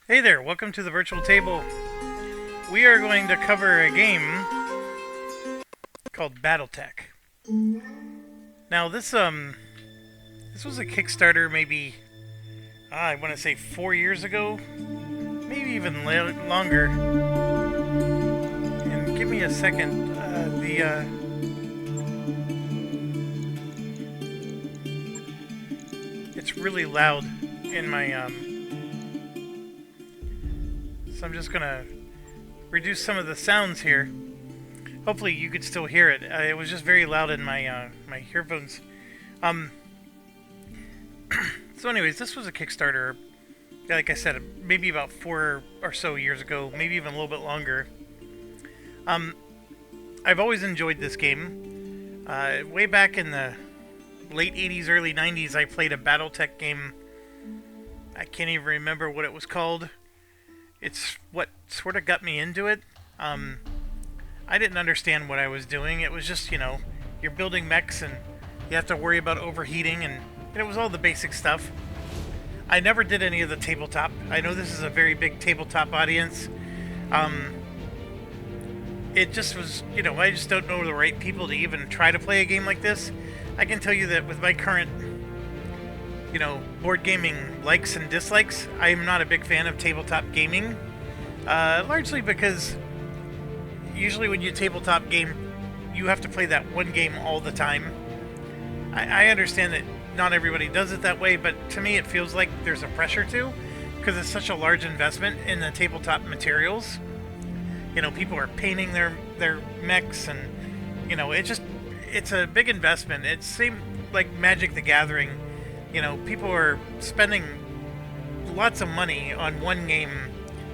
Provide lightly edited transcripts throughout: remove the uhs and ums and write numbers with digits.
Hey there, welcome to the virtual table. We are going to cover a game called Battletech. Now this was a Kickstarter maybe I want to say 4 years ago, maybe even longer. And give me a second. The It's really loud in my so I'm just gonna reduce some of the sounds here. Hopefully you could still hear it. It was just very loud in my my earphones. Um, so, anyways, this was a Kickstarter. Like I said, maybe about 4 or so years ago, maybe even a little bit longer. Um, I've always enjoyed this game. Way back in the late '80s, early '90s, I played a BattleTech game. I can't even remember what it was called. It's what sort of got me into it. I didn't understand what I was doing. It was just, you're building mechs and you have to worry about overheating, and it was all the basic stuff. I never did any of the tabletop. I know this is a very big tabletop audience. Um, it just was, I just don't know the right people to even try to play a game like this. I can tell you that with my current, board gaming likes and dislikes, I am not a big fan of tabletop gaming. Largely because usually when you tabletop game, you have to play that one game all the time. I understand that not everybody does it that way, but to me it feels like there's a pressure to, because it's such a large investment in the tabletop materials. People are painting their mechs, and it's a big investment. It seemed like Magic the Gathering. People are spending lots of money on one game.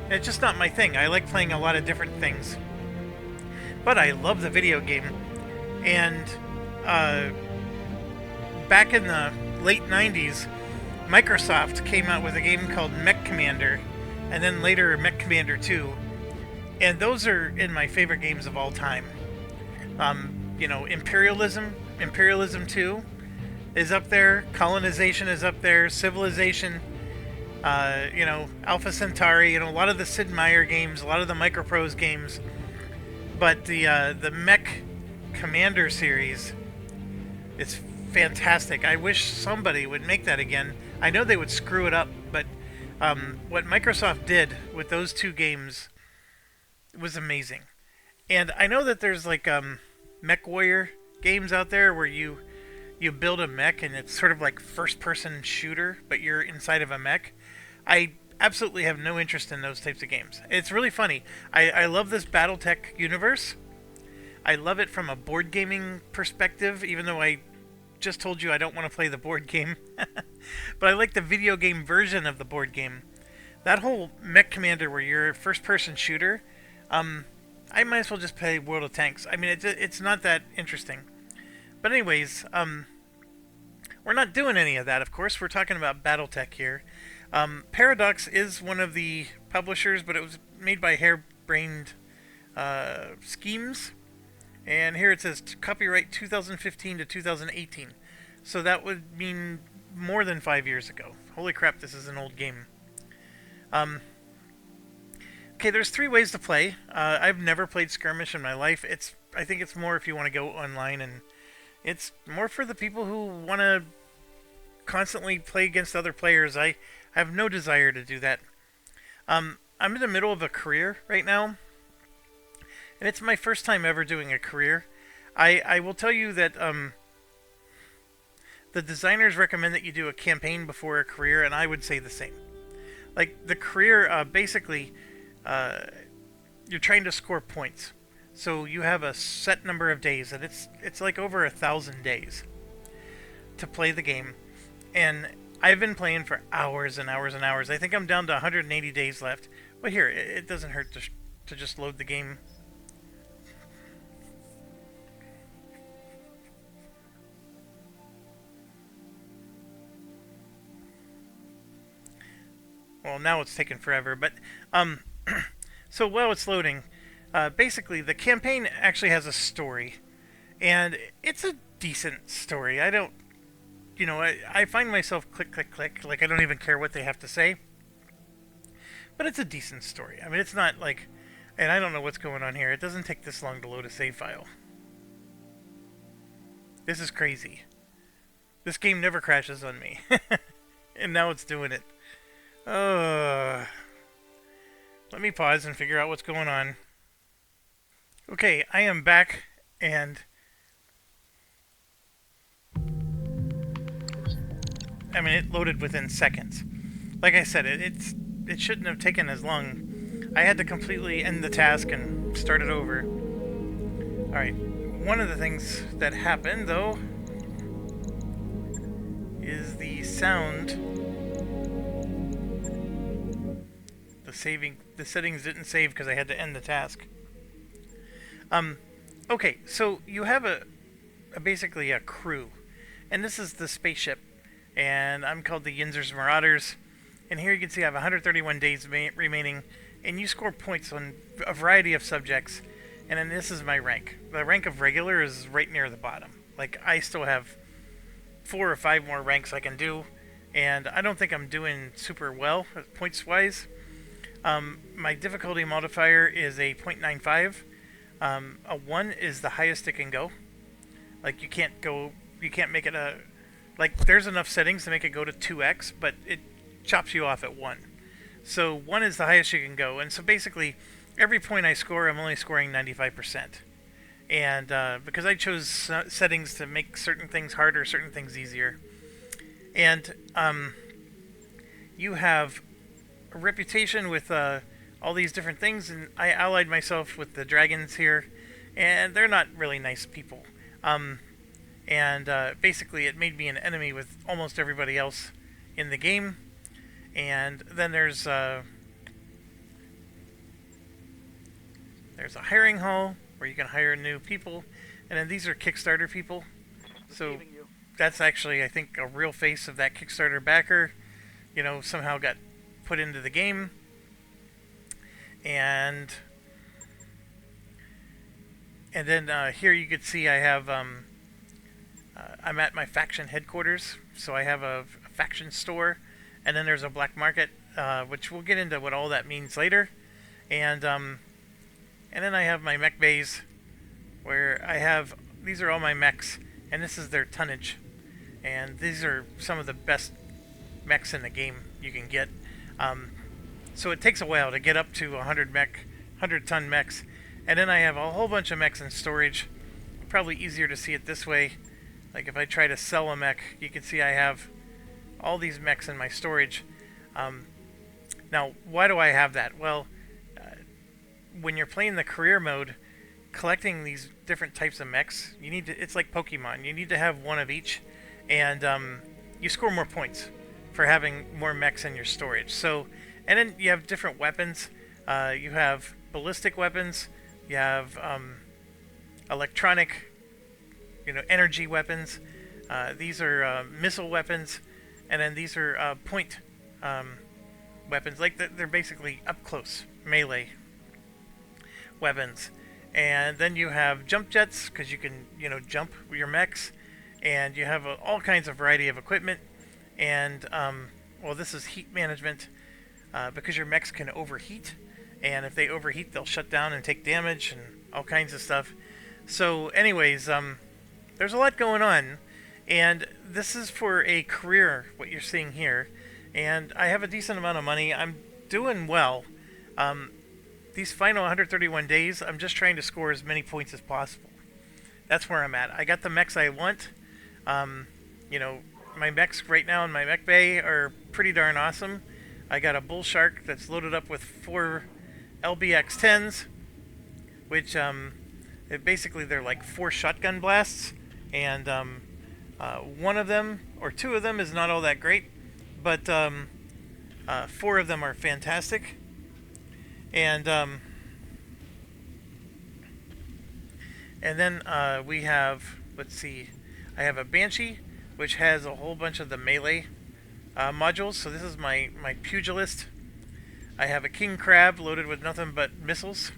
It's just not my thing. I like playing a lot of different things. But I love the video game. And back in the late 90s, Microsoft came out with a game called Mech Commander, and then later Mech Commander 2. And those are in my favorite games of all time. Imperialism 2 is up there, Colonization is up there, Civilization, Alpha Centauri, a lot of the Sid Meier games, a lot of the Microprose games. But the Mech Commander series is fantastic. I wish somebody would make that again. I know they would screw it up, but what Microsoft did with those two games was amazing. And I know that there's like Mech Warrior games out there where you build a mech and it's sort of like first-person shooter, but you're inside of a mech. I absolutely have no interest in those types of games. It's really funny. I love this Battletech universe. I love it from a board gaming perspective, even though I just told you I don't want to play the board game. But I like the video game version of the board game. That whole Mech Commander where you're a first-person shooter, I might as well just play World of Tanks. I mean, it's not that interesting. But anyways, we're not doing any of that, of course. We're talking about Battletech here. Paradox is one of the publishers, but it was made by Harebrained Schemes. And here it says copyright 2015 to 2018. So that would mean more than 5 years ago. Holy crap, this is an old game. Okay, there's 3 ways to play. I've never played Skirmish in my life. I think it's more if you want to go online, and it's more for the people who want to constantly play against other players. I have no desire to do that. I'm in the middle of a career right now, and it's my first time ever doing a career. I will tell you that the designers recommend that you do a campaign before a career, and I would say the same. Like, the career, basically, you're trying to score points. So you have a set number of days, and it's like over 1,000 days to play the game. And I've been playing for hours and hours and hours. I think I'm down to 180 days left. But here, it doesn't hurt to just load the game. Well, now it's taking forever, but so while it's loading, basically the campaign actually has a story, and it's a decent story. I don't, I find myself click, click, click, like I don't even care what they have to say. but it's a decent story. I mean, it's not like, and I don't know what's going on here. It doesn't take this long to load a save file. This is crazy. This game never crashes on me. And now it's doing it. Let me pause and figure out what's going on. Okay, I am back, and I mean, it loaded within seconds. Like I said, it shouldn't have taken as long. I had to completely end the task and start it over. Alright, one of the things that happened, though, is the sound. The settings didn't save because I had to end the task. Okay, so you have basically a crew, and this is the spaceship, and I'm called the Yinzer's Marauders, and here you can see I have 131 days remaining, and you score points on a variety of subjects, and then this is my rank. The rank of regular is right near the bottom. Like, I still have 4 or 5 more ranks I can do, and I don't think I'm doing super well points-wise. My difficulty modifier is a 0.95. A 1 is the highest it can go. Like, you can't make it a... Like, there's enough settings to make it go to 2x, but it chops you off at 1. So 1 is the highest you can go, and so basically, every point I score, I'm only scoring 95%. And because I chose settings to make certain things harder, certain things easier. And you have a reputation with all these different things, and I allied myself with the dragons here, and they're not really nice people. Basically it made me an enemy with almost everybody else in the game. And then there's a hiring hall where you can hire new people, and then these are Kickstarter people. So that's actually, I think, a real face of that Kickstarter backer, somehow got put into the game. And then here you could see I have I'm at my faction headquarters, so I have a faction store, and then there's a black market, which we'll get into what all that means later. And then I have my mech bays, where these are all my mechs, and this is their tonnage, and these are some of the best mechs in the game you can get. So it takes a while to get up to 100 ton mechs, and then I have a whole bunch of mechs in storage. Probably easier to see it this way. Like if I try to sell a mech, you can see I have all these mechs in my storage. Now, why do I have that? Well, when you're playing the career mode, collecting these different types of mechs, it's like Pokemon. You need to have one of each, and you score more points for having more mechs in your storage. So, and then you have different weapons. You have ballistic weapons. You have electronic, energy weapons. These are missile weapons, and then these are point weapons. Like they're basically up close melee weapons. And then you have jump jets, because you can jump with your mechs, and you have all kinds of variety of equipment. And well, this is heat management, because your mechs can overheat, and if they overheat, they'll shut down and take damage and all kinds of stuff. So anyways, there's a lot going on, and this is for a career, what you're seeing here, and I have a decent amount of money. I'm doing well. These final 131 days, I'm just trying to score as many points as possible. That's where I'm at. I got the mechs I want. My mechs right now in my mech bay are pretty darn awesome. I got a bull shark that's loaded up with 4 LBX-10s, which basically they're like 4 shotgun blasts, and one of them or 2 of them is not all that great, but 4 of them are fantastic. And then we have, let's see, I have a Banshee, which has a whole bunch of the melee modules. So this is my pugilist. I have a King Crab loaded with nothing but missiles.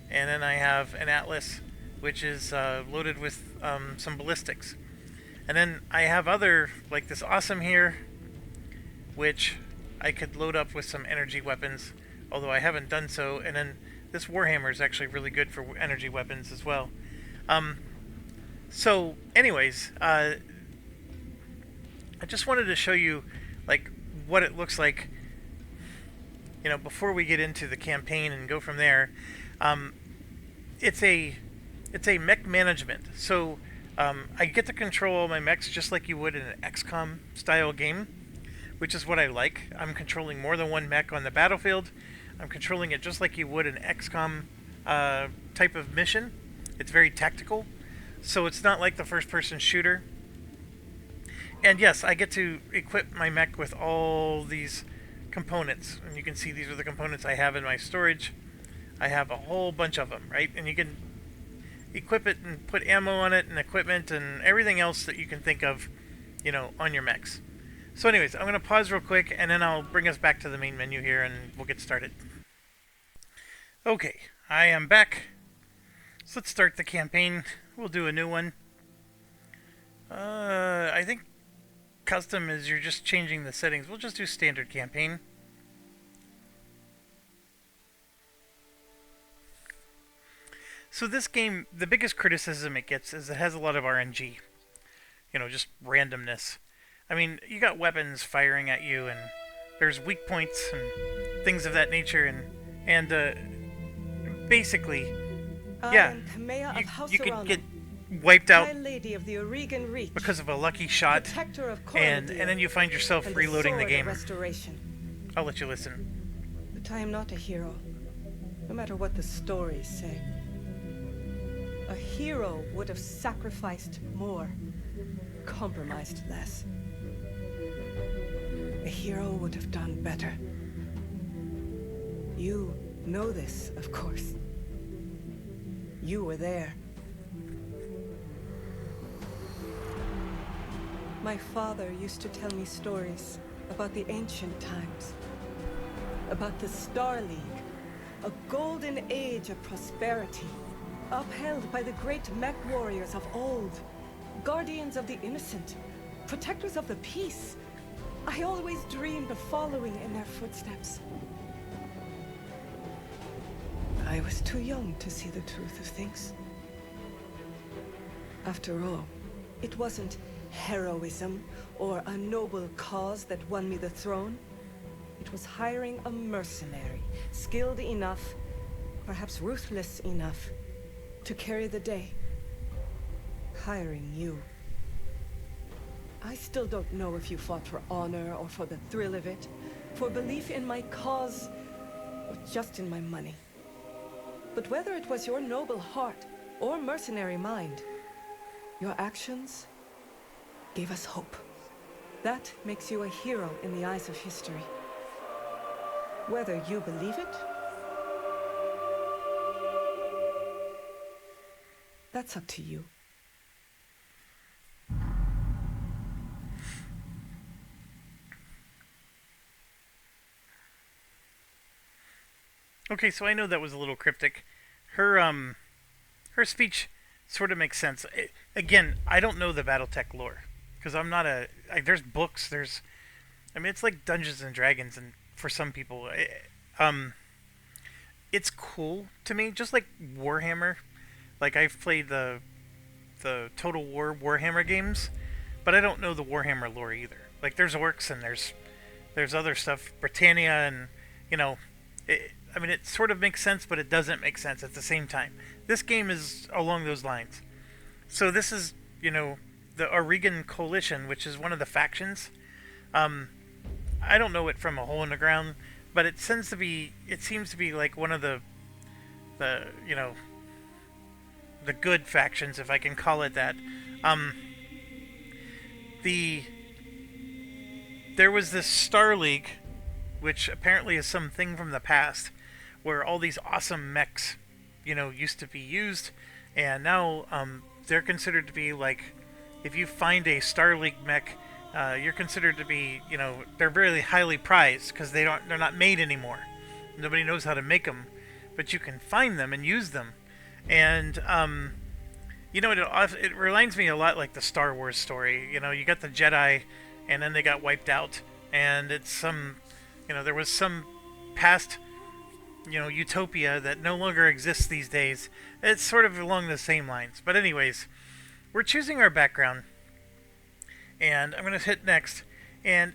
And then I have an Atlas, which is loaded with some ballistics. And then I have other, like this Awesome here, which I could load up with some energy weapons, although I haven't done so. And then this Warhammer is actually really good for energy weapons as well. Um, so, anyways, I just wanted to show you like what it looks like, before we get into the campaign and go from there. Um, it's a mech management. So I get to control all my mechs just like you would in an XCOM style game, which is what I like. I'm controlling more than one mech on the battlefield. I'm controlling it just like you would an XCOM type of mission. It's very tactical, so it's not like the first-person shooter. And yes, I get to equip my mech with all these components. And you can see these are the components I have in my storage. I have a whole bunch of them, right? And you can equip it and put ammo on it and equipment and everything else that you can think of, on your mechs. So anyways, I'm going to pause real quick and then I'll bring us back to the main menu here and we'll get started. Okay, I am back. So let's start the campaign. We'll do a new one. I think custom is you're just changing the settings. We'll just do standard campaign. So this game, the biggest criticism it gets is it has a lot of RNG. Just randomness. I mean, you got weapons firing at you, and there's weak points and things of that nature, and basically, yeah, you can get wiped out because of a lucky shot, and then you find yourself reloading the game. I'll let you listen. But I am not a hero, no matter what the stories say. A hero would have sacrificed more, compromised less. A hero would have done better. You know this, of course. You were there. My father used to tell me stories about the ancient times, about the Star League, a golden age of prosperity, upheld by the great mech warriors of old, guardians of the innocent, protectors of the peace. I always dreamed of following in their footsteps. I was too young to see the truth of things. After all, it wasn't heroism or a noble cause that won me the throne. It was hiring a mercenary, skilled enough, perhaps ruthless enough, to carry the day. Hiring you. I still don't know if you fought for honor or for the thrill of it, for belief in my cause, or just in my money. But whether it was your noble heart or mercenary mind, your actions gave us hope. That makes you a hero in the eyes of history. Whether you believe it, that's up to you. Okay, so I know that was a little cryptic. Her speech sort of makes sense. Again, I don't know the Battletech lore because I'm not there's books. It's like Dungeons and Dragons, and for some people, it's cool to me, just like Warhammer. Like I've played the Total War Warhammer games, but I don't know the Warhammer lore either. Like there's orcs and there's other stuff, Britannia, and it sort of makes sense, but it doesn't make sense at the same time. This game is along those lines. So this is, the Oregon Coalition, which is one of the factions. I don't know it from a hole in the ground, but it seems to be like one of the good factions, if I can call it that. There was this Star League, which apparently is something from the past, where all these awesome mechs, used to be used, and now they're considered to be like, if you find a Star League mech, you're considered to be, they're really highly prized because they're not made anymore. Nobody knows how to make them, but you can find them and use them, and it reminds me a lot like the Star Wars story. You got the Jedi, and then they got wiped out, and it's some You know, there was some past, you know, utopia that no longer exists these days. It's sort of along the same lines. But anyways, we're choosing our background, and I'm going to hit next. And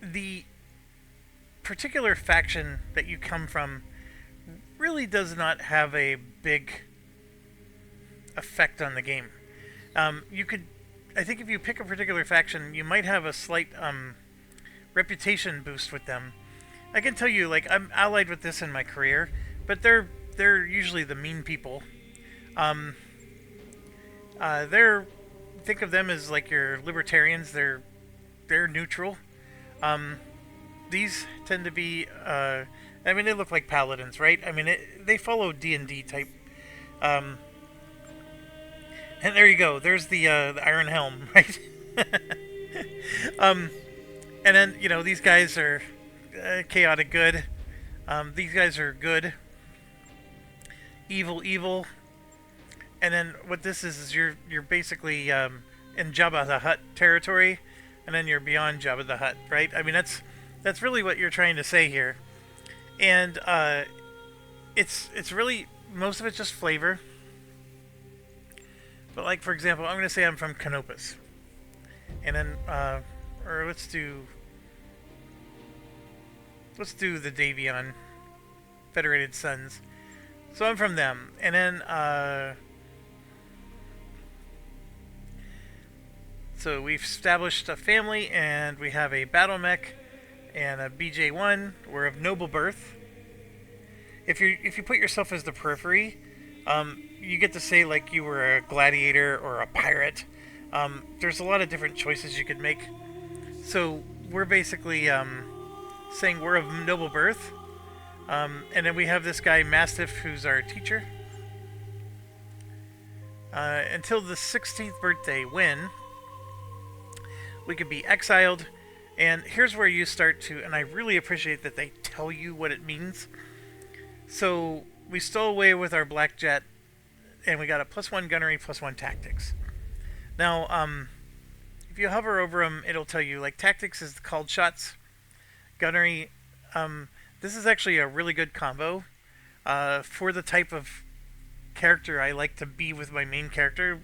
the particular faction that you come from really does not have a big effect on the game. You could, I think, if you pick a particular faction, you might have a slight reputation boost with them. I can tell you, like, I'm allied with this in my career, but they're usually the mean people. They're, think of them as like your libertarians. They're neutral. These tend to be, I mean, they look like paladins, right? I mean, they follow D&D type. And there you go. There's the Iron Helm, right? And then, you know, these guys are chaotic good. These guys are good. Evil. And then what this is you're basically in Jabba the Hutt territory, and then you're beyond Jabba the Hutt, right? I mean, that's really what you're trying to say here. And it's really, most of it's just flavor. But like, for example, I'm going to say I'm from Canopus. And then, or let's do the Davion Federated Sons. So I'm from them. And then, so we've established a family, and we have a battle mech and a BJ1. We're of noble birth. If you put yourself as the periphery, you get to say like you were a gladiator or a pirate. There's a lot of different choices you could make. So we're basically saying we're of noble birth. And then we have this guy Mastiff, who's our teacher. Until the 16th birthday, when we could be exiled. And here's where you start to, and I really appreciate that they tell you what it means. So we stole away with our black jet, and we got a +1 gunnery, +1 tactics. Now, if you hover over them, it'll tell you, like, tactics is the called shots. Gunnery, this is actually a really good combo for the type of character I like to be with my main character.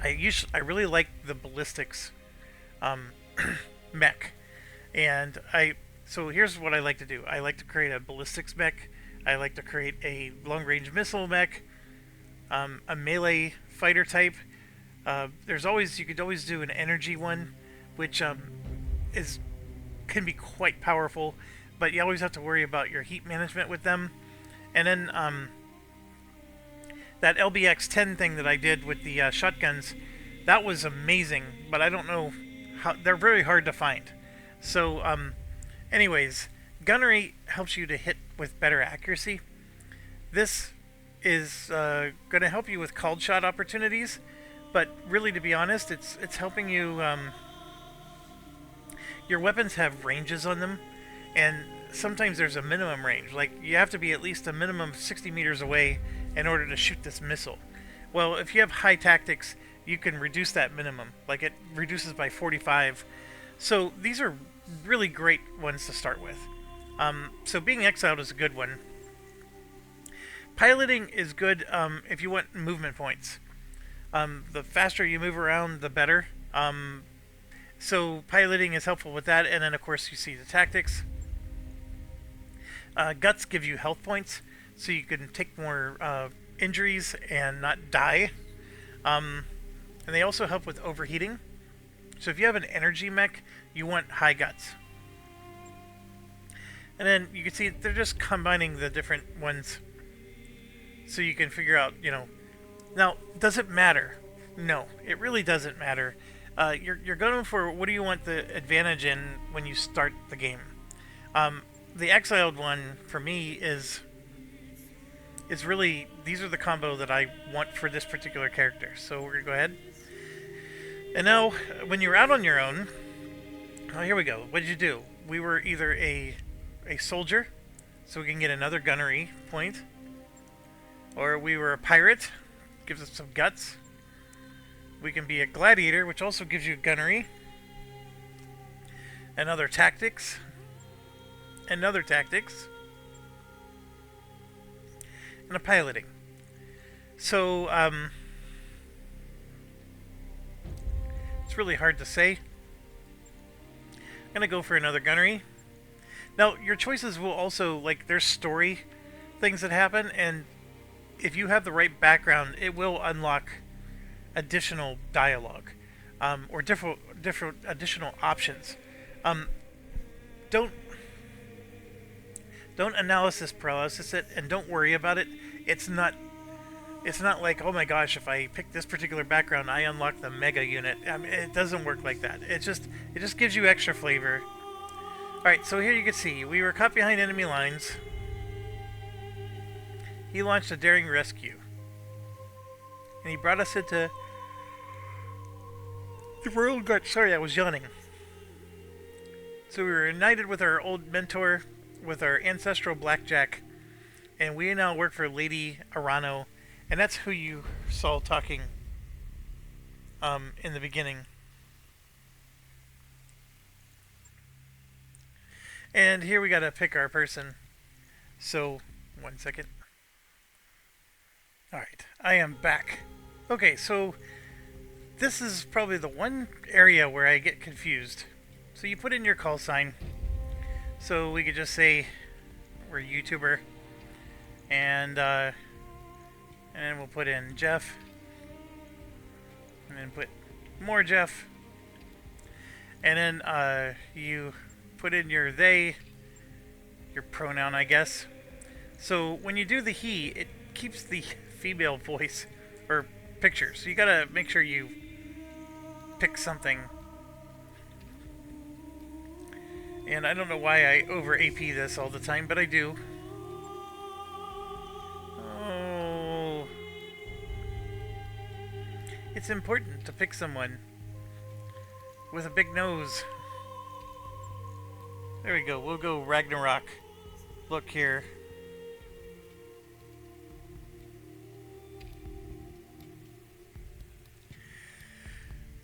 I really like the ballistics mech, and so here's what I like to do. I like to create a ballistics mech. I like to create a long-range missile mech, a melee fighter type. You could always do an energy one, which can be quite powerful, but you always have to worry about your heat management with them. And then that LBX-10 thing that I did with the shotguns, that was amazing, but I don't know how, they're very hard to find. So anyways, gunnery helps you to hit with better accuracy. This is going to help you with called shot opportunities, but really, to be honest, it's helping you. Your weapons have ranges on them, and sometimes there's a minimum range. Like, you have to be at least a minimum of 60 meters away in order to shoot this missile. Well, if you have high tactics, you can reduce that minimum. Like, it reduces by 45. So these are really great ones to start with. So being exiled is a good one. Piloting is good if you want movement points. The faster you move around, the better. So piloting is helpful with that, and then of course you see the tactics. Guts give you health points, so you can take more injuries and not die. And they also help with overheating. So if you have an energy mech, you want high guts. And then you can see they're just combining the different ones, so you can figure out, you know. Now, does it matter? No, it really doesn't matter. You're going for, what do you want the advantage in when you start the game? The exiled one for me is really, these are the combo that I want for this particular character. So we're gonna go ahead. And now, when you're out on your own, oh, here we go. What did you do? We were either a soldier, so we can get another gunnery point, or we were a pirate, gives us some guts. We can be a gladiator, which also gives you gunnery, and other tactics. and other tactics, and a piloting. So, it's really hard to say. I'm gonna go for another gunnery. Now, your choices will also, like, there's story things that happen, and if you have the right background, it will unlock additional dialogue, or different additional options. Um, don't analysis paralysis it, and don't worry about it. It's not like, oh my gosh, if I pick this particular background, I unlock the mega unit. I mean, it doesn't work like that. It just gives you extra flavor. All right, so here you can see we were caught behind enemy lines. He launched a daring rescue, and he brought us into the Royal Guard. Sorry, I was yawning. So we were united with our old mentor, with our ancestral blackjack, and we now work for Lady Arano, and that's who you saw talking in the beginning. And here we gotta pick our person. So, 1 second. Alright, I am back. Okay, so this is probably the one area where I get confused. So you put in your call sign. So we could just say we're a YouTuber, and then we'll put in Jeff, and then put more Jeff, and then you put in your they, your pronoun, I guess. So when you do the he, it keeps the female voice or picture. So you gotta make sure you pick something. And I don't know why I over AP this all the time, but I do. Oh. It's important to pick someone with a big nose. There we go. We'll go Ragnarok. Look here.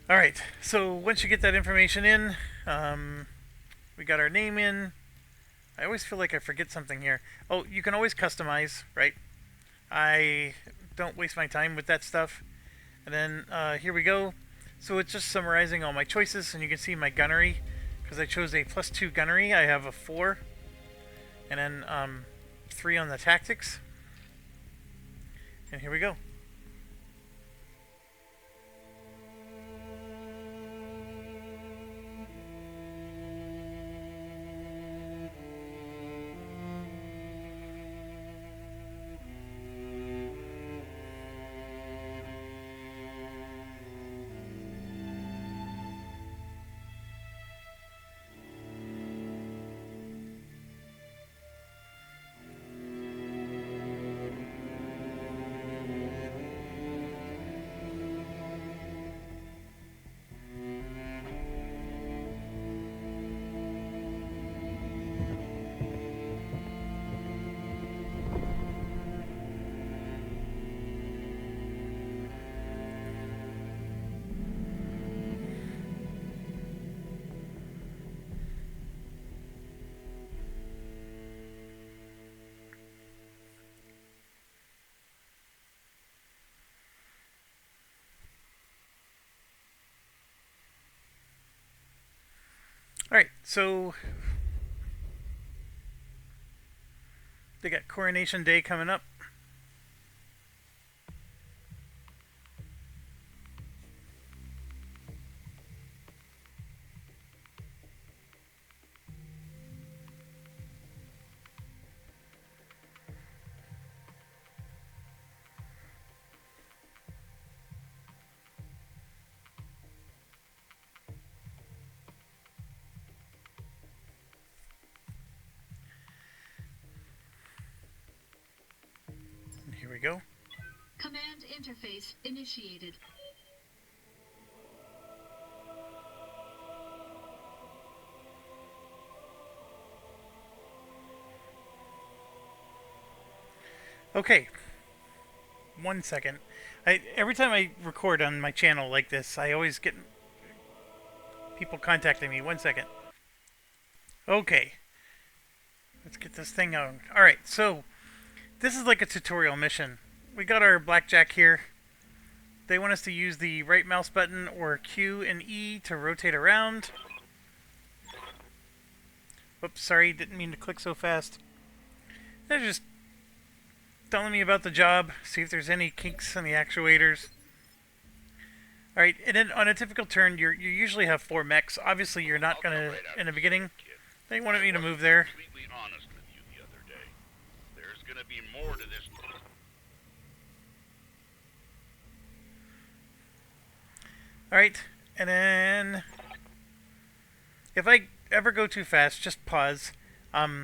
Alright, so once you get that information in, we got our name in. I always feel like I forget something here. Oh, you can always customize, right? I don't waste my time with that stuff. And then here we go. So it's just summarizing all my choices, and you can see my gunnery. Because I chose a +2 gunnery, I have a 4. And then 3 on the tactics. And here we go. Alright, so they got Coronation Day coming up. Here we go. Command interface initiated. Okay. 1 second. Every time I record on my channel like this, I always get people contacting me. 1 second. Okay. Let's get this thing on. Alright, so this is like a tutorial mission. We got our blackjack here. They want us to use the right mouse button or Q and E to rotate around. Whoops, sorry, didn't mean to click so fast. They're just telling me about the job, see if there's any kinks in the actuators. Alright, and then on a typical turn, you usually have 4 mechs. Obviously, you're not going to, in the beginning, they wanted me to move there. Completely honest with you the other day. There's gonna be more to this. Alright, and then if I ever go too fast, just pause. Like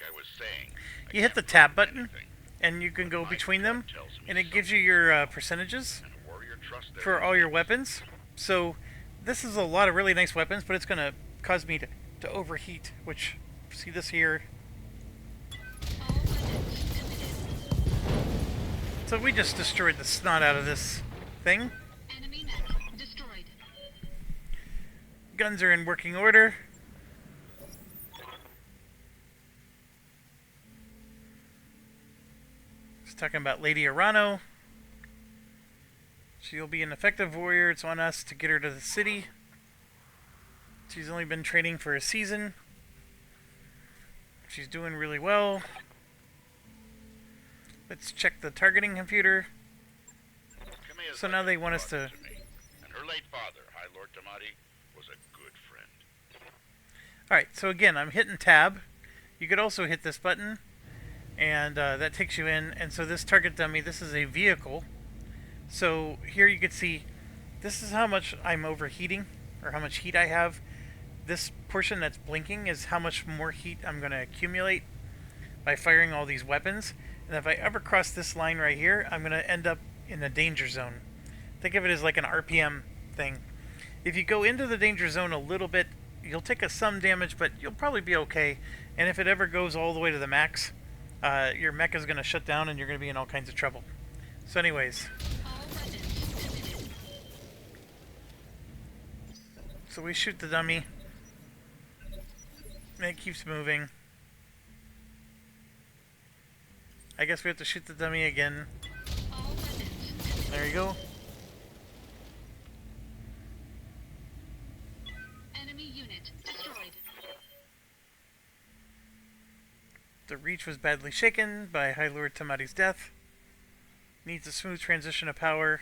I was saying, You hit the tab button, and you can go between them, and it gives you your percentages and a warrior trust their for all your weapons. So this is a lot of really nice weapons, but it's going to cause me to overheat, which, see this here. All weapons committed. So we just destroyed the snot out of this thing. Enemy mech destroyed. Guns are in working order. Just talking about Lady Arano. She'll be an effective warrior. It's on us to get her to the city. She's only been training for a season. She's doing really well. Let's check the targeting computer. Kamea's So like now a they want us daughter to... me. And her late father, High Lord Tamati, was a good friend. Alright, so again, I'm hitting tab. You could also hit this button, and that takes you in. And so this target dummy, this is a vehicle. So here you can see, this is how much I'm overheating, or how much heat I have. This portion that's blinking is how much more heat I'm going to accumulate by firing all these weapons. And if I ever cross this line right here, I'm going to end up in the danger zone. Think of it as like an RPM thing. If you go into the danger zone a little bit, you'll take some damage, but you'll probably be okay. And if it ever goes all the way to the max, your mech is going to shut down and you're going to be in all kinds of trouble. So anyways, All weapons committed. so we shoot the dummy. And it keeps moving. I guess we have to shoot the dummy again. All weapons committed. There you go. Enemy unit destroyed. The Reach was badly shaken by High Lord Tamati's death. Needs a smooth transition of power.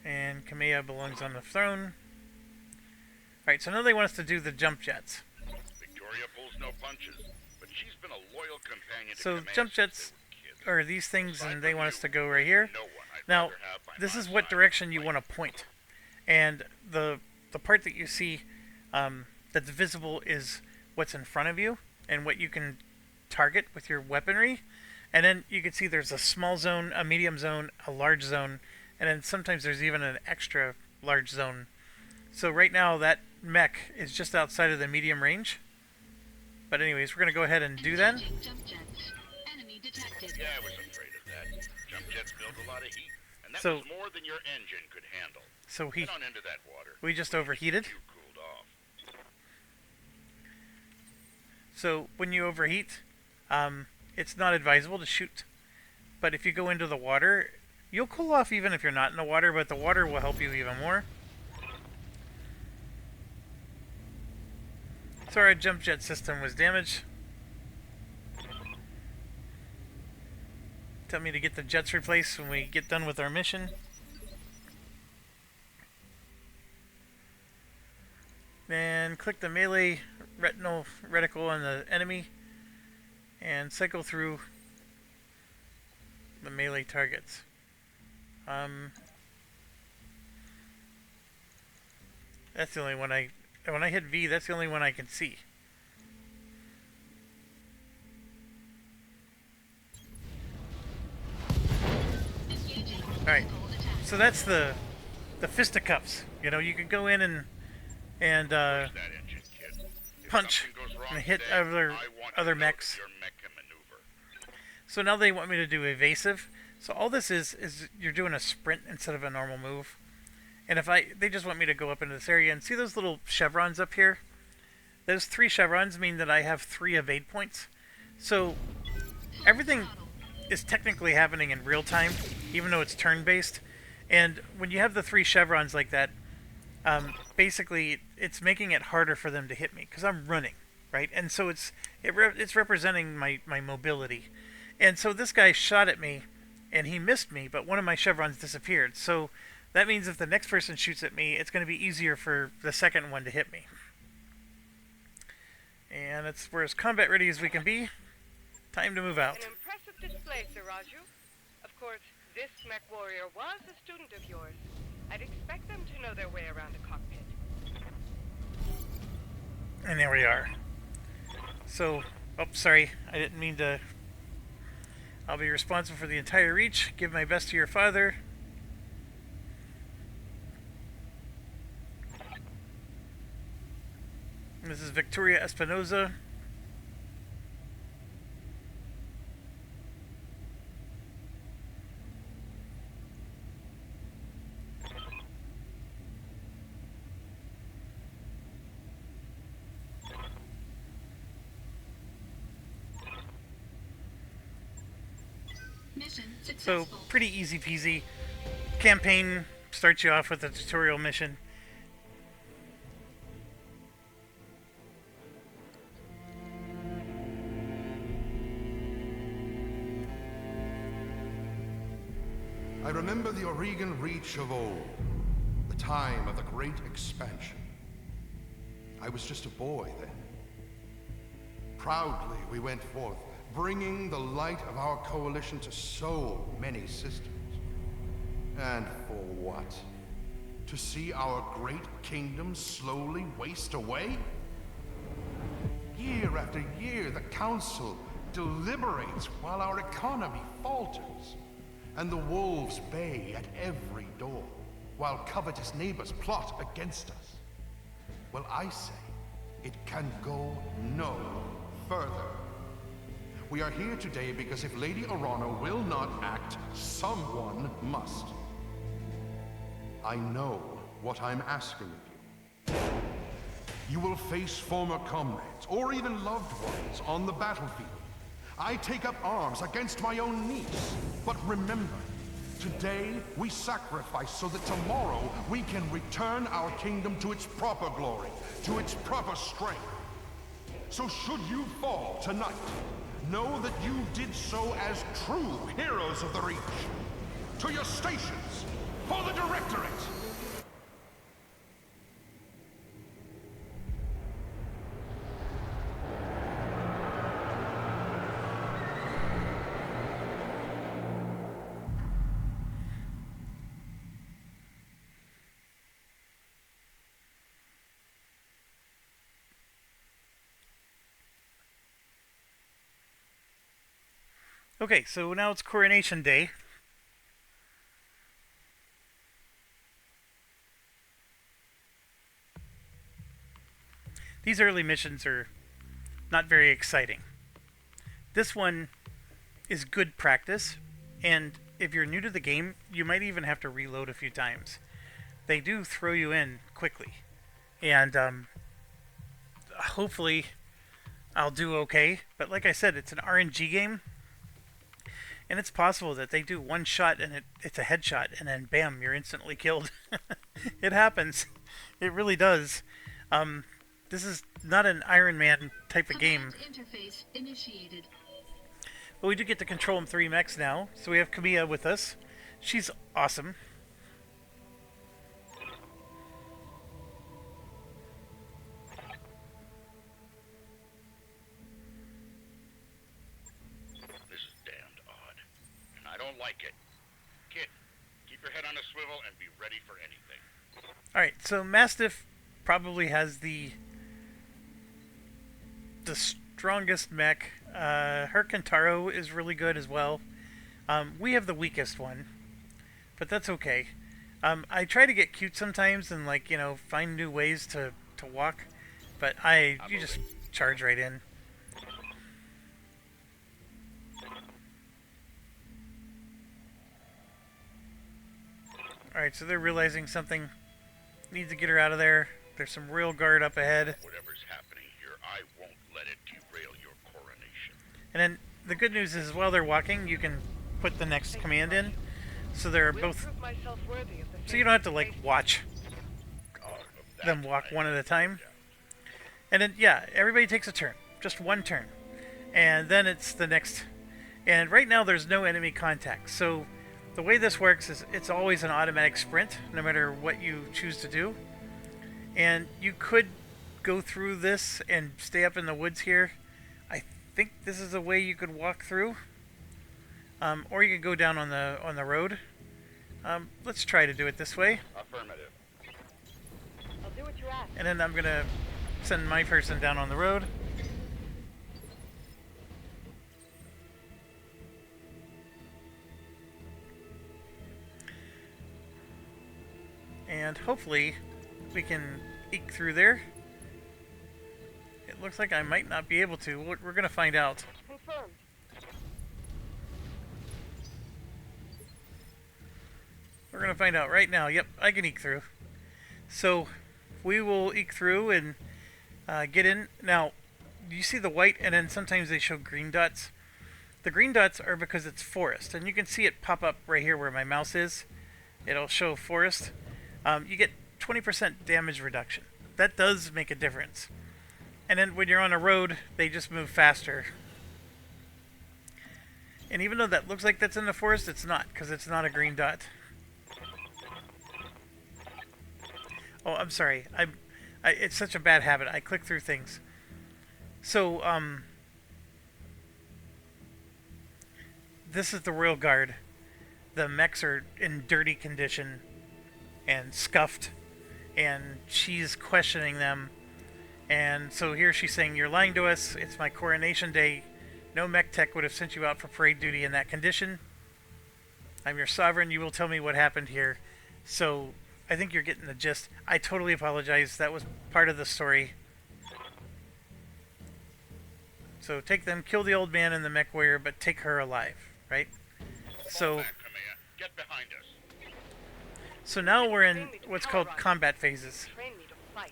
And Kamea belongs on the throne. Alright, so now they want us to do the jump jets. Victoria pulls no punches, but she's been a loyal companion to So Kamea jump since jets they were kids. are these things, Aside and they from want you, us to go right here. no one I'd Now, rather have by this my is what side. direction you want to point. And the part that you see that's visible is what's in front of you and what you can target with your weaponry. And then you can see there's a small zone, a medium zone, a large zone, and then sometimes there's even an extra large zone. So right now that mech is just outside of the medium range. But anyways, we're going to go ahead and do that. Engaging jump jets. Enemy detected. Yeah, I was afraid of that. Jump jets build a lot of heat, and that So- was more than your engine could handle. So Get on into that water. we just overheated. You cooled off. So when you overheat, it's not advisable to shoot. But if you go into the water, you'll cool off even if you're not in the water, but the water will help you even more. So our jump jet system was damaged. Tell me to get the jets replaced when we get done with our mission. Then click the melee retinal reticle on the enemy and cycle through the melee targets. That's the only one when I hit V, that's the only one I can see. Engaging. Alright, Physical attack. so that's the fisticuffs. You know, you can go in and Push that engine, kid. If punch something goes wrong and hit today, other I want you other to know mechs. that your mech can maneuver. So now they want me to do evasive. So all this is you're doing a sprint instead of a normal move. And if they just want me to go up into this area and see those little chevrons up here? those 3 chevrons mean that I have 3 evade points. So everything is technically happening in real time, even though it's turn-based. And when you have the 3 chevrons like that, basically it's making it harder for them to hit me because I'm running, right? And so it's representing my mobility. And so this guy shot at me, and he missed me, but one of my chevrons disappeared. So that means if the next person shoots at me, it's going to be easier for the second one to hit me. And we're as combat ready as we can be. Time to move out. An impressive display, Sir Raju. Of course, this mech warrior was a student of yours. I'd expect them to know their way around a cockpit. And there we are. So, oh, sorry, I didn't mean to. I'll be responsible for the entire reach. Give my best to your father. This is Victoria Espinoza. Mission So, successful. pretty easy peasy. Campaign starts you off with a tutorial mission. I remember the Oregon Reach of old, the time of the Great Expansion. I was just a boy then. Proudly we went forth, bringing the light of our coalition to so many systems. And for what? To see our great kingdom slowly waste away? Year after year, the Council deliberates while our economy falters, and the wolves bay at every door, while covetous neighbors plot against us. Well, I say, it can go no further. We are here today because if Lady Orana will not act, someone must. I know what I'm asking of you. You will face former comrades, or even loved ones, on the battlefield. I take up arms against my own niece. But remember, today we sacrifice so that tomorrow we can return our kingdom to its proper glory, to its proper strength. So should you fall tonight, know that you did so as true heroes of the Reach. To your stations, for the Directorate! Okay, so now it's Coronation Day. These early missions are not very exciting. This one is good practice, and if you're new to the game, you might even have to reload a few times. They do throw you in quickly, and hopefully I'll do okay. But like I said, it's an RNG game, and it's possible that they do one shot and it's a headshot, and then bam, you're instantly killed. It happens. It really does. This is not an Iron Man type of game. Interface initiated. But we do get to control 3 mechs now. So we have Kamiya with us. She's awesome. This is damned odd, and I don't like it. Kid, keep your head on a swivel and be ready for anything. Alright, so Mastiff probably has the strongest mech. Her Kentaro is really good as well. We have the weakest one, but that's okay. I try to get cute sometimes and, like, you know, find new ways to walk, but you just charge right in. Alright, so they're realizing something needs to get her out of there. There's some real guard up ahead. Whatever's happening, you're And then the good news is while they're walking, you can put the next command in. So they're Will both... prove myself worthy of the So you don't have to, fate like, faced. watch That them walk I one at a have no time. doubt. And then, yeah, everybody takes a turn. Just one turn. And then it's the next... And right now there's no enemy contact. So the way this works is it's always an automatic sprint, no matter what you choose to do. And you could go through this and stay up in the woods here. I think this is a way you could walk through. Or you could go down on the road. Let's try to do it this way. Affirmative. I'll do what you ask. And then I'm going to send my person down on the road. And hopefully we can eke through there. It looks like I might not be able to. We're going to find out. Confirmed. We're going to find out right now. Yep, I can eke through. So we will eke through and get in. Now, you see the white, and then sometimes they show green dots. The green dots are because it's forest, and you can see it pop up right here where my mouse is. It'll show forest. You get 20% damage reduction. That does make a difference. And then when you're on a road, they just move faster. And even though that looks like that's in the forest, it's not, because it's not a green dot. Oh, I'm sorry. It's such a bad habit. I click through things. So, this is the Royal Guard. The mechs are in dirty condition and scuffed, and she's questioning them. And so here she's saying, "You're lying to us. It's my coronation day. No mech tech would have sent you out for parade duty in that condition. I'm your sovereign. You will tell me what happened here." So I think you're getting the gist. I totally apologize. That was part of the story. So take them, kill the old man and the mech warrior, but take her alive, right? So, Fall back, Command. Get behind us. so now we're in what's called combat phases. Train me to fight.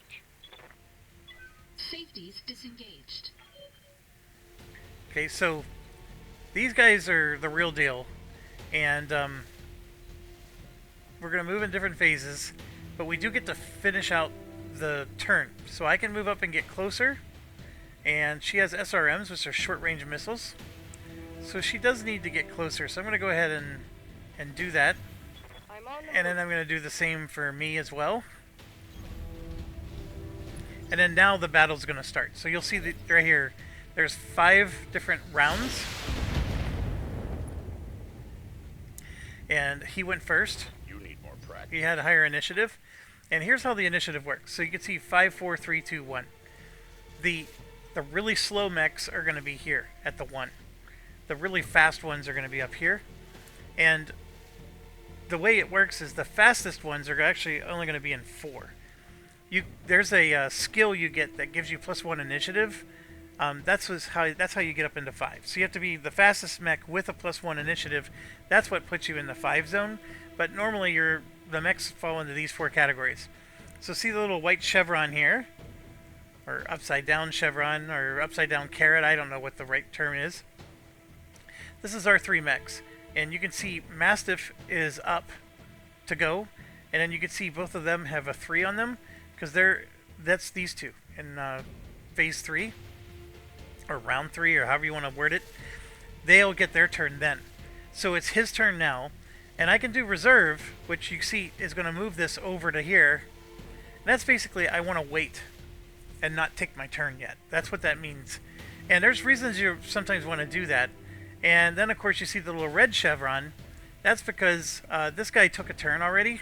Safeties disengaged. Okay, so these guys are the real deal, and we're going to move in different phases, but we do get to finish out the turn. So I can move up and get closer, and she has SRMs, which are short-range missiles. So she does need to get closer, so I'm going to go ahead and do that. I'm on the And then I'm going to do the same for me as well. And then now the battle's going to start. So you'll see that right here, there's 5 different rounds. And he went first. You need more practice. He had a higher initiative. And here's how the initiative works. So you can see 5, 4, 3, 2, 1. The really slow mechs are going to be here at the 1. The really fast ones are going to be up here. And the way it works is the fastest ones are actually only going to be in 4. There's a skill you get that gives you +1 initiative. That's how you get up into 5. So you have to be the fastest mech with a +1 initiative. That's what puts you in the 5 zone. But normally the mechs fall into these 4 categories. So see the little white chevron here, or upside down chevron, or upside down carrot. I don't know what the right term is. This is our 3 mechs, and you can see Mastiff is up to go, and then you can see both of them have a 3 on them, because that's these 2 in phase 3, or round 3, or however you want to word it. They'll get their turn then. So it's his turn now, and I can do reserve, which you see is going to move this over to here. And that's basically I want to wait and not take my turn yet. That's what that means. And there's reasons you sometimes want to do that. And then of course you see the little red chevron. That's because this guy took a turn already.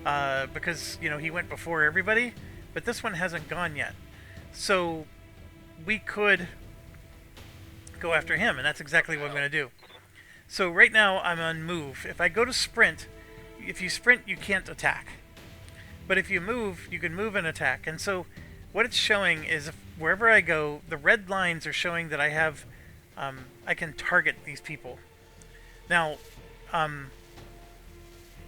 Because, you know, he went before everybody. But this one hasn't gone yet. So we could go after him, and that's exactly what I'm going to do. So right now I'm on move. If I go to sprint, if you sprint you can't attack. But if you move, you can move and attack. And so what it's showing is wherever I go, the red lines are showing that I have, I can target these people. Now,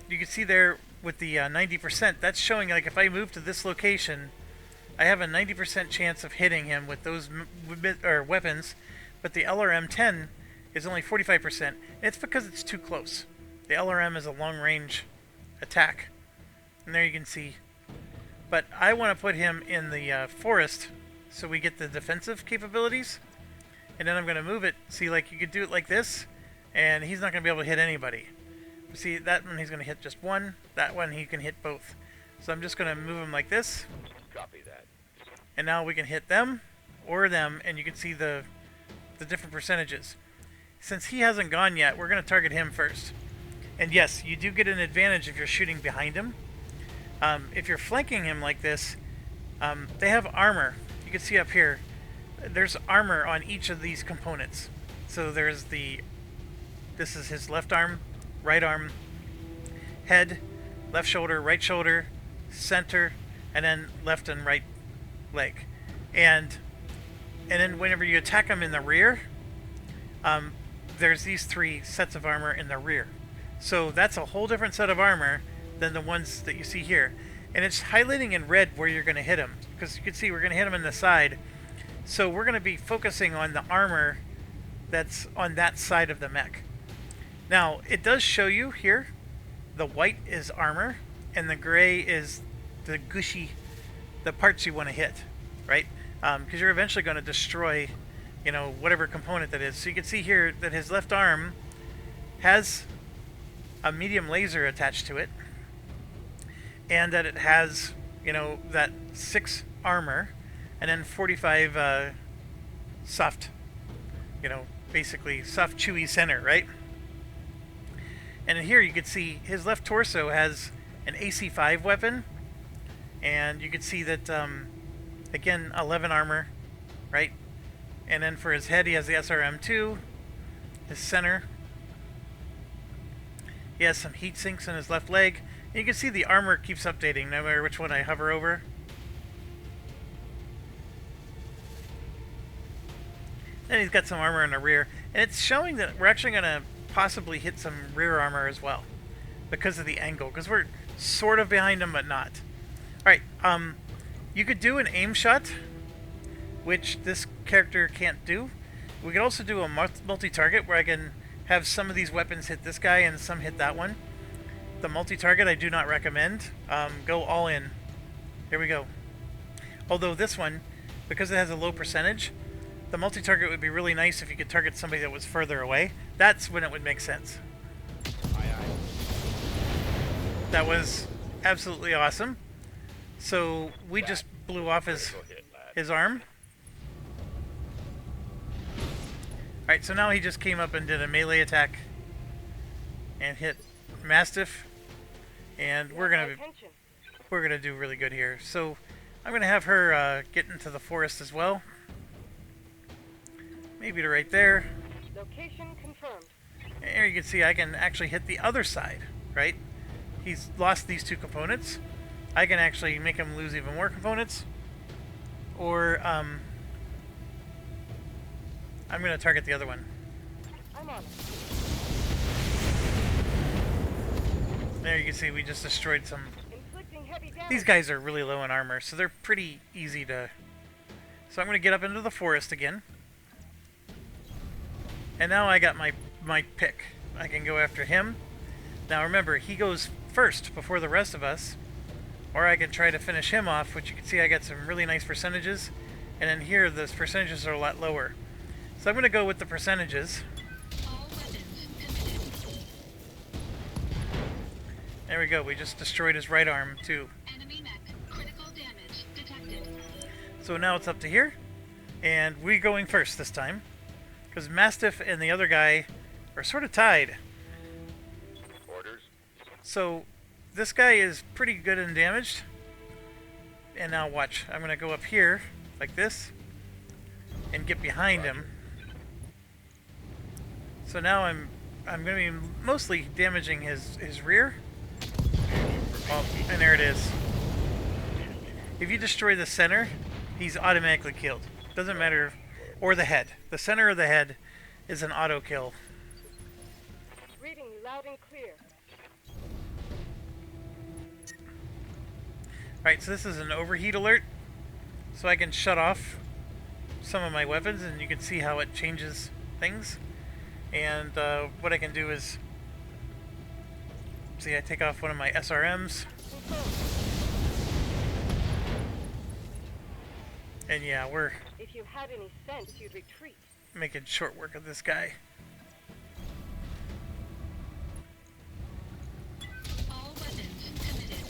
you can see there with the 90%, that's showing like if I move to this location, I have a 90% chance of hitting him with those weapons. but the LRM-10 is only 45%. It's because it's too close. The LRM is a long-range attack. And there you can see. But I want to put him in the forest so we get the defensive capabilities. And then I'm going to move it. See, like, you could do it like this, and he's not going to be able to hit anybody. See, that one he's going to hit just one. That one he can hit both. So I'm just going to move him like this. Copy that. And now we can hit them or them, and you can see the different percentages. Since he hasn't gone yet, we're going to target him first. And yes, you do get an advantage if you're shooting behind him. If you're flanking him like this, they have armor. You can see up here, there's armor on each of these components. So there's this is his left arm, right arm, head, left shoulder, right shoulder, center, and then left and right leg. And then whenever you attack him in the rear, there's these 3 sets of armor in the rear. So that's a whole different set of armor than the ones that you see here. And it's highlighting in red where you're going to hit him. Because you can see we're going to hit him in the side. So we're going to be focusing on the armor that's on that side of the mech. Now, it does show you here, the white is armor, and the gray is the gushy, the parts you want to hit, right? Because you're eventually going to destroy, you know, whatever component that is. So you can see here that his left arm has a medium laser attached to it, and that it has, you know, that 6 armor, and then 45 soft, you know, basically soft chewy center, right? And in here you can see his left torso has an AC-5 weapon, and you can see that, again, 11 armor, right? And then for his head he has the SRM-2, his center. He has some heat sinks in his left leg. And you can see the armor keeps updating no matter which one I hover over. Then he's got some armor in the rear. And it's showing that we're actually going to possibly hit some rear armor as well, because of the angle. Because we're sort of behind him, but not. Alright, you could do an aim shot, which this character can't do. We could also do a multi-target, where I can have some of these weapons hit this guy and some hit that one. The multi-target I do not recommend. Go all in. Here we go. Although this one, because it has a low percentage, the multi-target would be really nice if you could target somebody that was further away. That's when it would make sense. That was absolutely awesome. So we just blew off his arm. Alright, so now he just came up and did a melee attack and hit Mastiff, and we're gonna do really good here. So I'm gonna have her get into the forest as well. Maybe to right there. Location confirmed. And here you can see I can actually hit the other side, right? He's lost these 2 components. I can actually make him lose even more components. Or I'm gonna target the other one. I'm on it. There you can see we just destroyed some. Inflicting heavy damage. These guys are really low in armor, so they're pretty easy to. So I'm gonna get up into the forest again. And now I got my pick. I can go after him. Now remember, he goes first before the rest of us. Or I can try to finish him off, which you can see I got some really nice percentages. And then here, the percentages are a lot lower. So I'm going to go with the percentages. All weapons committed. There we go. We just destroyed his right arm, too. Enemy mech. Critical damage detected. So now it's up to here. And we're going first this time. Because Mastiff and the other guy are sort of tied. Orders. So this guy is pretty good and damaged. And now watch. I'm going to go up here like this and get behind him. So now I'm going to be mostly damaging his rear. Oh, and there it is. If you destroy the center, he's automatically killed. Doesn't matter. Or the head. The center of the head is an auto kill. Reading you loud and clear. Alright, so this is an overheat alert. So I can shut off some of my weapons, and you can see how it changes things. And what I can do is, see, I take off one of my SRMs. And yeah, we're If you had any sense, you'd retreat. making short work of this guy. All weapons committed.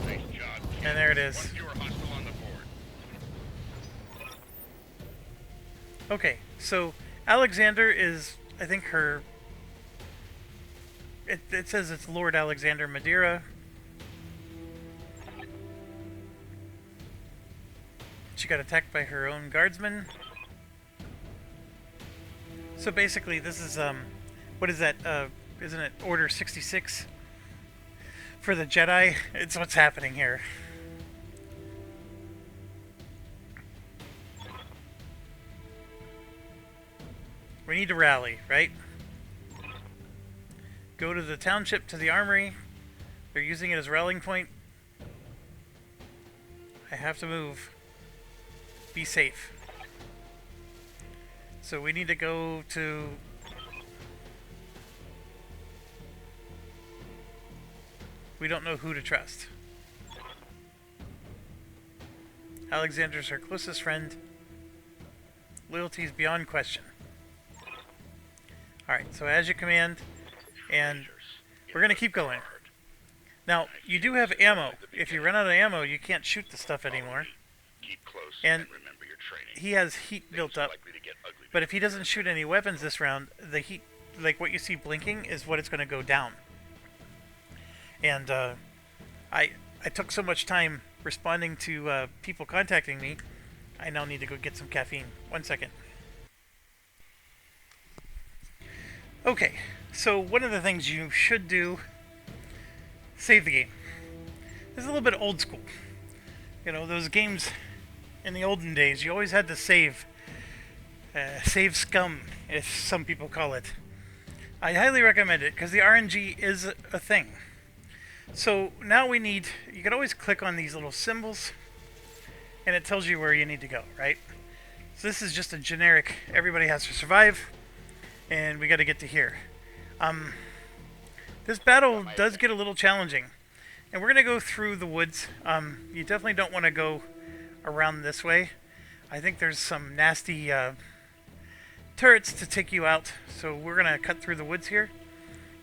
Nice job, kid. And there it is. One fewer hostile on the board. Okay, so Alexander is, I think her... It says it's Lord Alexander Madeira. She got attacked by her own guardsmen. So basically, this is what is that? Isn't it Order 66 for the Jedi? It's what's happening here. We need to rally, right? Go to the township, to the armory. They're using it as a rallying point. I have to move. Be safe. So we need to go to... We don't know who to trust. Alexander's her closest friend. Loyalty is beyond question. Alright, so as you command, and we're going to keep going. Now, you do have ammo. If you run out of ammo, you can't shoot the stuff anymore. Keep close And remember your training. he has heat built up. Likely to get ugly. But if he doesn't shoot any weapons this round, the heat, like what you see blinking, is what it's going to go down. And I took so much time responding to people contacting me, I now need to go get some caffeine. 1 second. Okay, so one of the things you should do, save the game. This is a little bit old school. You know, those games in the olden days, you always had to save. Save scum, if some people call it. I highly recommend it, because the RNG is a thing. So now we need, you can always click on these little symbols, and it tells you where you need to go, right? So this is just a generic, everybody has to survive, and we got to get to here. This battle does get a little challenging, and we're going to go through the woods. You definitely don't want to go around this way. I think there's some nasty turrets to take you out, so we're going to cut through the woods here.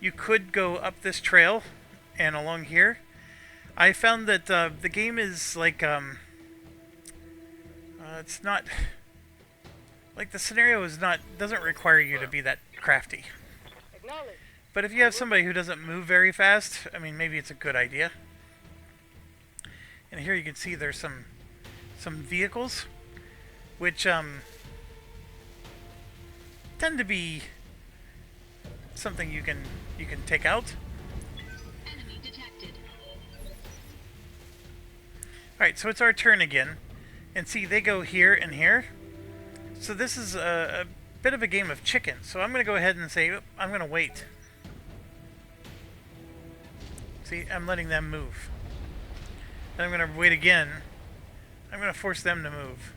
You could go up this trail and along here. I found that the game is like, it's not, like the scenario is not, doesn't require you to be that crafty. Acknowledge. But if you have somebody who doesn't move very fast, I mean, maybe it's a good idea. And here you can see there's some vehicles, which tend to be something you can take out. Enemy detected. Alright, so it's our turn again. And see, they go here and here. So this is a bit of a game of chicken. So I'm going to go ahead and say, I'm going to wait. See, I'm letting them move. Then I'm going to wait again. I'm going to force them to move.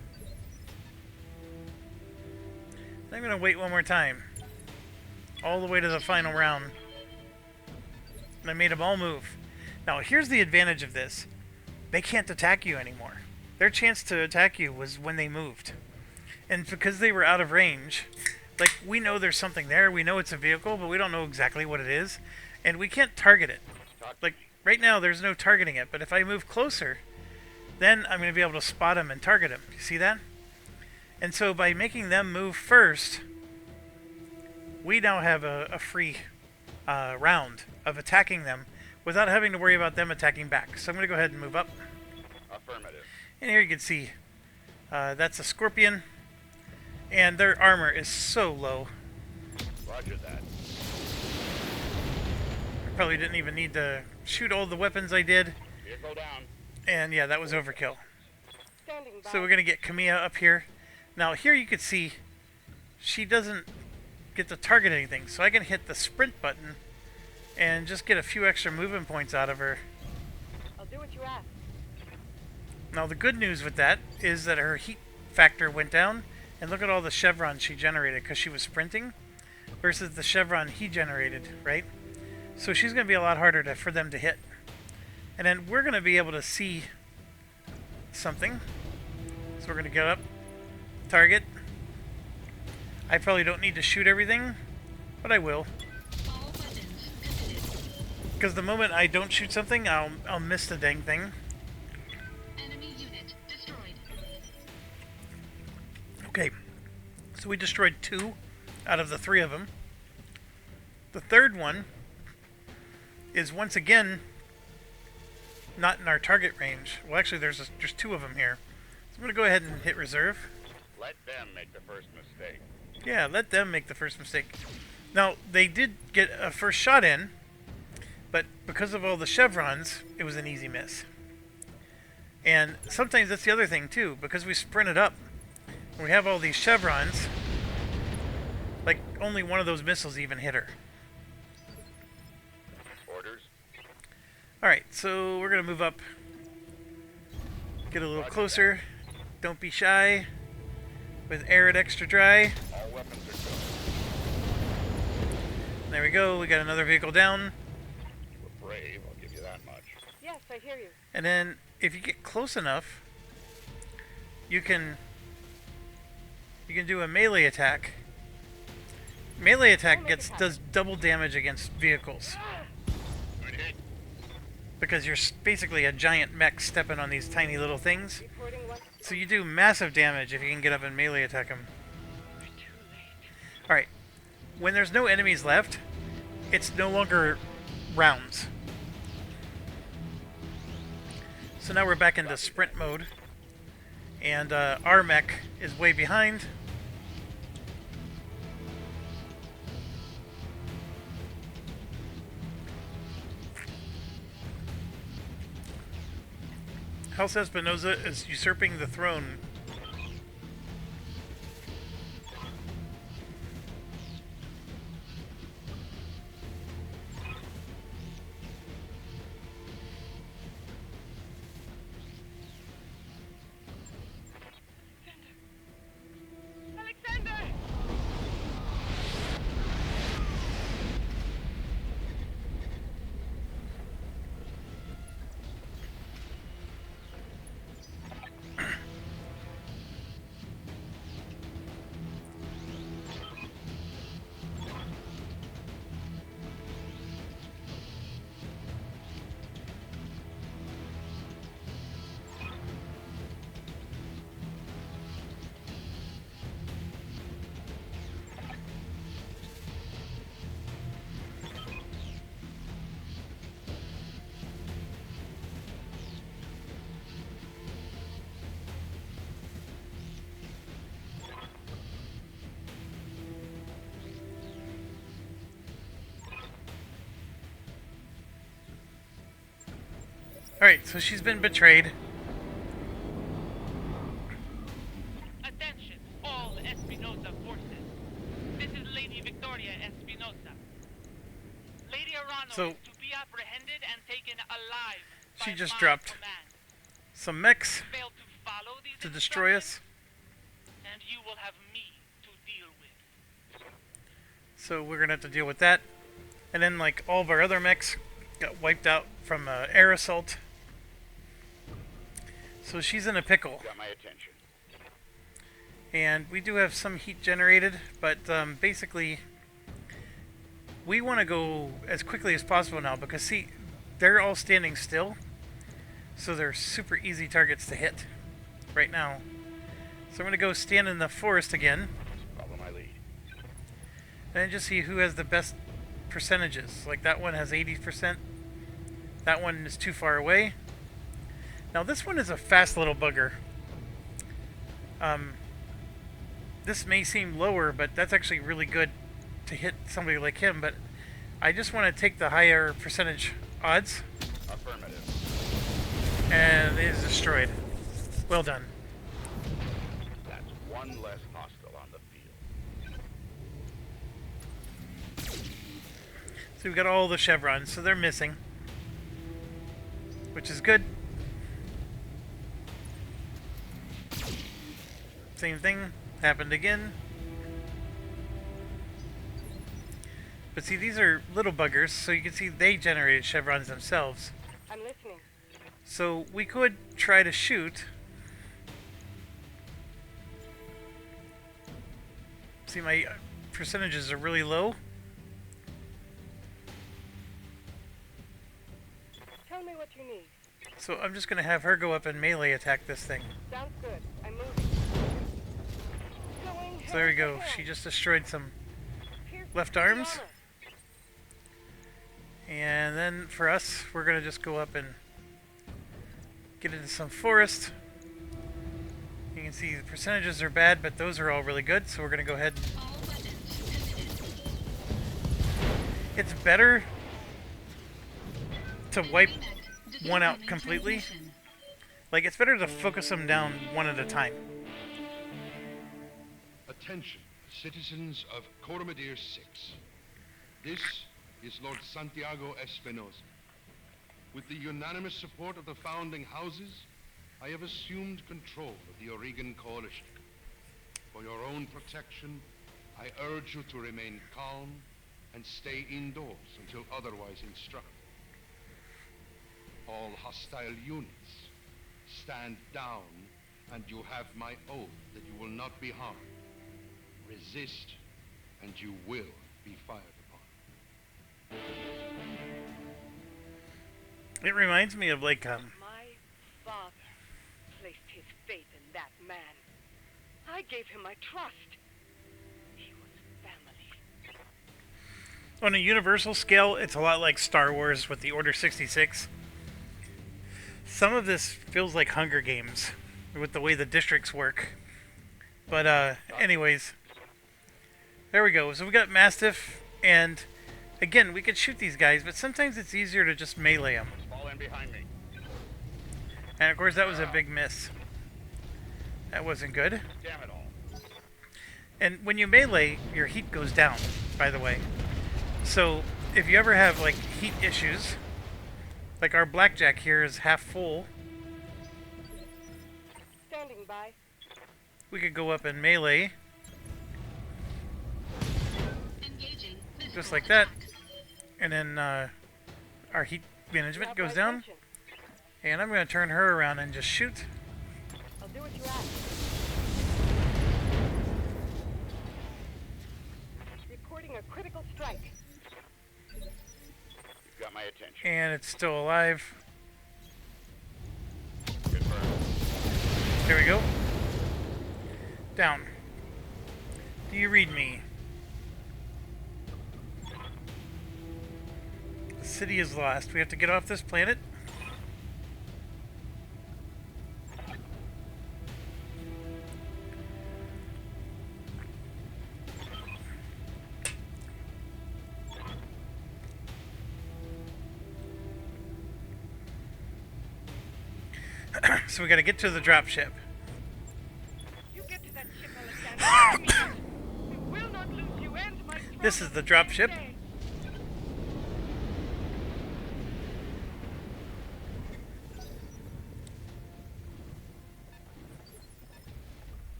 Then I'm going to wait one more time. All the way to the final round. And I made them all move. Now, here's the advantage of this. They can't attack you anymore. Their chance to attack you was when they moved. And because they were out of range, like, we know there's something there. We know it's a vehicle, but we don't know exactly what it is. And we can't target it. Like, right now, there's no targeting it. But if I move closer, then I'm going to be able to spot them and target them. You see that? And so by making them move first, we now have a free round of attacking them without having to worry about them attacking back. So I'm going to go ahead and move up. Affirmative. And here you can see that's a scorpion. And their armor is so low. Roger that. I probably didn't even need to shoot all the weapons I did. Vehicle down. And yeah, that was overkill. Standing by. So we're going to get Camilla up here. Now here you can see she doesn't get to target anything. So I can hit the sprint button and just get a few extra movement points out of her. I'll do what you ask. Now the good news with that is that her heat factor went down, and look at all the chevrons she generated because she was sprinting versus the chevron he generated, right? So she's going to be a lot harder for them to hit. And then we're going to be able to see something. So we're going to get up, target. I probably don't need to shoot everything, but I will. All weapons committed. Because the moment I don't shoot something, I'll miss the dang thing. Enemy unit destroyed. Okay, so we destroyed 2 out of the 3 of them. The third one is once again not in our target range. Well, actually, there's 2 of them here. So I'm going to go ahead and hit reserve. Let them make the first mistake. Yeah, let them make the first mistake. Now, they did get a first shot in, but because of all the chevrons, it was an easy miss. And sometimes that's the other thing, too. Because we sprinted up, and we have all these chevrons, like, only one of those missiles even hit her. Orders. Alright, so we're going to move up. Get a little closer. Don't be shy. With air at extra dry. All weapons are good. There we go. We got another vehicle down. You were brave, I'll give you that much. Yes, I hear you. And then, if you get close enough, you can do a melee attack. Melee attack does double damage against vehicles. Good hit. Because you're basically a giant mech stepping on these tiny little things. Reporting one. So you do massive damage if you can get up and melee attack them. Alright. When there's no enemies left, it's no longer rounds. So now we're back into sprint mode. And our mech is way behind. House Espinosa is usurping the throne. Alexander! Alright, so she's been betrayed. Attention, all Espinosa forces. This is Lady Victoria Espinosa. Lady Arano So- is to be apprehended and taken alive. She by just my dropped command. some mechs Fail to follow these to destroy us. instructions, and you will have me to deal with. So we're gonna have to deal with that. And then, like, all of our other mechs got wiped out from air assault. So she's in a pickle. Got my attention. And we do have some heat generated, but basically we want to go as quickly as possible now because, see, they're all standing still. So they're super easy targets to hit right now. So I'm going to go stand in the forest again. Follow my lead. And then just see who has the best percentages. Like that one has 80%. That one is too far away. Now this one is a fast little bugger. This may seem lower, but that's actually really good to hit somebody like him. But I just want to take the higher percentage odds. Affirmative. And it is destroyed. Well done. That's one less hostile on the field. So we've got all the chevrons, so they're missing. Which is good. Same thing happened again. But see, these are little buggers, so you can see they generated chevrons themselves. I'm listening. So we could try to shoot. See, my percentages are really low. Tell me what you need. So I'm just going to have her go up and melee attack this thing. Sounds good. I'm moving. Going So there we go. head to She head. just destroyed some Pierce left the arms. armor. And then for us, we're going to just go up and get into some forest. You can see the percentages are bad, but those are all really good. So we're going to go ahead and... All weapons committed. It's better to wipe Enemy one out disabling completely. transmission. Like, it's better to focus them down one at a time. Attention, citizens of Coromadir 6. This is Lord Santiago Espinosa. With the unanimous support of the founding houses, I have assumed control of the Oregon Coalition. For your own protection, I urge you to remain calm and stay indoors until otherwise instructed. All hostile units, stand down, and you have my oath that you will not be harmed. Resist, and you will be fired upon. It reminds me of, like, My father placed his faith in that man. I gave him my trust. He was family. on a universal scale, it's a lot like Star Wars with the Order 66. Some of this feels like Hunger Games with the way the districts work. But anyways, there we go. So we got Mastiff, and again, we could shoot these guys, but sometimes it's easier to just melee them. Fall in behind me. And of course, that was a big miss. That wasn't good. Damn it all. And when you melee, your heat goes down, by the way. So if you ever have like heat issues, like our blackjack here is half full, Standing by. we could go up and melee, Engaging physical just like that, attack. and then our heat management Have goes my down. attention. And I'm going to turn her around and just shoot. I'll do what you ask. Recording a critical strike. You've got my attention. And it's still alive. Confirmed. There we go. Down. Do you read me? The city is lost. We have to get off this planet. So we got to get to the dropship. You get to that ship, Alexander. We will not lose you and my This is the dropship.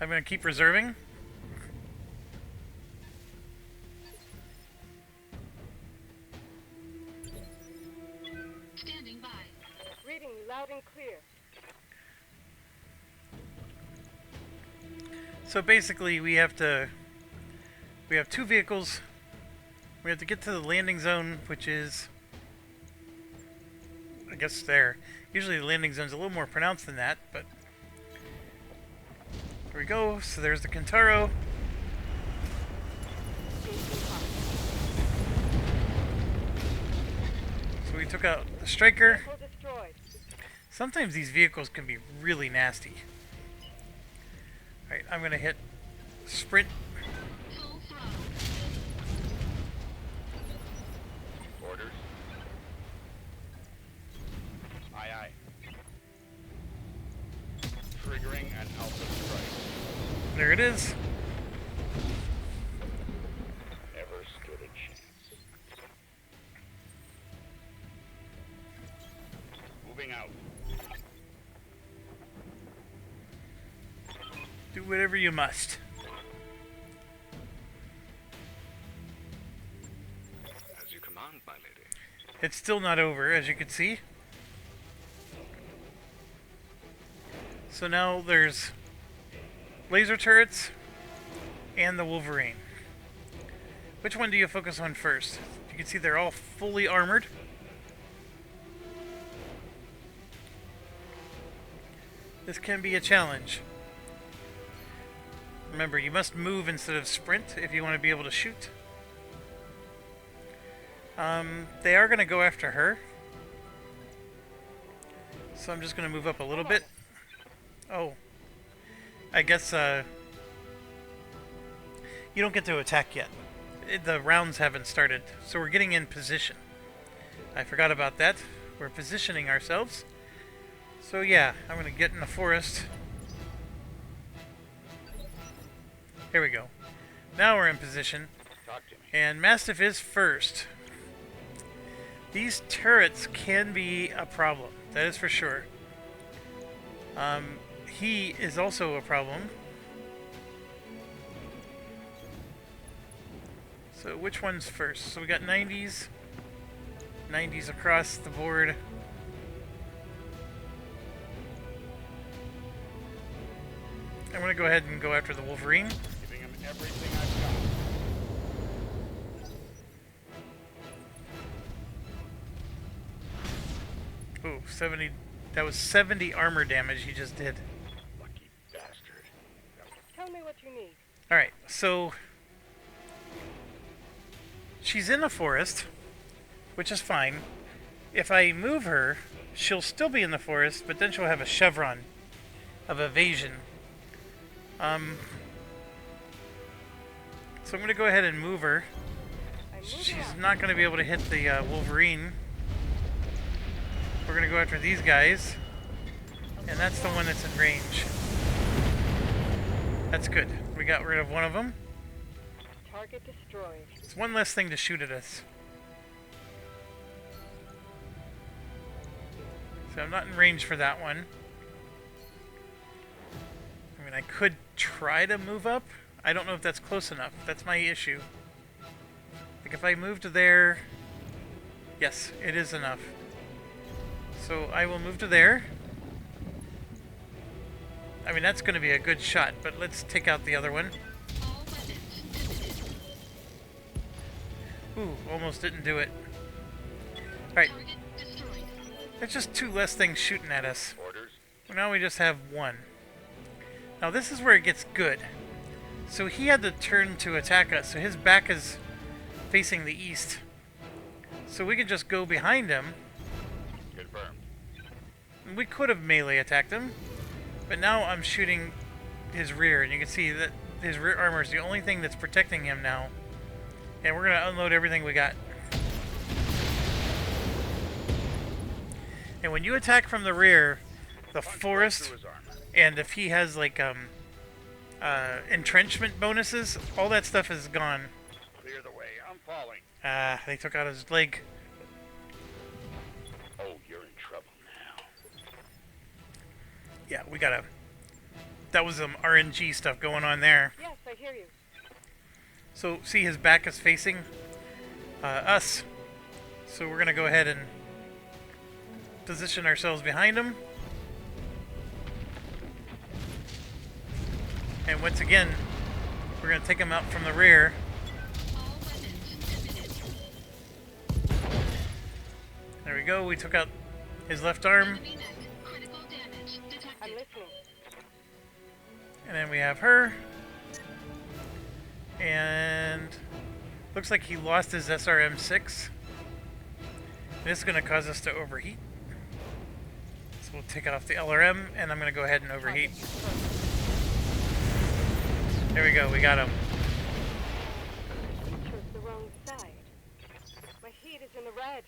I'm going to keep reserving. Standing by. Reading loud and clear. So basically we have two vehicles. We have to get to the landing zone, which is, I guess, there. Usually the landing zone's a little more pronounced than that, but here we go. So there's the Kentaro. So we took out the Striker. Vehicle destroyed. Sometimes these vehicles can be really nasty. Alright, I'm going to hit sprint. Full throttle. Orders. Aye, aye. Triggering an alpha strike. There it is. Never stood a chance. Moving out. Do whatever you must. As you command, my lady. It's still not over, as you can see. So now there's laser turrets and the Wolverine. Which one do you focus on first? You can see they're all fully armored. This can be a challenge. Remember, you must move instead of sprint if you want to be able to shoot. They are going to go after her. So I'm just going to move up a little bit. Oh. I guess, you don't get to attack yet. The rounds haven't started, so we're getting in position. I forgot about that. We're positioning ourselves. So yeah, I'm going to get in the forest. Here we go. Now we're in position. Talk to me. And Mastiff is first. These turrets can be a problem. That is for sure. He is also a problem. So which one's first? So we got 90s. 90s across the board. I'm going to go ahead and go after the Wolverine. Giving him everything I've got. Ooh, 70. That was 70 armor damage he just did. Lucky bastard. Tell me what you need. Alright, so she's in the forest, which is fine. If I move her, she'll still be in the forest, but then she'll have a chevron of evasion. So I'm going to go ahead and move her. She's not going to be able to hit the Wolverine. We're going to go after these guys. And that's the one that's in range. That's good. We got rid of one of them. Target destroyed. It's one less thing to shoot at us. So I'm not in range for that one. I mean, I could try to move up. I don't know if that's close enough. That's my issue. Like, if I move to there... Yes, it is enough. So I will move to there. I mean, that's going to be a good shot, but let's take out the other one. All weapons limited. Ooh, almost didn't do it. Alright, Target destroyed. there's just two less things shooting at us. Orders? Now we just have one. Now this is where it gets good. So he had to turn to attack us, so his back is facing the east. So we can just go behind him. Confirmed. We could have melee attacked him, but now I'm shooting his rear, and you can see that his rear armor is the only thing that's protecting him now. And we're going to unload everything we got. And when you attack from the rear, the forest, Through his armor. and if he has like entrenchment bonuses, all that stuff is gone. Clear the way. I'm falling. They took out his leg. Oh, you're in trouble now. Yeah, we gotta... That was some RNG stuff going on there. Yes, I hear you. So, see, his back is facing us. So we're gonna go ahead and position ourselves behind him. And once again, we're gonna take him out from the rear. All weapons limited. There we go, we took out his left arm. Enemy mech. Critical damage I'm detected. listening. And then we have her. And looks like he lost his SRM-6. This is going to cause us to overheat. So we'll take off the LRM, and I'm going to go ahead and overheat. There we go, we got him. You chose the wrong side. My heat is in the red.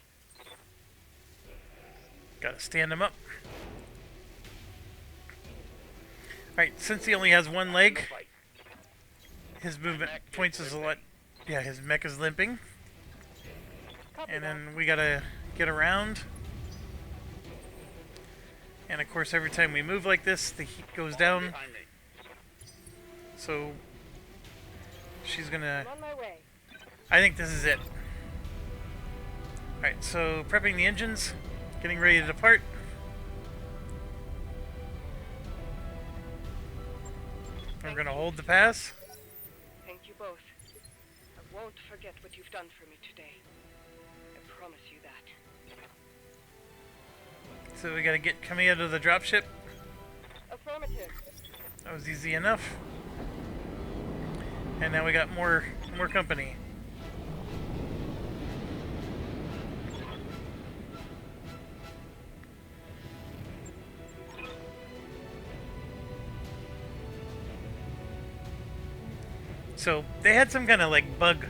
Got to stand him up. Alright, since he only has one leg, Fight. his movement points is a lot... Yeah, his mech is limping. Copy And that. then we gotta get around. And of course, every time we move like this, the heat goes down. Behind me. So she's gonna... I'm on my way. I think this is it. Alright, so prepping the engines, getting ready to depart. We're gonna hold the pass. Thank you both. I won't forget what you've done for me today. I promise you that. So we gotta get coming out of the dropship. Affirmative. That was easy enough. And now we got more company. So they had some kind of like bug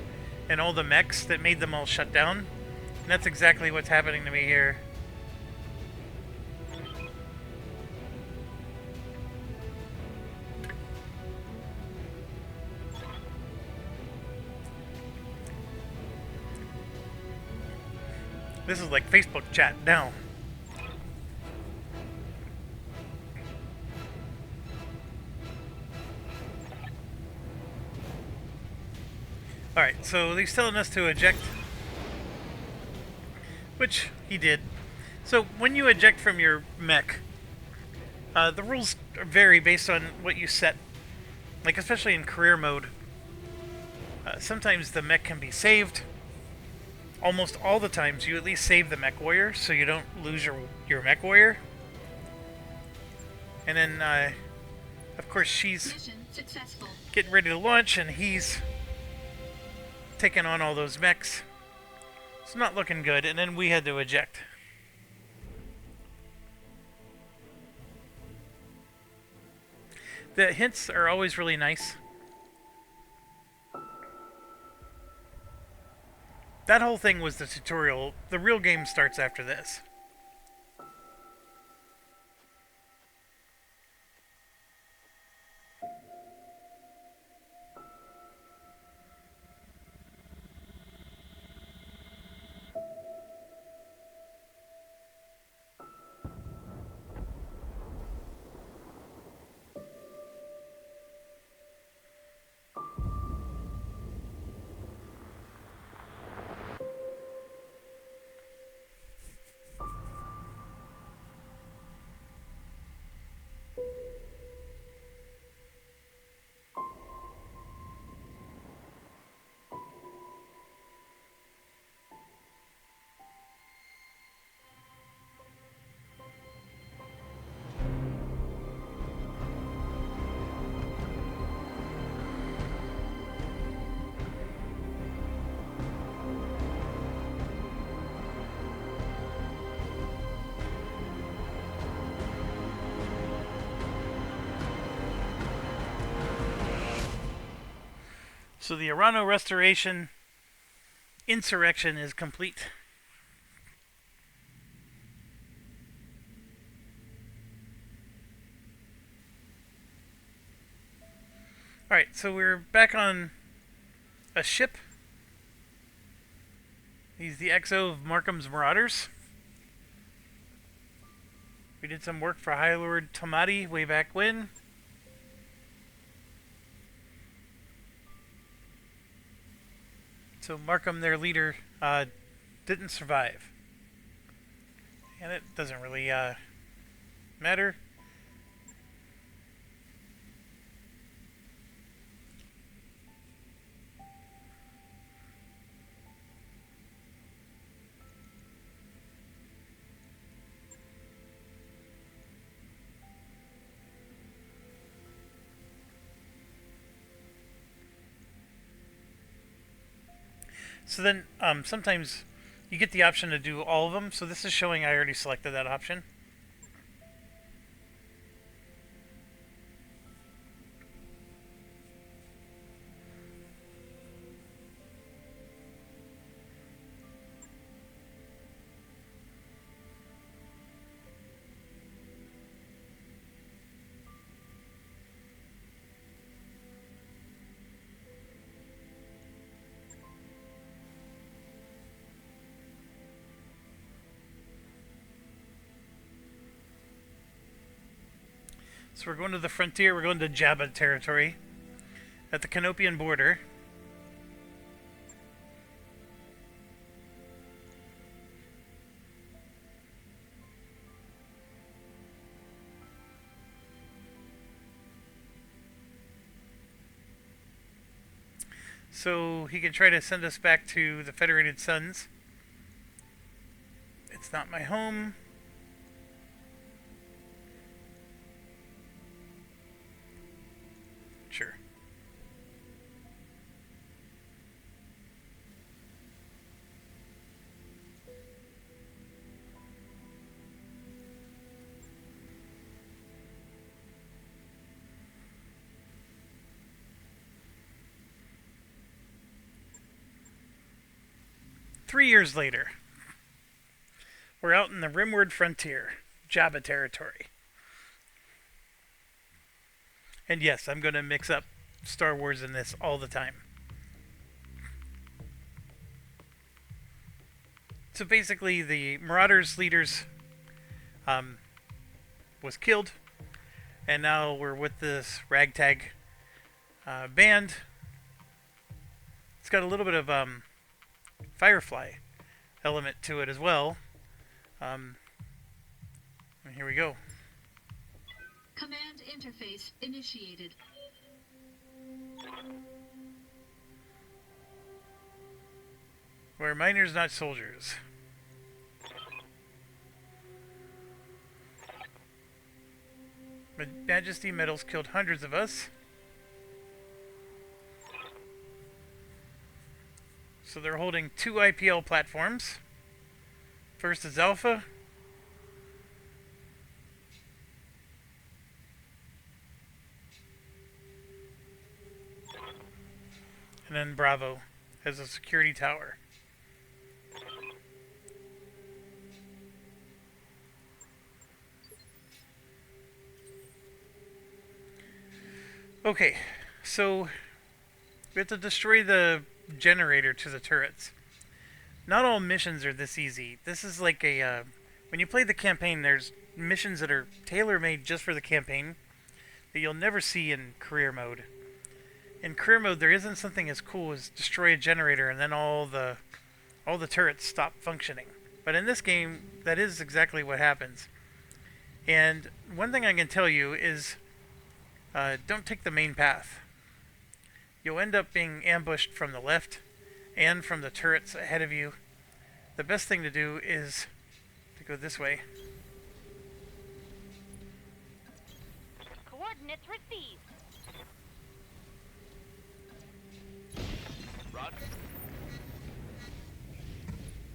in all the mechs that made them all shut down. And that's exactly what's happening to me here. This is like Facebook chat now. Alright, so he's telling us to eject. Which he did. So when you eject from your mech, the rules vary based on what you set. Like especially in career mode. Sometimes the mech can be saved. Almost all the times you at least save the mech warrior so you don't lose your mech warrior. And then, of course, she's Mission successful. getting ready to launch and he's taking on all those mechs. It's not looking good, and then we had to eject. The hints are always really nice. That whole thing was the tutorial. The real game starts after this. So the Arano Restoration insurrection is complete. Alright, so we're back on a ship. He's the XO of Markham's Marauders. We did some work for High Lord Tomati way back when. So Markham, their leader, didn't survive. And it doesn't really matter. So then, sometimes you get the option to do all of them. So this is showing I already selected that option. So we're going to the frontier. We're going to Jabba territory. at the Canopian border. So he can try to send us back to the Federated Suns. It's not my home. Sure. Three years later, we're out in the Rimward Frontier, Jabba territory. And yes, I'm going to mix up Star Wars in this all the time. So basically, the Marauders leaders was killed, and now we're with this ragtag band. It's got a little bit of Firefly element to it as well. And here we go. Command interface initiated. We're miners, not soldiers. Majesty medals killed hundreds of us. So they're holding 2 IPL platforms. First is Alpha. And then Bravo has a security tower. Okay, so we have to destroy the generator to the turrets. Not all missions are this easy. This is like a when you play the campaign, there's missions that are tailor-made just for the campaign that you'll never see in career mode. In career mode, there isn't something as cool as destroy a generator and then all the turrets stop functioning. But in this game, that is exactly what happens. And one thing I can tell you is don't take the main path. You'll end up being ambushed from the left and from the turrets ahead of you. The best thing to do is to go this way. Coordinates received. Roger.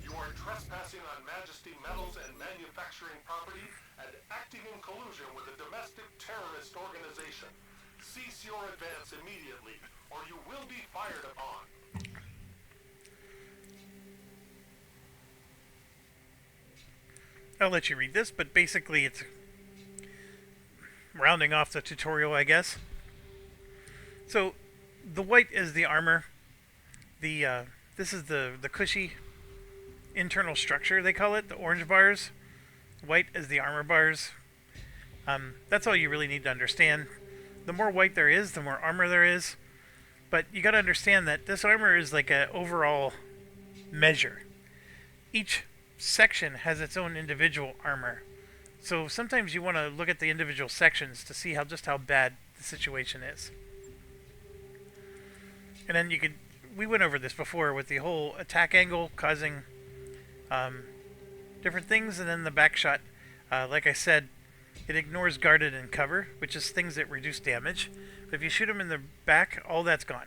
You are trespassing on Majesty metals and manufacturing property and acting in collusion with a domestic terrorist organization. Cease your advance immediately, or you will be fired upon. I'll let you read this, but basically it's rounding off the tutorial, I guess. So the white is the armor. This is the cushy internal structure, they call it, the orange bars. White is the armor bars. That's all you really need to understand. The more white there is, the more armor there is. But you got to understand that this armor is like an overall measure. Each section has its own individual armor. So sometimes you want to look at the individual sections to see just how bad the situation is. And then we went over this before with the whole attack angle causing different things, and then the back shot, like I said, it ignores guarded and cover, which is things that reduce damage. But if you shoot them in the back, all that's gone.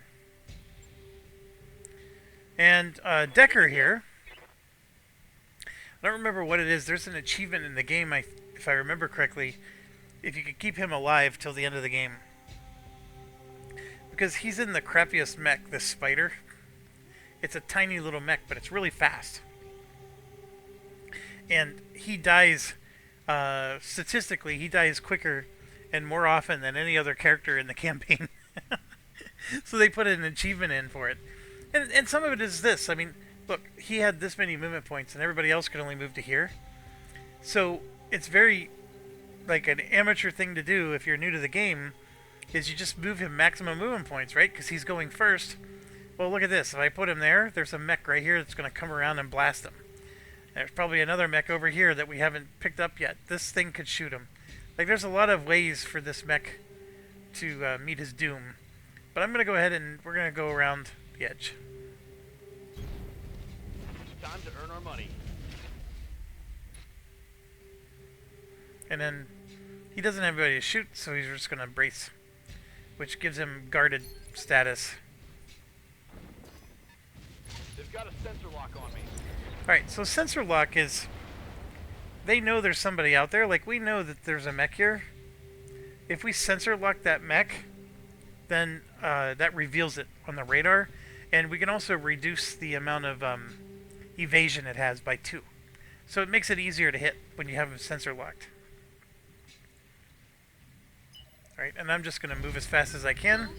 And Decker here, I don't remember what it is. There's an achievement in the game, if I remember correctly, if you could keep him alive till the end of the game. Because he's in the crappiest mech, this spider. It's a tiny little mech, but it's really fast. And he dies, statistically, he dies quicker and more often than any other character in the campaign. So they put an achievement in for it. And some of it is this. I mean, look, he had this many movement points and everybody else could only move to here. So it's very like an amateur thing to do if you're new to the game is you just move him maximum movement points, right? Because he's going first. Well, look at this. If I put him there, there's a mech right here that's going to come around and blast him. There's probably another mech over here that we haven't picked up yet. This thing could shoot him. Like, there's a lot of ways for this mech to meet his doom. But I'm going to go ahead and we're going to go around the edge. Time to earn our money. And then he doesn't have anybody to shoot, so he's just going to brace, which gives him guarded status. They've got a sensor lock on me. Alright, so sensor lock is... They know there's somebody out there. Like, we know that there's a mech here. If we sensor lock that mech, then that reveals it on the radar. And we can also reduce the amount of evasion it has by 2. So it makes it easier to hit when you have them sensor locked. Alright, and I'm just going to move as fast as I can.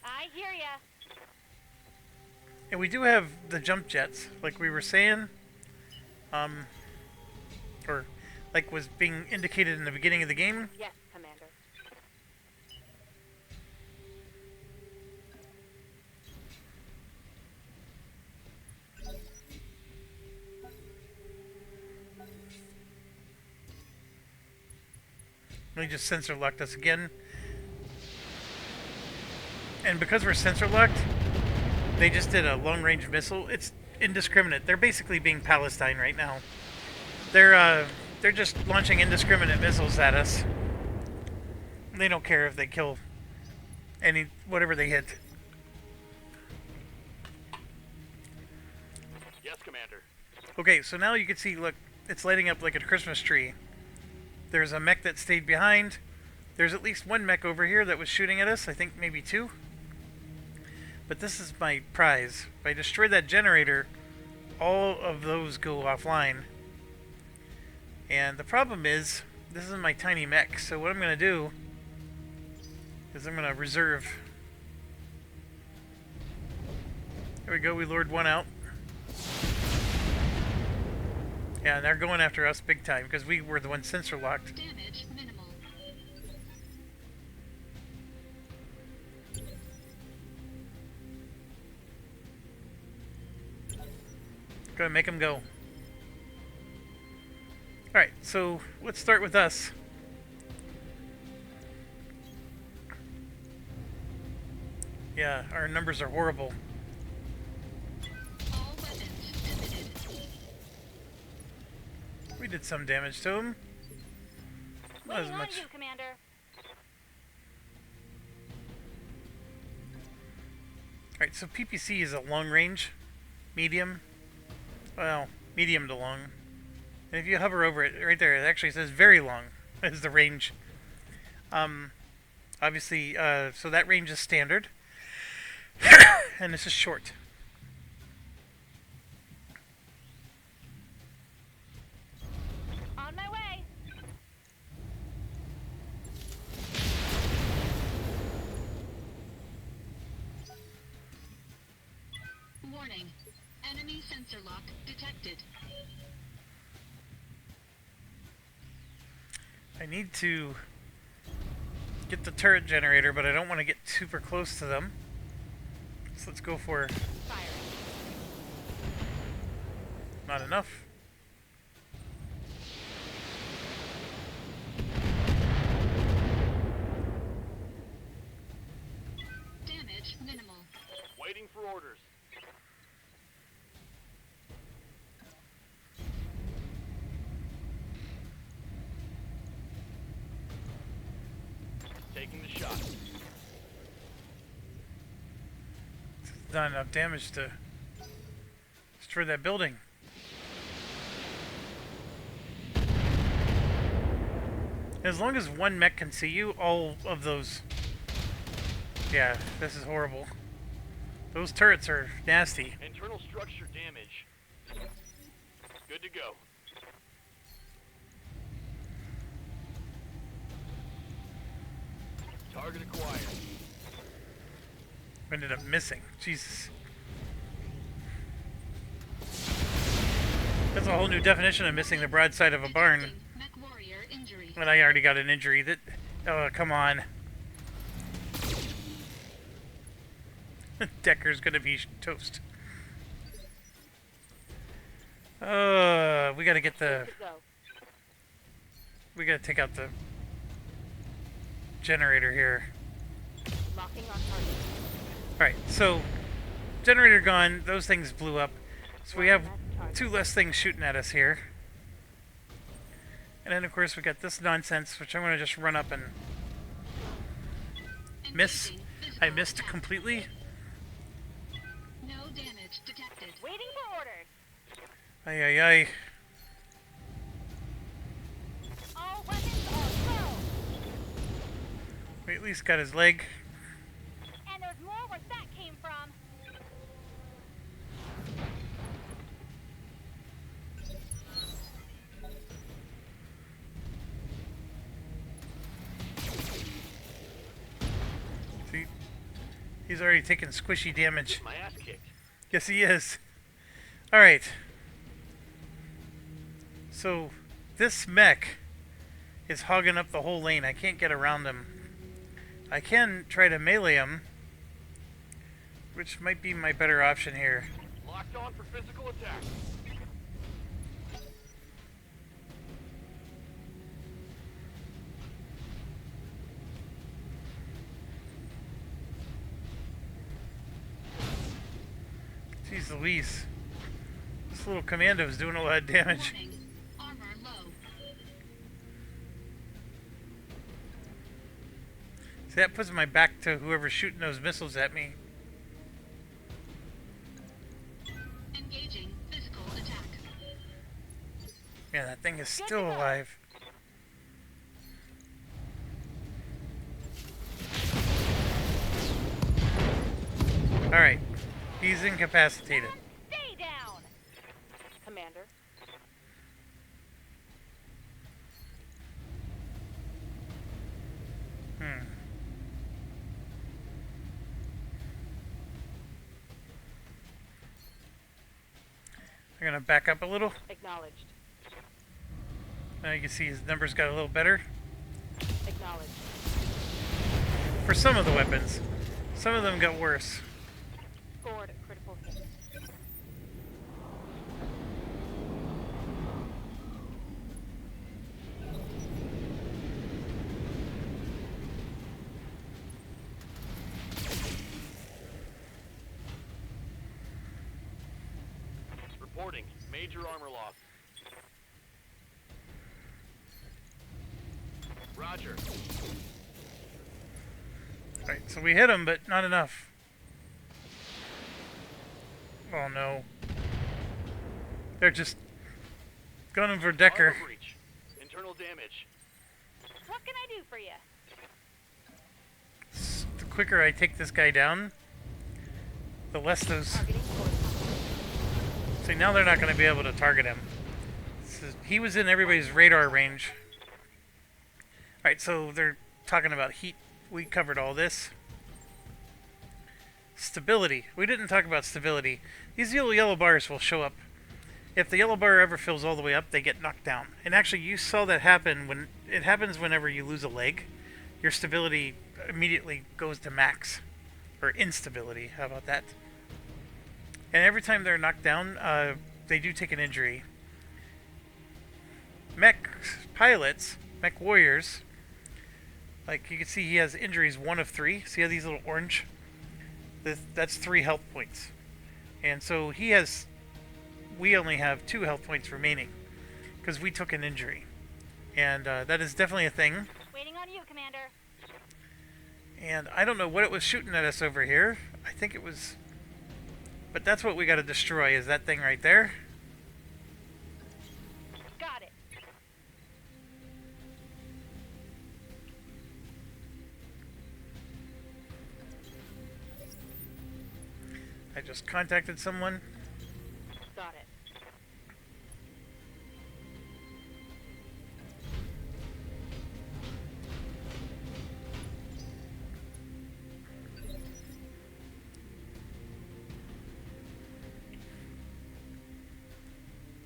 I hear ya. And we do have the jump jets, like we were saying. Or like was being indicated in the beginning of the game. Yes, Commander. Let me just sensor locked us again. And because we're sensor locked, they just did a long range missile. It's indiscriminate. They're basically being Palestine right now. They're just launching indiscriminate missiles at us. They don't care if they kill whatever they hit. Yes, Commander. Okay, so now you can see, look, it's lighting up like a Christmas tree. There's a mech that stayed behind. There's at least one mech over here that was shooting at us. I think maybe 2. But this is my prize. If I destroy that generator, all of those go offline. And the problem is, this is my tiny mech. So what I'm going to do is I'm going to reserve. There we go. We lured one out. Yeah, and they're going after us big time because we were the ones sensor locked. Damage minimal. Gonna make them go. Alright, so let's start with us. Yeah, our numbers are horrible. All weapons emitted. We did some damage to him. Not as much. Commander. Alright, so PPC is a long range, medium. Well, medium to long. And if you hover over it, right there, it actually says very long is the range. Obviously, so that range is standard. And this is short. On my way. Warning. Enemy sensor lock detected. I need to get the turret generator, but I don't want to get super close to them. So let's go for... Firing. Not enough. Damage minimal. Waiting for orders. Taking the shot. Not enough damage to destroy that building. As long as one mech can see you, all of those... Yeah, this is horrible. Those turrets are nasty. Internal structure damage. Good to go. Target acquired. Ended up missing. Jesus. That's a whole new definition of missing the broadside of a barn. Mech warrior injury. And I already got an injury. That. Oh, come on. Decker's gonna be toast. We gotta get the. We gotta take out the generator here. Locking on target. Alright, so generator gone, those things blew up. So we have 2 less things shooting at us here. And then of course we got this nonsense, which I'm gonna just run up and miss. I missed completely. No damage detected. Waiting for orders. Ay ay ay. All weapons are low. We at least got his leg. And there's more where that came from. See? He's already taken squishy damage. My ass kicked. Yes, he is. Alright. So, this mech is hogging up the whole lane. I can't get around him. I can try to melee him, which might be my better option here. Locked on for physical attack. Jeez Louise. This little commando is doing a lot of damage. Warning. Armor low. See, that puts my back to whoever's shooting those missiles at me. Engaging physical attack. Yeah, that thing is still alive. Alright. He's incapacitated. Stay down. Commander. I'm gonna back up a little. Acknowledged. Now you can see his numbers got a little better. Acknowledged. For some of the weapons. Some of them got worse. Scored a critical hit. Reporting. Major armor loss. Roger. Alright, so we hit him, but not enough. Oh no. They're just gunning for Decker. Armor breach. Internal damage. What can I do for you? The quicker I take this guy down, the less those... Targeting force. See, now they're not going to be able to target him. He was in everybody's radar range. Alright, so they're talking about heat. We covered all this. Stability. We didn't talk about stability. These little yellow bars will show up. If the yellow bar ever fills all the way up, they get knocked down. And actually, you saw that happen when... It happens whenever you lose a leg. Your stability immediately goes to max. Or instability, how about that? And every time they're knocked down, they do take an injury. Mech pilots, mech warriors, like you can see he has injuries 1 of 3. See how these little orange? That's 3 health points. And so he has, we only have 2 health points remaining because we took an injury. And that is definitely a thing. Waiting on you, Commander. And I don't know what it was shooting at us over here. I think it was... But that's what we got to destroy, is that thing right there. Got it. I just contacted someone. Got it.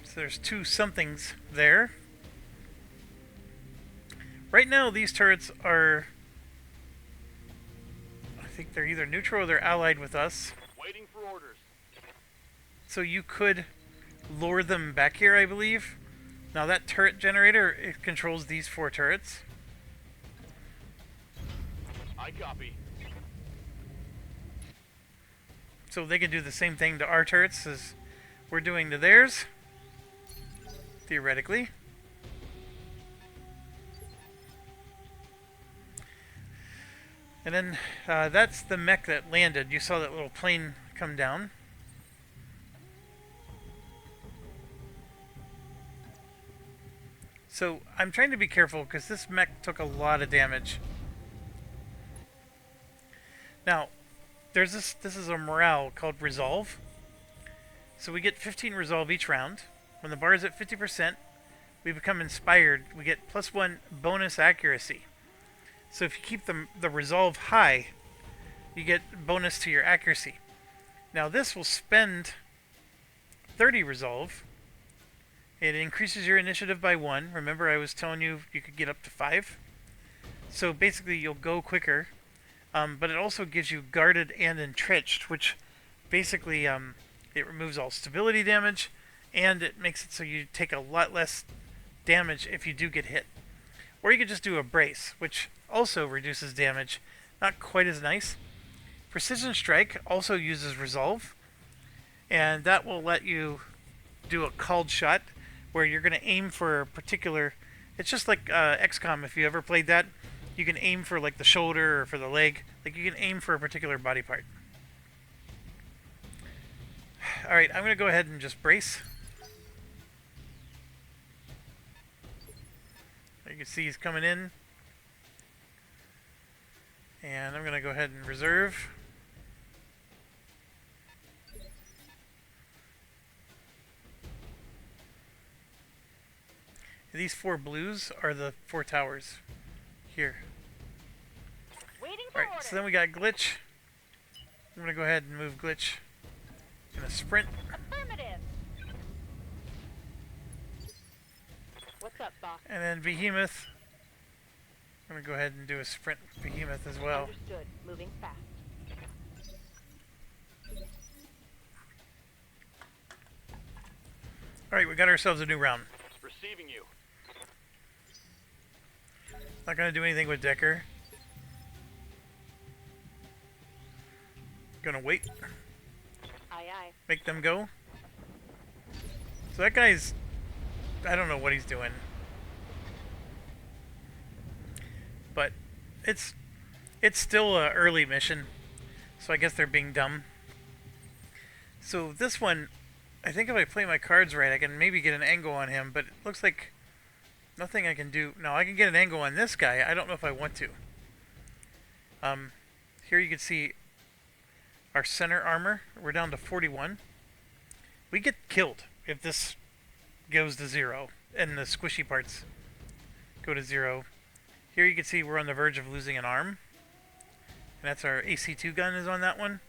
So there's 2 somethings there. Right now, these turrets are... I think they're either neutral or they're allied with us. Waiting for orders. So you could lure them back here, I believe. Now that turret generator, it controls these 4 turrets. I copy. So they can do the same thing to our turrets as we're doing to theirs. Theoretically. And then that's the mech that landed. You saw that little plane come down. So I'm trying to be careful because this mech took a lot of damage. Now, there's this is a morale called Resolve. So we get 15 Resolve each round. When the bar is at 50%, we become inspired. We get +1 bonus accuracy. So if you keep the Resolve high, you get bonus to your accuracy. Now this will spend 30 Resolve. It increases your initiative by 1. Remember I was telling you you could get up to 5. So basically you'll go quicker. But it also gives you guarded and entrenched, which basically it removes all stability damage, and it makes it so you take a lot less damage if you do get hit. Or you could just do a brace, which also reduces damage. Not quite as nice. Precision Strike also uses Resolve, and that will let you do a called shot where you're going to aim for a particular... It's just like XCOM, if you ever played that. You can aim for like the shoulder or for the leg. Like you can aim for a particular body part. Alright, I'm going to go ahead and just brace. You can see he's coming in. And I'm going to go ahead and reserve. These 4 blues are the 4 towers. Here. Alright, so then we got Glitch. I'm going to go ahead and move Glitch in a sprint. Affirmative. What's up, boss? And then Behemoth. I'm going to go ahead and do a sprint with Behemoth as well. Understood. Moving fast. Alright, we got ourselves a new round. Receiving you. Not going to do anything with Decker. Gonna wait. Aye, aye. Make them go. So that guy's... I don't know what he's doing. But it's still an early mission. So I guess they're being dumb. So this one, I think if I play my cards right, I can maybe get an angle on him. But it looks like nothing I can do. No, I can get an angle on this guy. I don't know if I want to. Here you can see our center armor. We're down to 41. We get killed if this goes to 0 and the squishy parts go to 0. Here you can see we're on the verge of losing an arm. And that's our AC2 gun is on that one.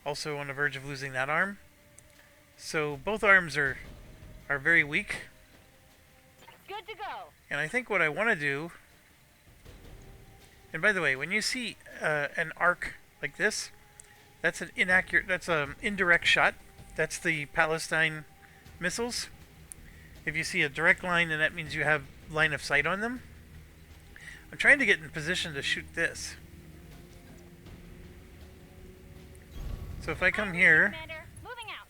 Also on the verge of losing that arm. So both arms are very weak. Good to go. And I think what I want to do... And by the way, when you see an arc like this, that's an inaccurate, that's an indirect shot. That's the Palestine missiles. If you see a direct line, then that means you have line of sight on them. I'm trying to get in position to shoot this. So if I come here, Commander, moving out.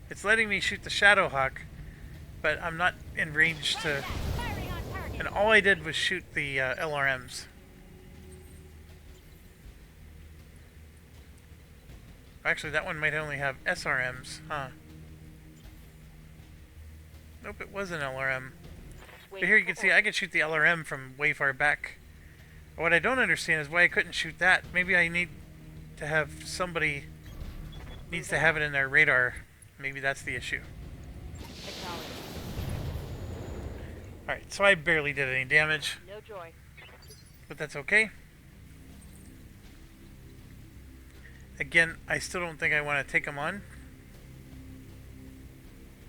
it's letting me shoot the Shadowhawk, but I'm not in range to... Firing on target. And all I did was shoot the LRMs. Actually, that one might only have SRMs, huh? Nope, it was an LRM. But here you can see I could shoot the LRM from way far back. What I don't understand is why I couldn't shoot that. Maybe I need to have somebody needs to have it in their radar. Maybe that's the issue. Alright, so I barely did any damage. No joy. But that's okay. Again, I still don't think I want to take them on.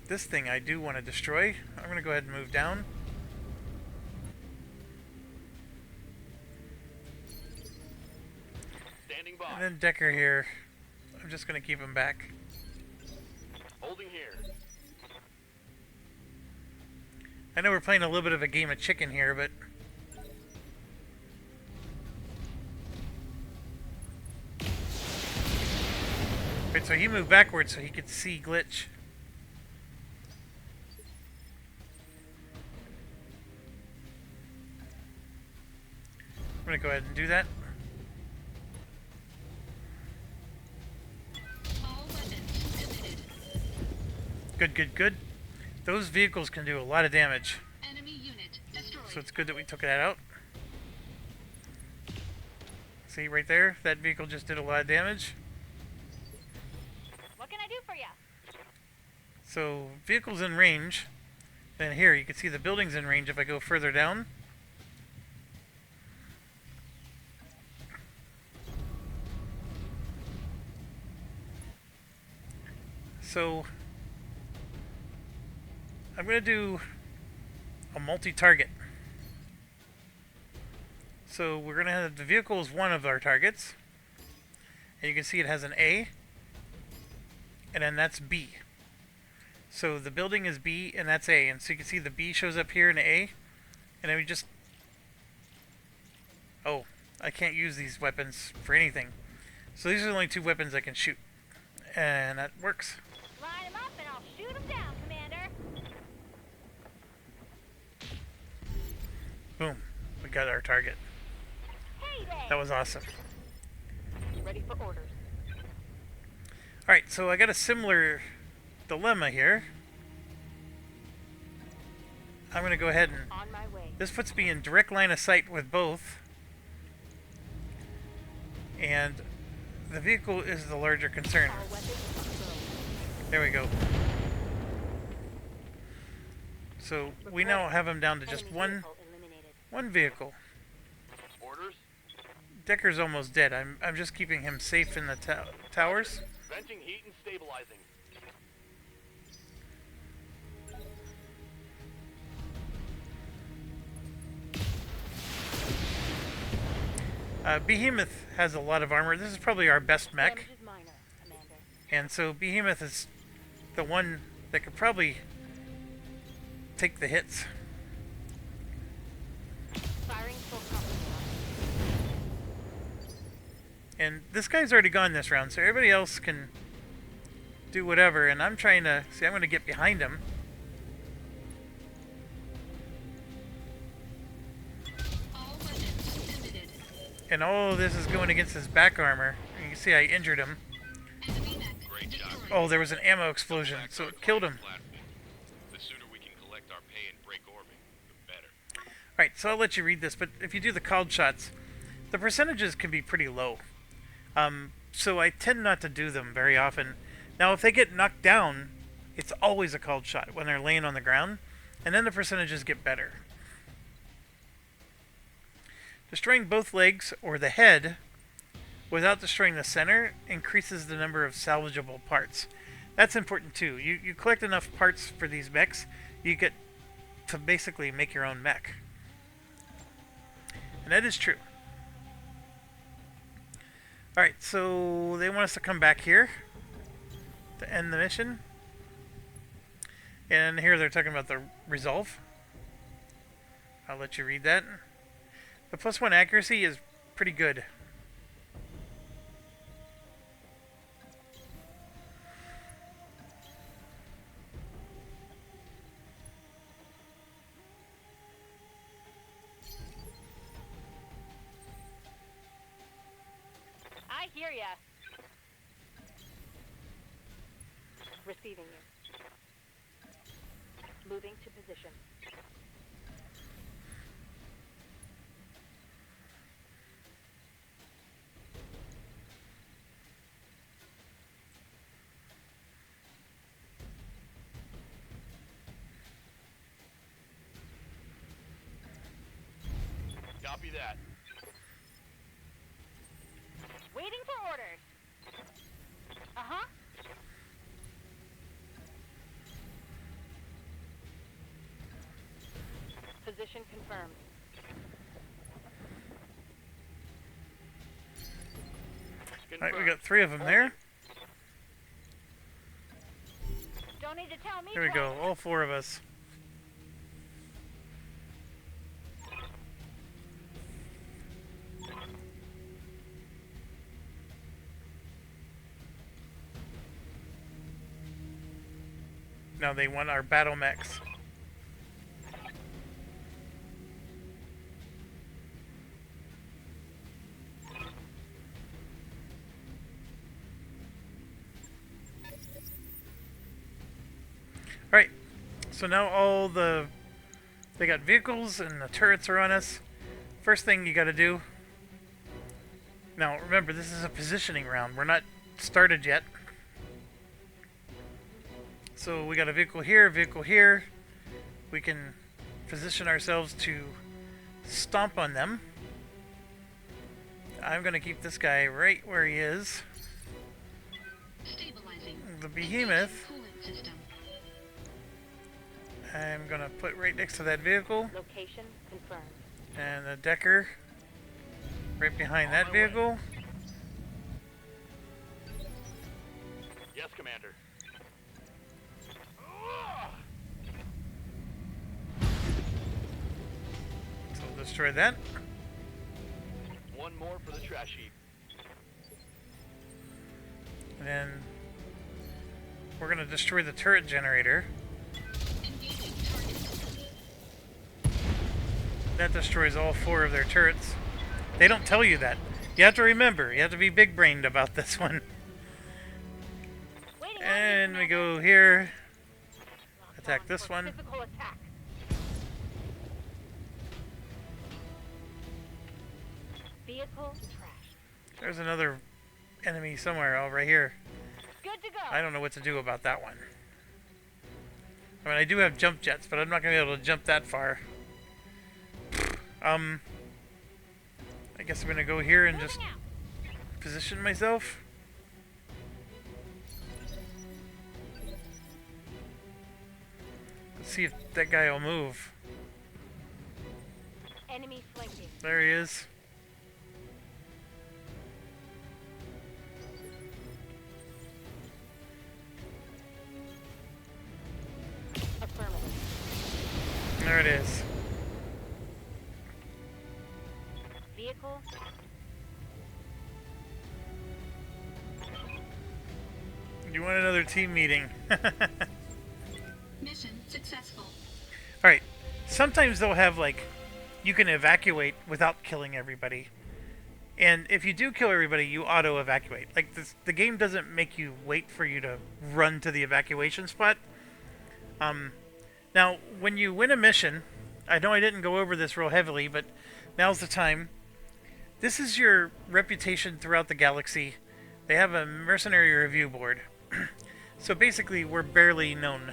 This thing I do want to destroy. I'm going to go ahead and move down. Standing by. And then Decker here. I'm just going to keep him back. Holding here. I know we're playing a little bit of a game of chicken here, but... Wait, so he moved backwards so he could see Glitch. I'm going to go ahead and do that. All weapons emitted. Good, good, good. Those vehicles can do a lot of damage. Enemy unit destroyed. So it's good that we took that out. See right there? That vehicle just did a lot of damage. What can I do for you? So vehicles in range. Then here you can see the buildings in range if I go further down. So I'm going to do a multi-target. So we're going to have the vehicle as one of our targets. And you can see it has an A. And then that's B. So the building is B and that's A. And so you can see the B shows up here in the A. And then we just... Oh, I can't use these weapons for anything. So these are the only two weapons I can shoot. And that works. Line them up and I'll shoot them down, Commander. Boom. We got our target. Hey there. That was awesome. Ready for orders. Alright, so I got a similar dilemma here. I'm going to go ahead and... On my way. This puts me in direct line of sight with both. And the vehicle is the larger concern. All weapons confirmed. There we go. So we now have him down to just Enemy one vehicle eliminated. vehicle. Orders. Decker's almost dead. I'm just keeping him safe in the towers. Venting heat and stabilizing. Behemoth has a lot of armor. This is probably our best mech. Damage is minor, Commander. And so Behemoth is the one that could probably take the hits. Firing full complement. And this guy's already gone this round, so everybody else can do whatever. And I'm trying to... See, I'm going to get behind him. All weapons emitted. And all of this is going against his back armor. And you can see I injured him. Enemy mech Great job. destroyed. Oh, there was an ammo explosion, so it killed him. The sooner we can collect our pay and break orbit, the better. Alright, so I'll let you read this, but if you do the called shots, the percentages can be pretty low. So I tend not to do them very often. Now, if they get knocked down, it's always a called shot when they're laying on the ground, and then the percentages get better. Destroying both legs or the head without destroying the center increases the number of salvageable parts. That's important too. You collect enough parts for these mechs, you get to basically make your own mech. And that is true. Alright, so they want us to come back here to end the mission. And here they're talking about the resolve. I'll let you read that. The +1 accuracy is pretty good. I hear ya. Receiving you. Moving to position. Copy that. Waiting for orders. Uh-huh. Position confirmed. Alright, we got 3 of them there. Don't need to tell me. Here we go, all 4 of us. Now they want our battle mechs. Alright, so now they got vehicles and the turrets are on us. First thing you gotta do, now remember this is a positioning round, we're not started yet. So we got a vehicle here, we can position ourselves to stomp on them. I'm gonna keep this guy right where he is. Stabilizing. The behemoth, Coolant system. I'm gonna put right next to that vehicle. Location confirmed. And the Decker right behind that vehicle. Yes, Commander. So we'll destroy that. One more for the trash heap. And then we're gonna destroy the turret generator. Engaging target. That destroys all 4 of their turrets. They don't tell you that. You have to remember, you have to be big brained about this one. And we go here. Attack this one. Physical attack. Vehicle trash. There's another enemy somewhere, oh, right here. Good to go. I don't know what to do about that one. I mean, I do have jump jets, but I'm not going to be able to jump that far. I guess I'm going to go here and just position myself. Let's see if that guy will move. Enemy flanking. There he is. Affirmative. There it is. Vehicle. You want another team meeting? Mission successful. Alright, sometimes they'll have, like, you can evacuate without killing everybody. And if you do kill everybody, you auto-evacuate. Like, the game doesn't make you wait for you to run to the evacuation spot. Now, when you win a mission, I know I didn't go over this real heavily, but now's the time. This is your reputation throughout the galaxy. They have a mercenary review board. So basically, we're barely known.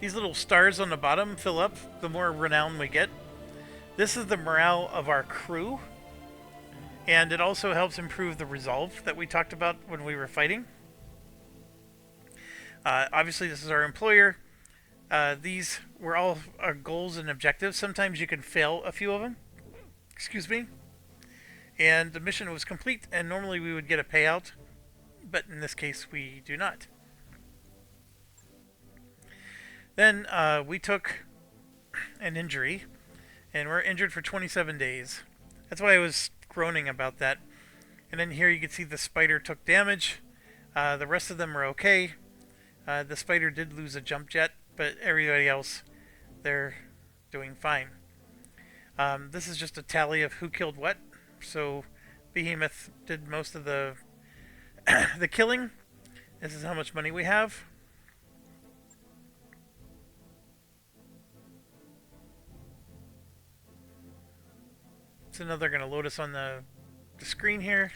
These little stars on the bottom fill up the more renown we get. This is the morale of our crew. And it also helps improve the resolve that we talked about when we were fighting. Obviously, this is our employer. These were all our goals and objectives. Sometimes you can fail a few of them. Excuse me. And the mission was complete, and normally we would get a payout. But in this case, we do not. Then we took an injury, and we're injured for 27 days. That's why I was groaning about that. And then here you can see the spider took damage. The rest of them are okay. The spider did lose a jump jet, but everybody else, they're doing fine. This is just a tally of who killed what. So Behemoth did most of the the killing. This is how much money we have. So now they're going to load us on the screen here.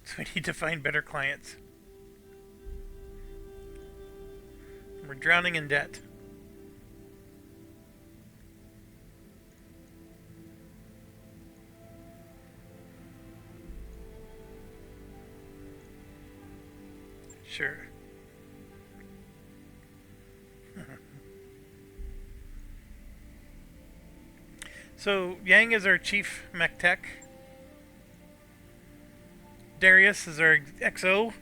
So we need to find better clients. We're drowning in debt. Sure. So Yang is our chief mech tech. Darius is our XO.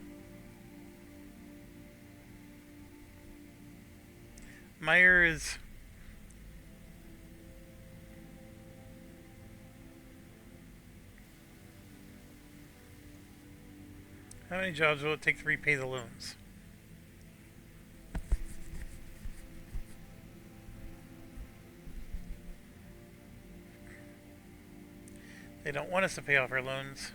Meyer is... How many jobs will it take to repay the loans? They don't want us to pay off our loans.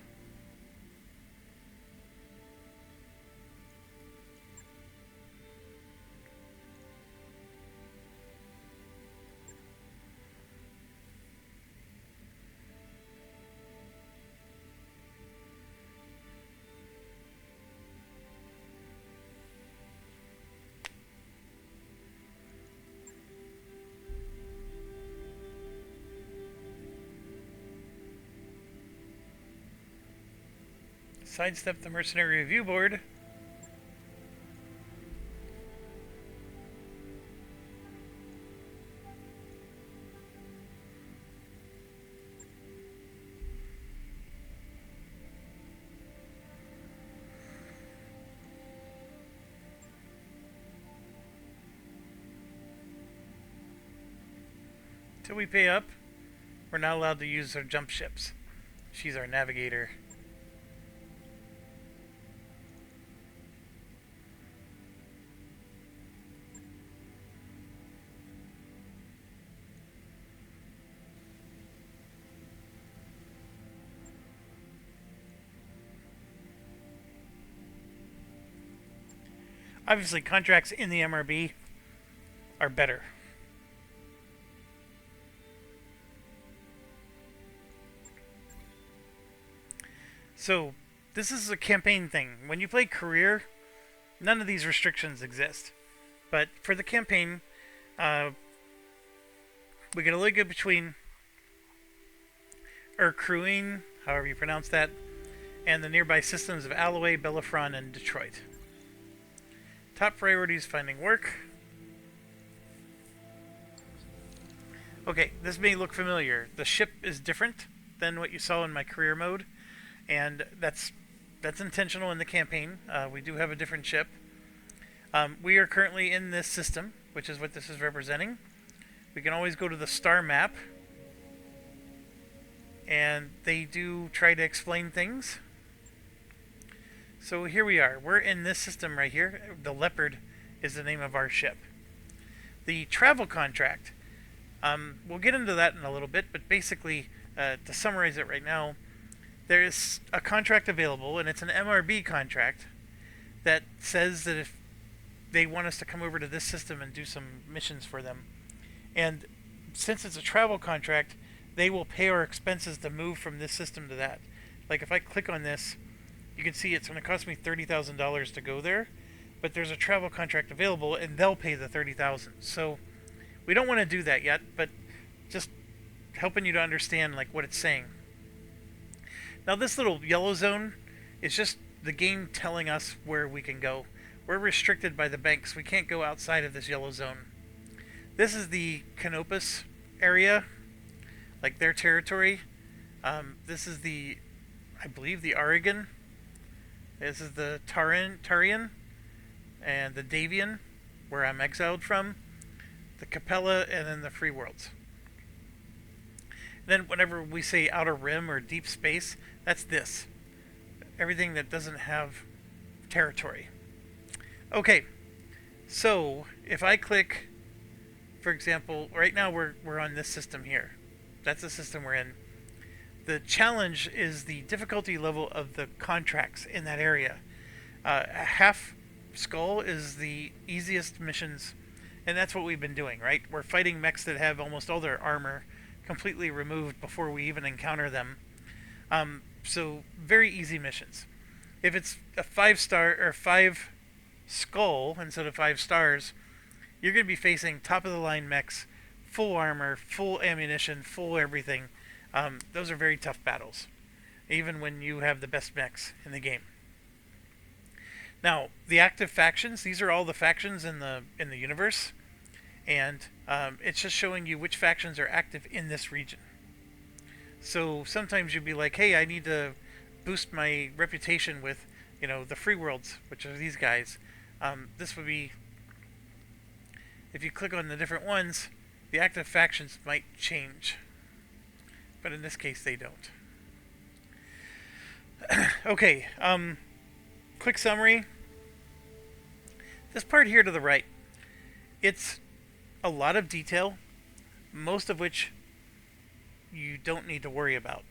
Sidestep the Mercenary Review Board. Till we pay up, we're not allowed to use our jump ships. She's our navigator. Obviously, contracts in the MRB are better. So, this is a campaign thing. When you play career, none of these restrictions exist. But for the campaign, we get a link between crewing, however you pronounce that, and the nearby systems of Alloway, Bellefontaine, and Detroit. Top priorities: finding work. Okay, this may look familiar. The ship is different than what you saw in my career mode, and that's intentional in the campaign. We do have a different ship. We are currently in this system, which is what this is representing. We can always go to the star map, and they do try to explain things. So here we are. We're in this system right here. The Leopard is the name of our ship. The travel contract, we'll get into that in a little bit, but basically, to summarize it right now, there is a contract available, and it's an MRB contract that says that if they want us to come over to this system and do some missions for them, and since it's a travel contract, they will pay our expenses to move from this system to that. Like if I click on this, you can see it's going to cost me $30,000 to go there, but there's a travel contract available, and they'll pay the $30,000. So we don't want to do that yet, but just helping you to understand like what it's saying. Now this little yellow zone is just the game telling us where we can go. We're restricted by the banks. We can't go outside of this yellow zone. This is the Canopus area, like their territory. This is the, I believe, the Oregon. This is the Tarian and the Davian, where I'm exiled from, the Capella, and then the Free Worlds. And then whenever we say Outer Rim or Deep Space, that's this. Everything that doesn't have territory. Okay, so if I click, for example, right now we're on this system here. That's the system we're in. The challenge is the difficulty level of the contracts in that area. Half Skull is the easiest missions, and that's what we've been doing, right? We're fighting mechs that have almost all their armor completely removed before we even encounter them. So very easy missions. If it's a 5-star or 5 Skull instead of 5 stars, you're going to be facing top-of-the-line mechs, full armor, full ammunition, full everything. Those are very tough battles, even when you have the best mechs in the game. Now, the active factions, these are all the factions in the universe, and it's just showing you which factions are active in this region. So sometimes you'd be like, hey, I need to boost my reputation with, the free worlds, which are these guys. This would be, if you click on the different ones, the active factions might change. But in this case, they don't. Okay, quick summary. This part here to the right, it's a lot of detail, most of which you don't need to worry about.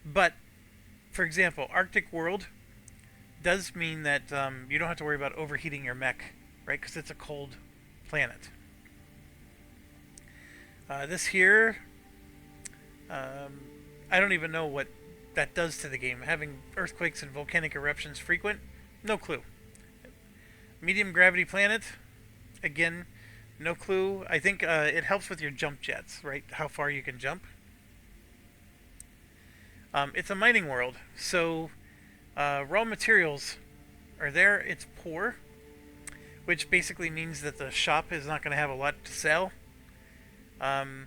But, for example, Arctic World does mean that you don't have to worry about overheating your mech, right? Because it's a cold planet. This here, I don't even know what that does to the game. Having earthquakes and volcanic eruptions frequent, no clue. Medium gravity planet, again, no clue. I think it helps with your jump jets, right? How far you can jump. It's a mining world, so raw materials are there. It's poor, which basically means that the shop is not going to have a lot to sell. There's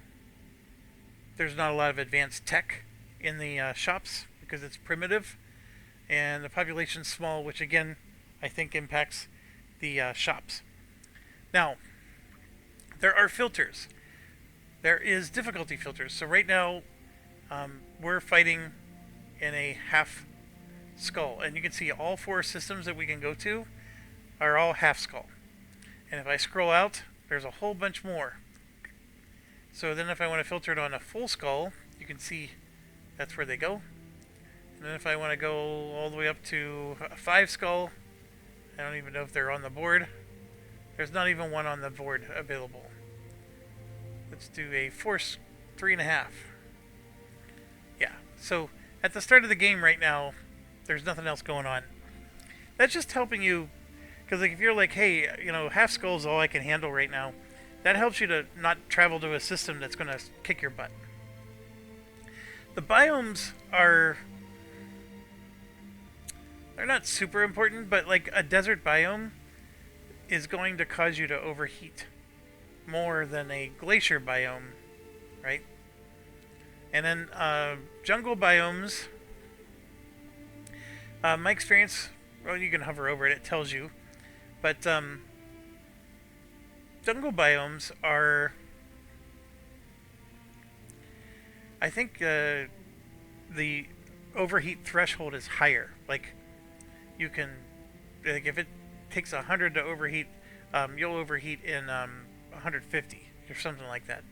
not a lot of advanced tech in the shops because it's primitive, and the population's small, which again I think impacts the shops. Now, there are filters. There is difficulty filters. So right now, we're fighting in a half skull, and you can see all 4 systems that we can go to are all half skull. And if I scroll out, there's a whole bunch more. So then if I want to filter it on a full skull, you can see that's where they go. And then if I want to go all the way up to a 5 skull, I don't even know if they're on the board. There's not even one on the board available. Let's do a 3.5. Yeah, so at the start of the game right now, there's nothing else going on. That's just helping you, because like if you're like, hey, half skull is all I can handle right now, that helps you to not travel to a system that's going to kick your butt. The biomes they're not super important, but like a desert biome is going to cause you to overheat more than a glacier biome, right? And then jungle biomes, my experience, well, you can hover over it, it tells you, but jungle biomes are, I think the overheat threshold is higher. Like, you can, like if it takes 100 to overheat, you'll overheat in 150 or something like that.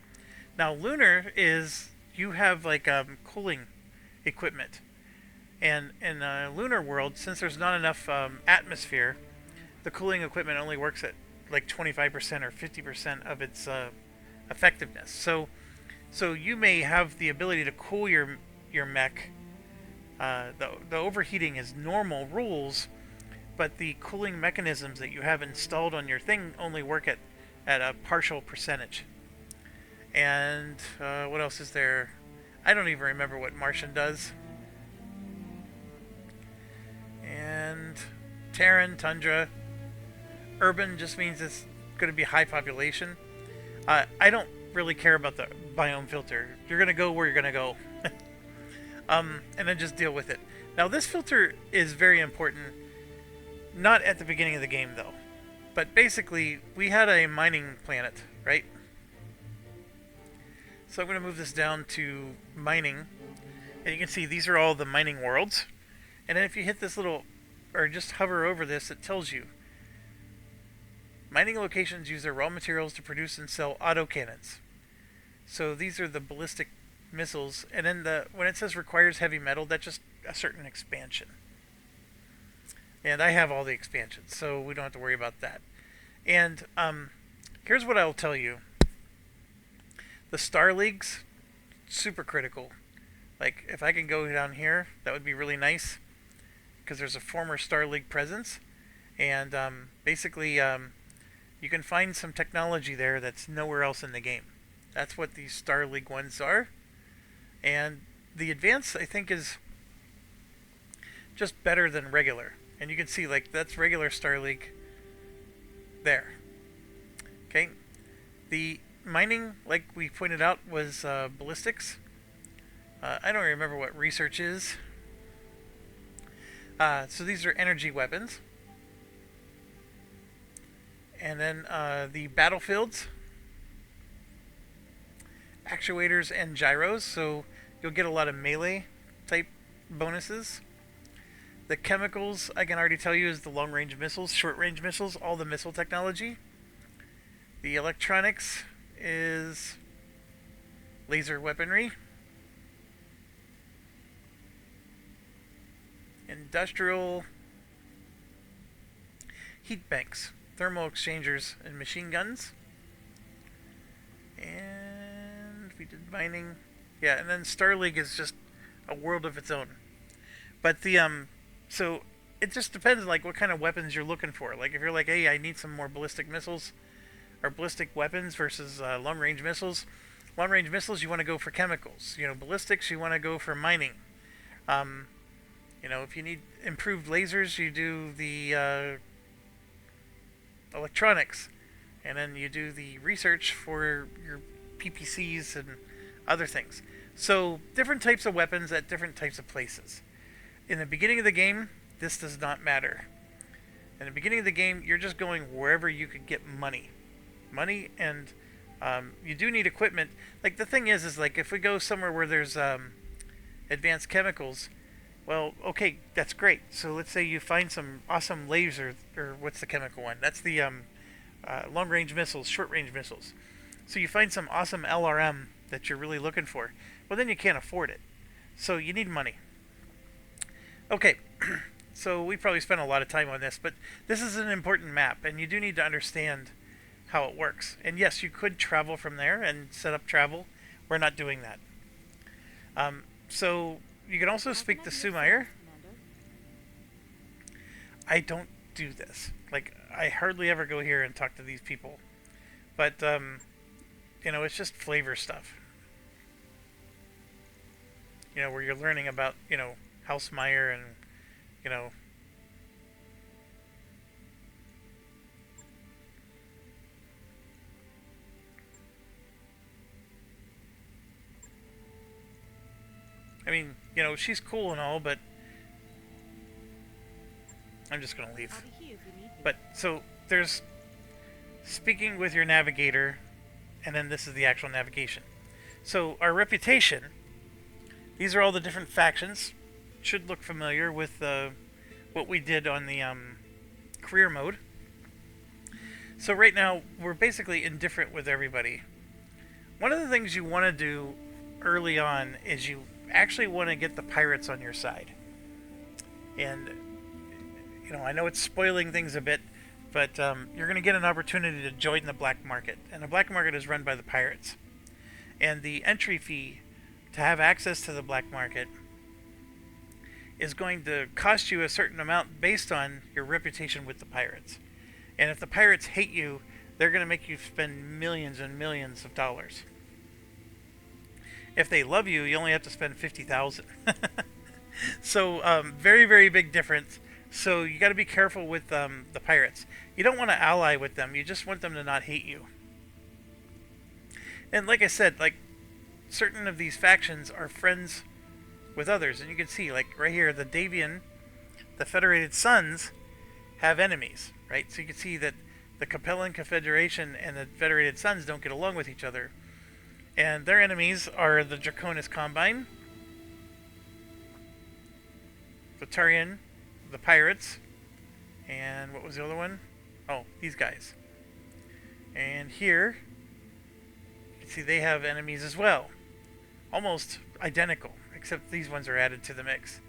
Now lunar is, you have like cooling equipment, and in a lunar world, since there's not enough atmosphere, the cooling equipment only works at like 25% or 50% of its effectiveness. So you may have the ability to cool your mech. The overheating is normal rules, but the cooling mechanisms that you have installed on your thing only work at a partial percentage. And what else is there? I don't even remember what Martian does. And Terran, Tundra. Urban just means it's going to be high population. I don't really care about the biome filter. You're going to go where you're going to go. And then just deal with it. Now this filter is very important. Not at the beginning of the game though. But basically, we had a mining planet, right? So I'm going to move this down to mining. And you can see these are all the mining worlds. And then if you hit this little, or just hover over this, it tells you. Mining locations use their raw materials to produce and sell autocannons. So these are the ballistic missiles. And then when it says requires heavy metal, that's just a certain expansion. And I have all the expansions, so we don't have to worry about that. And here's what I'll tell you. The Star Leagues, super critical. Like, if I can go down here, that would be really nice. Because there's a former Star League presence. And basically, you can find some technology there that's nowhere else in the game. That's what these Star League ones are. And the advance, I think, is just better than regular. And you can see, like, that's regular Star League there. Okay. The mining, like we pointed out, was ballistics. I don't remember what research is. So these are energy weapons. And then the battlefields, actuators, and gyros. So you'll get a lot of melee type bonuses. The chemicals, I can already tell you, is the long-range missiles, short-range missiles, all the missile technology. The electronics is laser weaponry. Industrial heat banks, thermal exchangers, and machine guns. And we did mining. Yeah, and then Star League is just a world of its own. But the so it just depends like what kind of weapons you're looking for. Like if you're like, hey, I need some more ballistic missiles or ballistic weapons versus long-range missiles. Long-range missiles, you want to go for chemicals. You know, ballistics, you want to go for mining. You know, if you need improved lasers, you do the electronics, and then you do the research for your PPCs and other things. So different types of weapons at different types of places. In the beginning of the game, this does not matter. In the beginning of the game, you're just going wherever you could get money. And you do need equipment. Like the thing is like if we go somewhere where there's advanced chemicals, well, okay, that's great. So let's say you find some awesome laser, or what's the chemical one? That's the long-range missiles, short-range missiles. So you find some awesome LRM that you're really looking for. Well, then you can't afford it. So you need money. Okay, so we probably spent a lot of time on this, but this is an important map, and you do need to understand how it works. And yes, you could travel from there and set up travel. We're not doing that. So you can also speak to Sumair. I don't do this. Like, I hardly ever go here and talk to these people. But, you know, it's just flavor stuff. You know, where you're learning about, you know, House Meyer and, you know... I mean, you know, she's cool and all, but... I'm just gonna leave. But, so, there's... Speaking with your navigator, and then this is the actual navigation. So, our reputation... These are all the different factions. Should look familiar with what we did on the career mode. So right now, we're basically indifferent with everybody. One of the things you want to do early on is you actually want to get the pirates on your side. And, you know, I know it's spoiling things a bit, but you're going to get an opportunity to join the black market. And the black market is run by the pirates. And the entry fee to have access to the black market is going to cost you a certain amount based on your reputation with the pirates. And if the pirates hate you, they're going to make you spend millions and millions of dollars. If they love you, you only have to spend $50,000. So, very, very big difference. So you got to be careful with the pirates. You don't want to ally with them. You just want them to not hate you. And like I said, like, certain of these factions are friends with others, and you can see, like right here, the Davian, the Federated Sons, have enemies, right? So you can see that the Capellan Confederation and the Federated Sons don't get along with each other, and their enemies are the Draconis Combine, the Turian, the Pirates, and what was the other one? Oh, these guys. And here, you can see they have enemies as well. Almost identical, except these ones are added to the mix.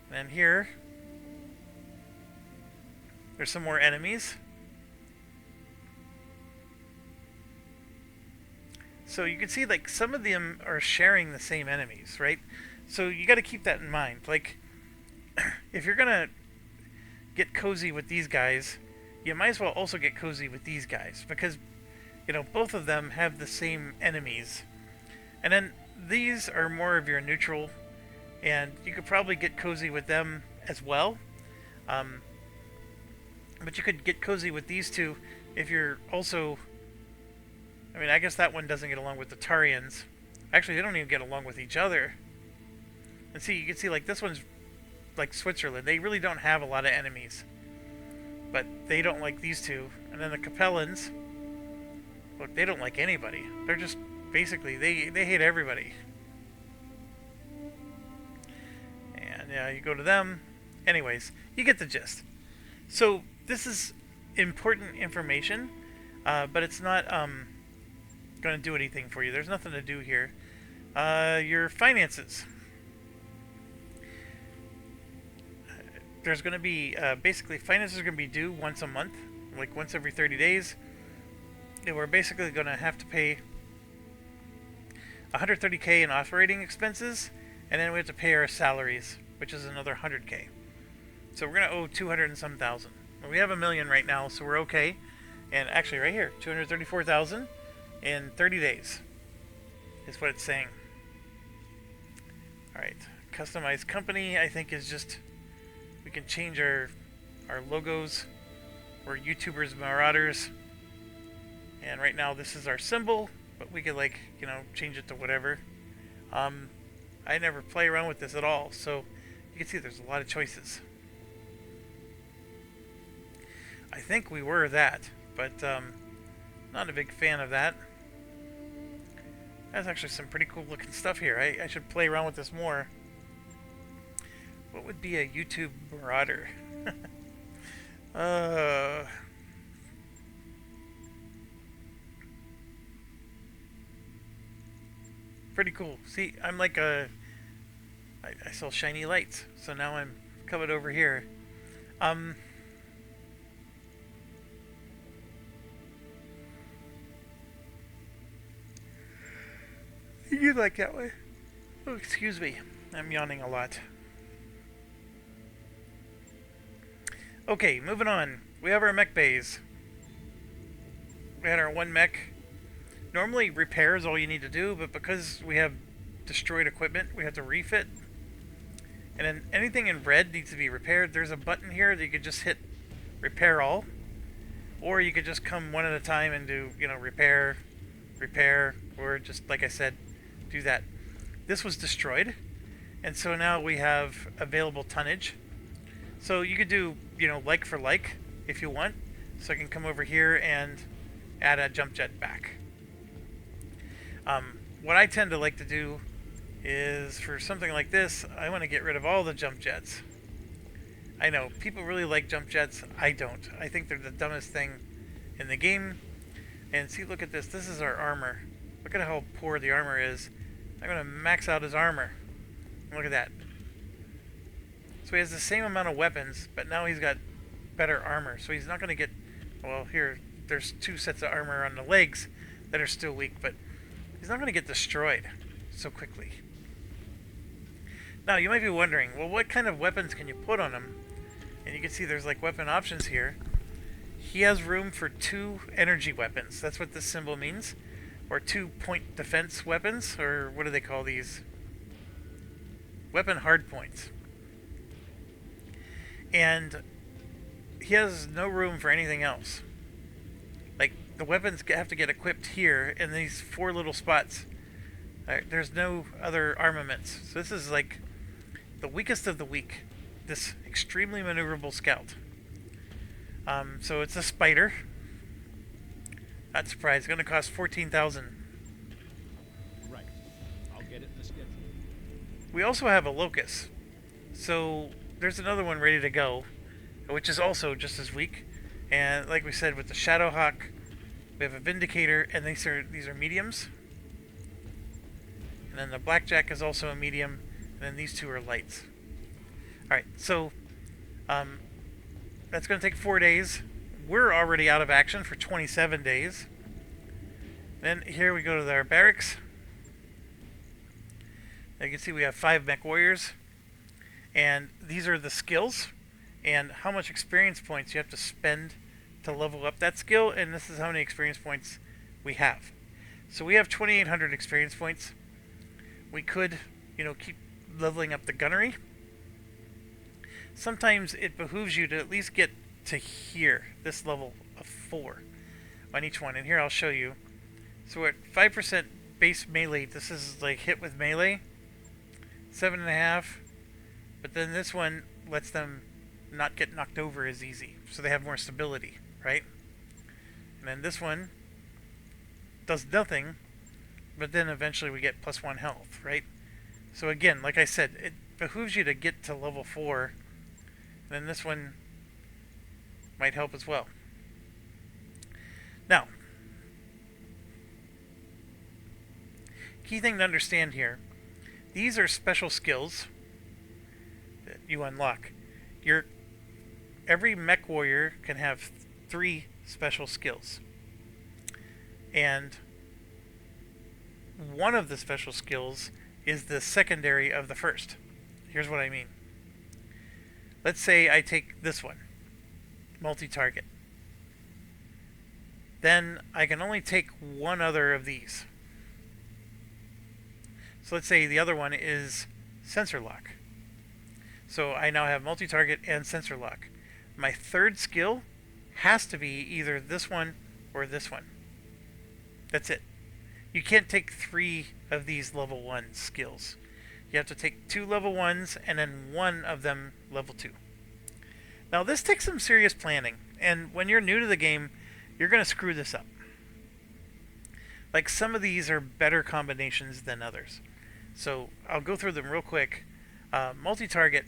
And then here, there's some more enemies. So you can see, like, some of them are sharing the same enemies, right? So you got to keep that in mind. Like, if you're gonna get cozy with these guys, you might as well also get cozy with these guys, because, you know, both of them have the same enemies. And then these are more of your neutral, and you could probably get cozy with them as well. But you could get cozy with these two if you're also... I mean, I guess that one doesn't get along with the Turians. Actually, they don't even get along with each other. And see, you can see like this one's like Switzerland. They really don't have a lot of enemies, but they don't like these two. And then the Capellans, look, they don't like anybody. They're just basically they hate everybody. And yeah, you go to them. Anyways, you get the gist. So this is important information, but it's not going to do anything for you. There's nothing to do here. Your finances. There's going to be basically finances are going to be due once a month, like once every 30 days. And we're basically going to have to pay 130K in operating expenses, and then we have to pay our salaries, which is another 100K. So we're going to owe 200 and some thousand. We have $1 million right now, so we're okay. And actually, right here, 234,000 in 30 days is what it's saying. All right, customized company. I think is just we can change our logos. We're YouTubers, Marauders, and right now this is our symbol. But we could change it to whatever. I never play around with this at all, so you can see there's a lot of choices. I think we were that, but not a big fan of that. That's actually some pretty cool looking stuff here. I should play around with this more. What would be a YouTube Marauder? Pretty cool. See, I'm like I sell shiny lights, so now I'm covered over here. You like that way? Oh, excuse me. I'm yawning a lot. Okay, moving on. We have our mech bays. We had our one mech. Normally, repair is all you need to do, but because we have destroyed equipment, we have to refit. And then anything in red needs to be repaired. There's a button here that you could just hit repair all. Or you could just come one at a time and do, repair, or just, like I said, do that. This was destroyed, and so now we have available tonnage. So you could do, like for like, if you want. So I can come over here and add a jump jet back. What I tend to like to do is, for something like this, I want to get rid of all the jump jets. I know, people really like jump jets. I don't. I think they're the dumbest thing in the game. And see, look at this. This is our armor. Look at how poor the armor is. I'm going to max out his armor. Look at that. So he has the same amount of weapons, but now he's got better armor. So he's not going to get... Well, here, there's 2 sets of armor on the legs that are still weak, but he's not going to get destroyed so quickly. Now, you might be wondering, well, what kind of weapons can you put on him? And you can see there's like weapon options here. He has room for 2 energy weapons. That's what this symbol means. Or 2 point defense weapons, or what do they call these? Weapon hardpoints. And he has no room for anything else. Like, the weapons have to get equipped here in these 4 little spots. There's no other armaments. So this is like the weakest of the weak. This extremely maneuverable scout. So it's a spider. Not surprised. It's going to cost 14,000. Right. I'll get it in the schedule. We also have a locust. So there's another one ready to go, which is also just as weak. And like we said, with the Shadowhawk, we have a Vindicator, and these are mediums. And then the Blackjack is also a medium, and then these 2 are lights. Alright, so that's going to take 4 days. We're already out of action for 27 days. Then here we go to our barracks. Now you can see we have 5 mech warriors. And these are the skills and how much experience points you have to spend to level up that skill. And this is how many experience points we have. So we have 2,800 experience points. We could, keep leveling up the gunnery. Sometimes it behooves you to at least get to here, this level of 4 on each one. And here I'll show you. So we're at 5% base melee. This is like hit with melee. 7.5. But then this one lets them not get knocked over as easy, so they have more stability, right? And then this one does nothing, but then eventually we get +1 health, right? So again, like I said, it behooves you to get to level 4, and then this one might help as well. Now, key thing to understand here, these are special skills that you unlock. Every mech warrior can have 3 special skills. And one of the special skills is the secondary of the first. Here's what I mean. Let's say I take this one, multi-target. Then I can only take one other of these. So let's say the other one is sensor lock. So I now have multi-target and sensor lock. My third skill has to be either this one or this one. That's it. You can't take 3 of these level 1 skills. You have to take 2 level 1s and then 1 of them level 2. Now this takes some serious planning, and when you're new to the game, you're going to screw this up. Like, some of these are better combinations than others. So I'll go through them real quick. Multi-target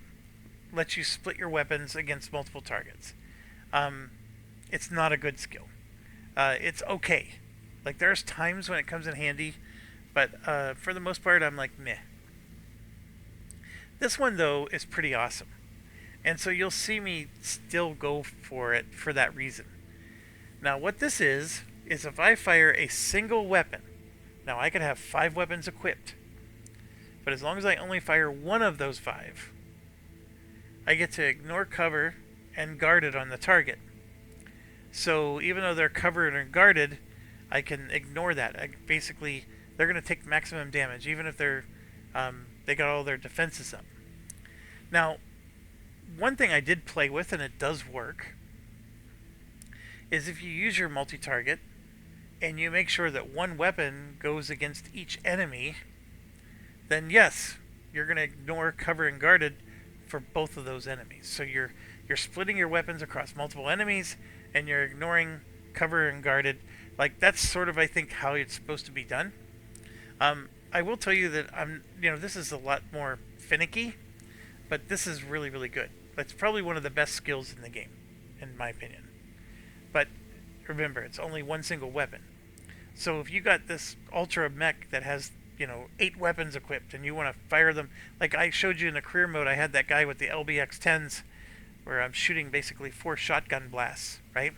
lets you split your weapons against multiple targets. It's not a good skill. It's okay. Like, there's times when it comes in handy, but for the most part, I'm like, meh. This one, though, is pretty awesome. And so you'll see me still go for it for that reason. Now, what this is if I fire a single weapon, now I could have 5 weapons equipped, but as long as I only fire one of those 5, I get to ignore cover and guard it on the target. So even though they're covered and guarded, I can ignore that. Basically, they're going to take maximum damage, even if they got all their defenses up. Now, one thing I did play with, and it does work, is if you use your multi-target, and you make sure that one weapon goes against each enemy, then yes, you're going to ignore cover and guarded for both of those enemies. So you're splitting your weapons across multiple enemies, and you're ignoring cover and guarded. Like, that's sort of, I think, how it's supposed to be done. I will tell you that this is a lot more finicky, but this is really, really good. That's probably one of the best skills in the game, in my opinion. But remember, it's only one single weapon. So if you got this ultra mech that has 8 weapons equipped, and you want to fire them, like I showed you in the career mode, I had that guy with the LBX-10s where I'm shooting basically 4 shotgun blasts, right?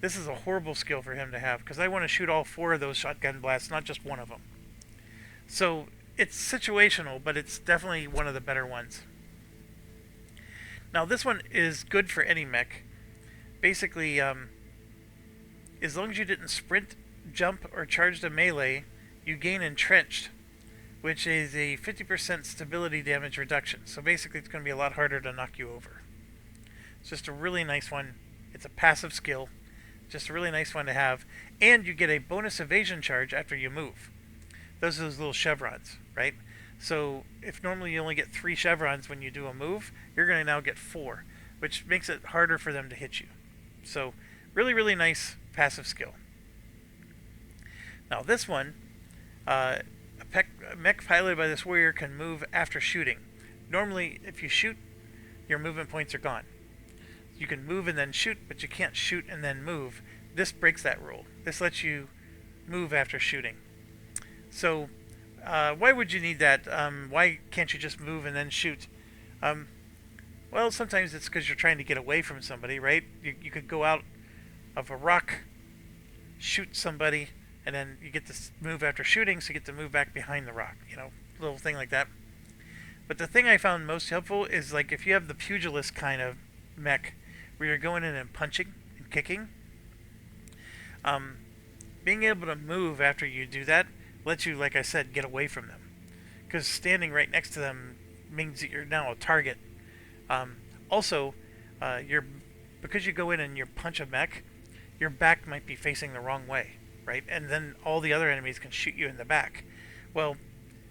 This is a horrible skill for him to have, because I want to shoot all 4 of those shotgun blasts, not just one of them. So it's situational, but it's definitely one of the better ones. Now this one is good for any mech. Basically, as long as you didn't sprint, jump, or charge the melee, you gain entrenched, which is a 50% stability damage reduction. So basically it's going to be a lot harder to knock you over. It's just a really nice one. It's a passive skill. Just a really nice one to have. And you get a bonus evasion charge after you move. Those are those little chevrons, right? So if normally you only get 3 chevrons when you do a move, you're going to now get 4, which makes it harder for them to hit you. So really, really nice passive skill. Now this one, a mech piloted by this warrior can move after shooting. Normally, if you shoot, your movement points are gone. You can move and then shoot, but you can't shoot and then move. This breaks that rule. This lets you move after shooting. So, why would you need that? Why can't you just move and then shoot? Well, sometimes it's because you're trying to get away from somebody, right? You could go out of a rock, shoot somebody, and then you get to move after shooting, so you get to move back behind the rock. Little thing like that. But the thing I found most helpful is, like, if you have the pugilist kind of mech, where you're going in and punching and kicking, being able to move after you do that lets you, like I said, get away from them. Because standing right next to them means that you're now a target. Also, because you go in and you punch a mech, your back might be facing the wrong way, right? And then all the other enemies can shoot you in the back. Well,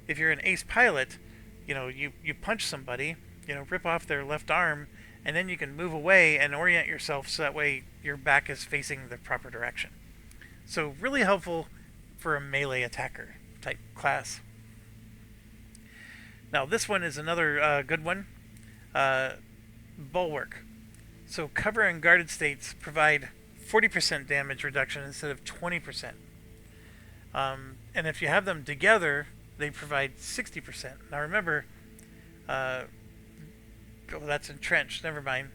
if you're an ace pilot, you punch somebody, rip off their left arm, and then you can move away and orient yourself so that way your back is facing the proper direction. So really helpful for a melee attacker type class. Now this one is another good one. Bulwark. So cover and guarded states provide 40% damage reduction instead of 20%. And if you have them together, they provide 60%. Now remember, that's entrenched, never mind.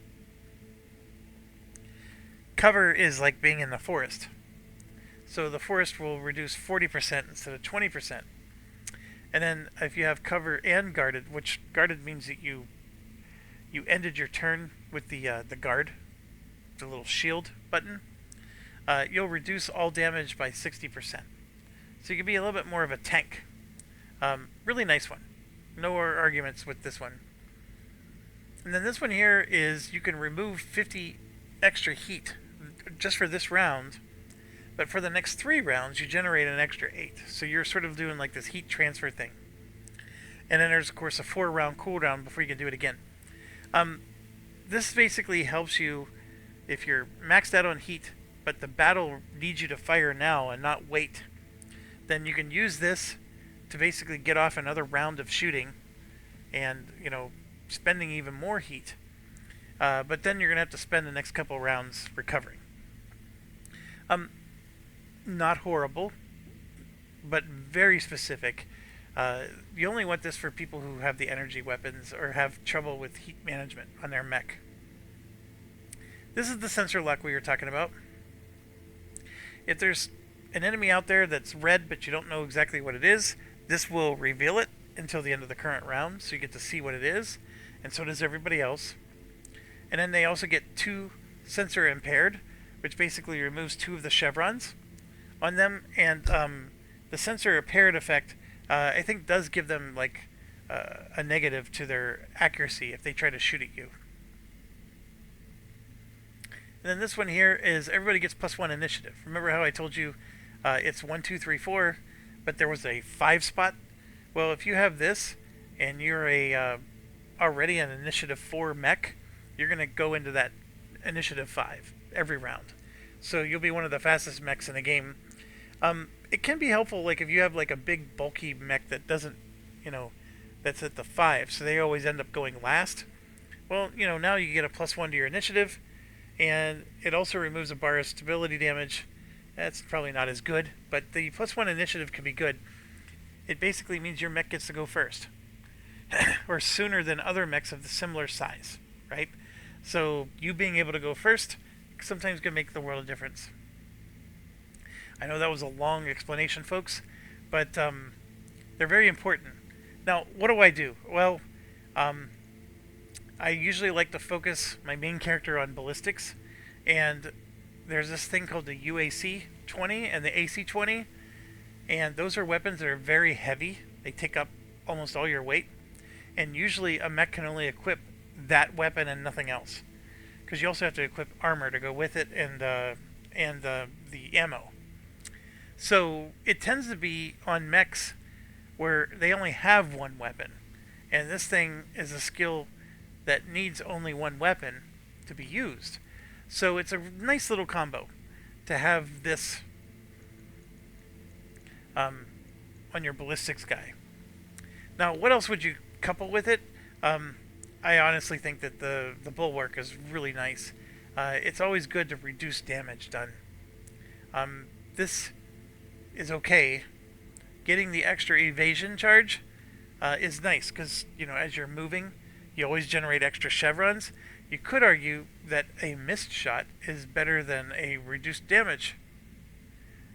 Cover is like being in the forest. So the forest will reduce 40% instead of 20%. And then if you have cover and guarded, which guarded means that you ended your turn with the guard, the little shield button, you'll reduce all damage by 60%. So you can be a little bit more of a tank. Really nice one. No arguments with this one. And then this one here is you can remove 50 extra heat just for this round, but for the next 3 rounds you generate an extra 8. So you're sort of doing like this heat transfer thing. And then there's of course a 4-round cooldown before you can do it again. This basically helps you if you're maxed out on heat, but the battle needs you to fire now and not wait. Then you can use this to basically get off another round of shooting and, spending even more heat. But then you're going to have to spend the next couple rounds recovering. Not horrible, but very specific. You only want this for people who have the energy weapons or have trouble with heat management on their mech. This is the sensor lock we were talking about. If there's an enemy out there that's red but you don't know exactly what it is, this will reveal it until the end of the current round, so you get to see what it is, and so does everybody else. And then they also get 2 sensor impaired, which basically removes 2 of the chevrons on them, and the sensor impaired effect I think does give them like a negative to their accuracy if they try to shoot at you. And then this one here is everybody gets +1 initiative. Remember how I told you it's 1, 2, 3, 4, but there was a 5 spot? Well, if you have this and you're already an initiative 4 mech, you're going to go into that initiative 5 every round. So you'll be one of the fastest mechs in the game. It can be helpful, like if you have like a big bulky mech that doesn't, that's at the 5, so they always end up going last. Well, now you get a +1 to your initiative, and it also removes a bar of stability damage. That's probably not as good, but the +1 initiative can be good. It basically means your mech gets to go first, or sooner than other mechs of the similar size, right? So you being able to go first sometimes can make the world of difference. I know that was a long explanation, folks, but they're very important. Now, what do? Well, I usually like to focus my main character on ballistics, and there's this thing called the UAC-20 and the AC-20, and those are weapons that are very heavy. They take up almost all your weight, and usually a mech can only equip that weapon and nothing else, because you also have to equip armor to go with it and the ammo. So it tends to be on mechs where they only have one weapon, and this thing is a skill that needs only one weapon to be used. So it's a nice little combo to have this on your ballistics guy. Now, what else would you couple with it? I honestly think that the bulwark is really nice. It's always good to reduce damage done. This is okay. Getting the extra evasion charge is nice because, as you're moving, you always generate extra chevrons. You could argue that a missed shot is better than a reduced damage.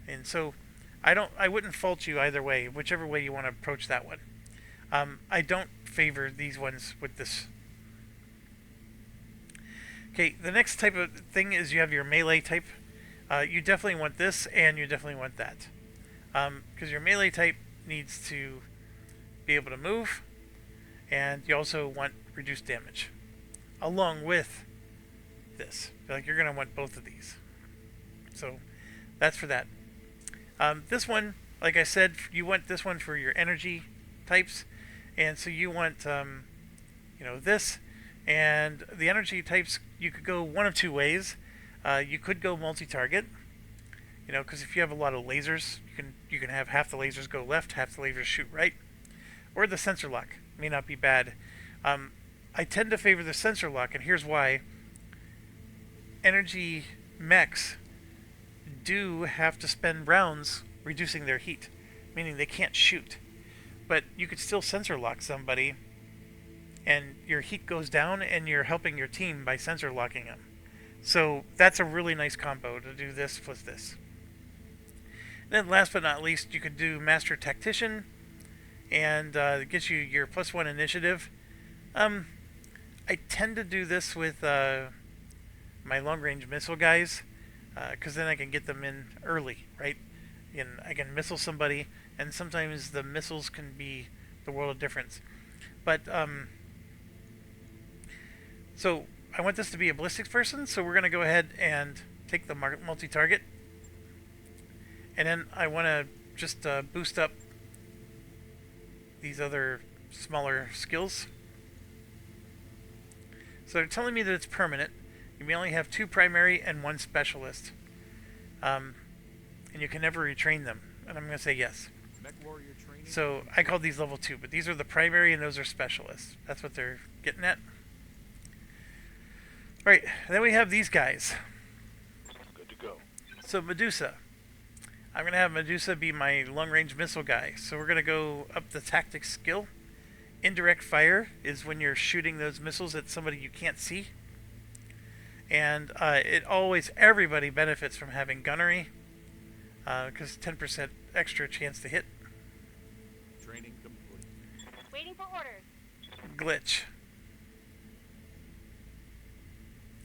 And so I wouldn't fault you either way, whichever way you want to approach that one. I don't favor these ones with this. Okay, the next type of thing is you have your melee type. You definitely want this, and you definitely want that. Because your melee type needs to be able to move, and you also want reduced damage. Along with this. Like you're going to want both of these. So that's for that. This one, like I said, you want this one for your energy types. And so you want, this. And the energy types, you could go one of two ways. You could go multi-target, because if you have a lot of lasers, you can have half the lasers go left, half the lasers shoot right. Or the sensor lock may not be bad. I tend to favor the sensor lock, and here's why. Energy mechs do have to spend rounds reducing their heat, meaning they can't shoot. But you could still sensor lock somebody, and your heat goes down, and you're helping your team by sensor locking them. So that's a really nice combo to do this plus this. And then last but not least, you could do Master Tactician, and it gets you your +1 initiative. I tend to do this with my long-range missile guys, because then I can get them in early, right? And I can missile somebody, and sometimes the missiles can be the world of difference. But so I want this to be a ballistics person, so we're going to go ahead and take the multi-target, and then I want to just boost up these other smaller skills. So they're telling me that it's permanent. You may only have 2 primary and 1 specialist. And you can never retrain them. And I'm going to say yes. So I called these level 2, but these are the primary and those are specialists. That's what they're getting at. Alright, then we have these guys. Good to go. So Medusa. I'm going to have Medusa be my long-range missile guy. So we're going to go up the tactics skill. Indirect fire is when you're shooting those missiles at somebody you can't see. And everybody benefits from having gunnery, because 10% extra chance to hit. Training complete. Waiting for orders. Glitch.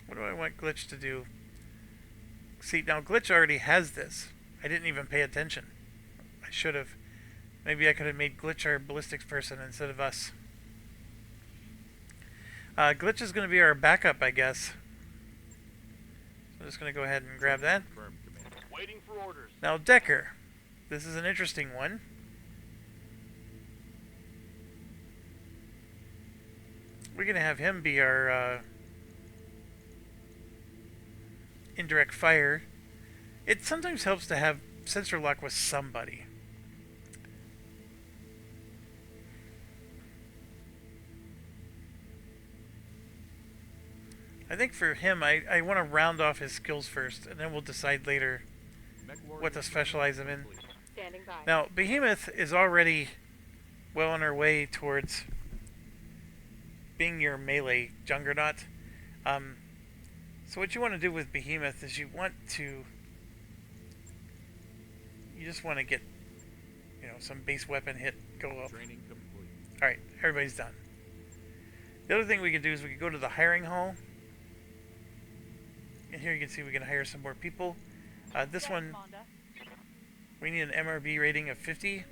What do I want Glitch to do? See, now Glitch already has this. I didn't even pay attention. I should have. Maybe I could have made Glitch our ballistics person instead of us. Glitch is going to be our backup, I guess. So I'm just going to go ahead and grab that. Waiting for orders. Now Decker. This is an interesting one. We're going to have him be our indirect fire. It sometimes helps to have sensor lock with somebody. I think for him, I want to round off his skills first, and then we'll decide later what to specialize him in. Standing by. Now, Behemoth is already well on her way towards being your melee juggernaut. So what you want to do with Behemoth is you just want to get, some base weapon hit, go up. Training complete. Alright, everybody's done. The other thing we could do is we could go to the hiring hall. And here you can see we can hire some more people. This one, we need an MRB rating of 50,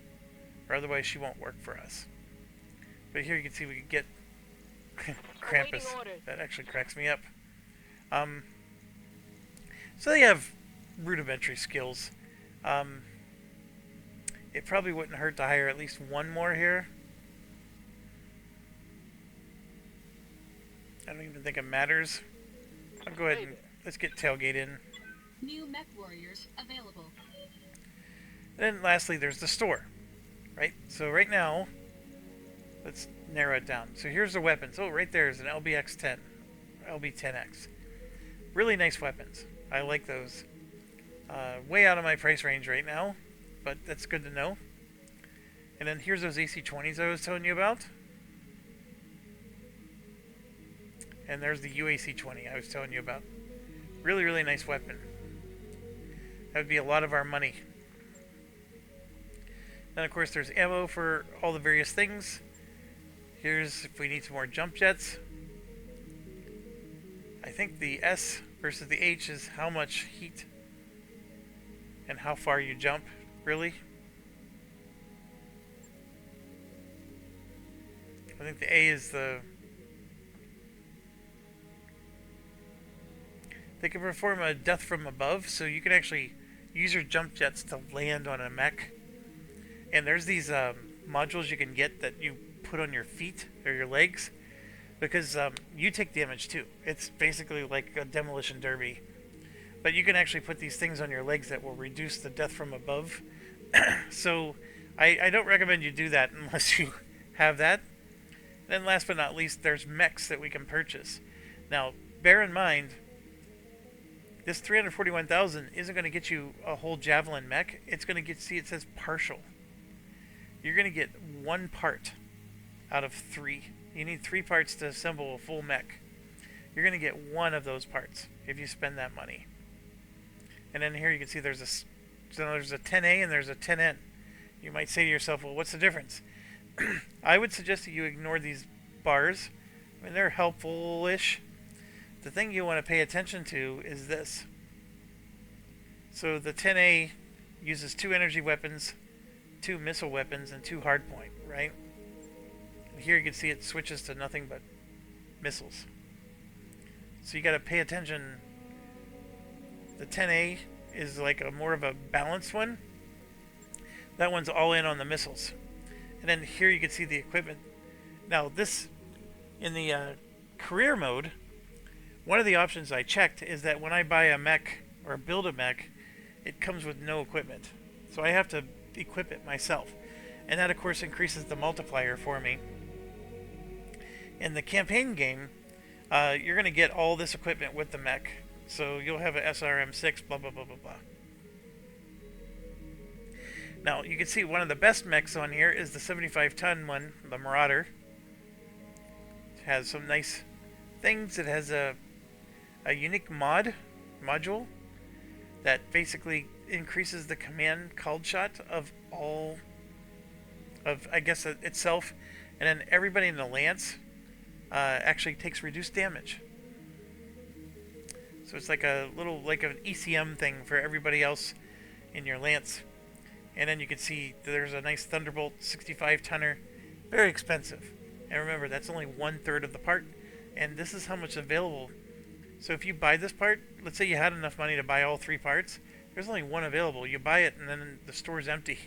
or otherwise she won't work for us. But here you can see we can get Krampus. That actually cracks me up. So they have rudimentary skills. It probably wouldn't hurt to hire at least one more here. I don't even think it matters. I'll go ahead and let's get Tailgate in. New mech warriors available. And then lastly, there's the store, right? So right now, let's narrow it down. So here's the weapons. Oh, right there is an LBX-10, LB-10X. Really nice weapons. I like those. Way out of my price range right now, but that's good to know. And then here's those AC-20s I was telling you about. And there's the UAC-20 I was telling you about. Really, really nice weapon. That would be a lot of our money. Then, of course, there's ammo for all the various things. Here's if we need some more jump jets. I think the S versus the H is how much heat and how far you jump, really. I think the A is the... They can perform a death from above, so you can actually use your jump jets to land on a mech. And there's these modules you can get that you put on your feet or your legs, because you take damage too. It's basically like a demolition derby. But you can actually put these things on your legs that will reduce the death from above. So I don't recommend you do that unless you have that. And then last but not least, there's mechs that we can purchase. Now, bear in mind, this 341,000 isn't going to get you a whole Javelin mech. It's going to get, see, it says partial. You're going to get 1 part out of 3. You need 3 parts to assemble a full mech. You're going to get 1 of those parts if you spend that money. And then here you can see there's a 10A and there's a 10N. You might say to yourself, well, what's the difference? I would suggest that you ignore these bars. I mean, they're helpful-ish. The thing you want to pay attention to is this. So the 10A uses 2 energy weapons, 2 missile weapons, and 2 hardpoint, right? And here you can see it switches to nothing but missiles. So you got to pay attention. The 10A is like a more of a balanced one. That one's all in on the missiles. And then here you can see the equipment. Now this, in the career mode, one of the options I checked is that when I buy a mech or build a mech, it comes with no equipment. So I have to equip it myself. And that of course increases the multiplier for me. In the campaign game, you're going to get all this equipment with the mech. So you'll have a SRM-6, blah, blah, blah, blah, blah. Now, you can see one of the best mechs on here is the 75-ton one, the Marauder. It has some nice things. It has a unique module that basically increases the command called shot of all of, I guess, itself. And then everybody in the Lance actually takes reduced damage. So it's like a little, like an ECM thing for everybody else in your Lance. And then you can see there's a nice Thunderbolt 65-tonner. Very expensive. And remember, that's only 1/3 of the part. And this is how much is available. So if you buy this part, let's say you had enough money to buy all 3 parts, there's only 1 available. You buy it and then the store's empty.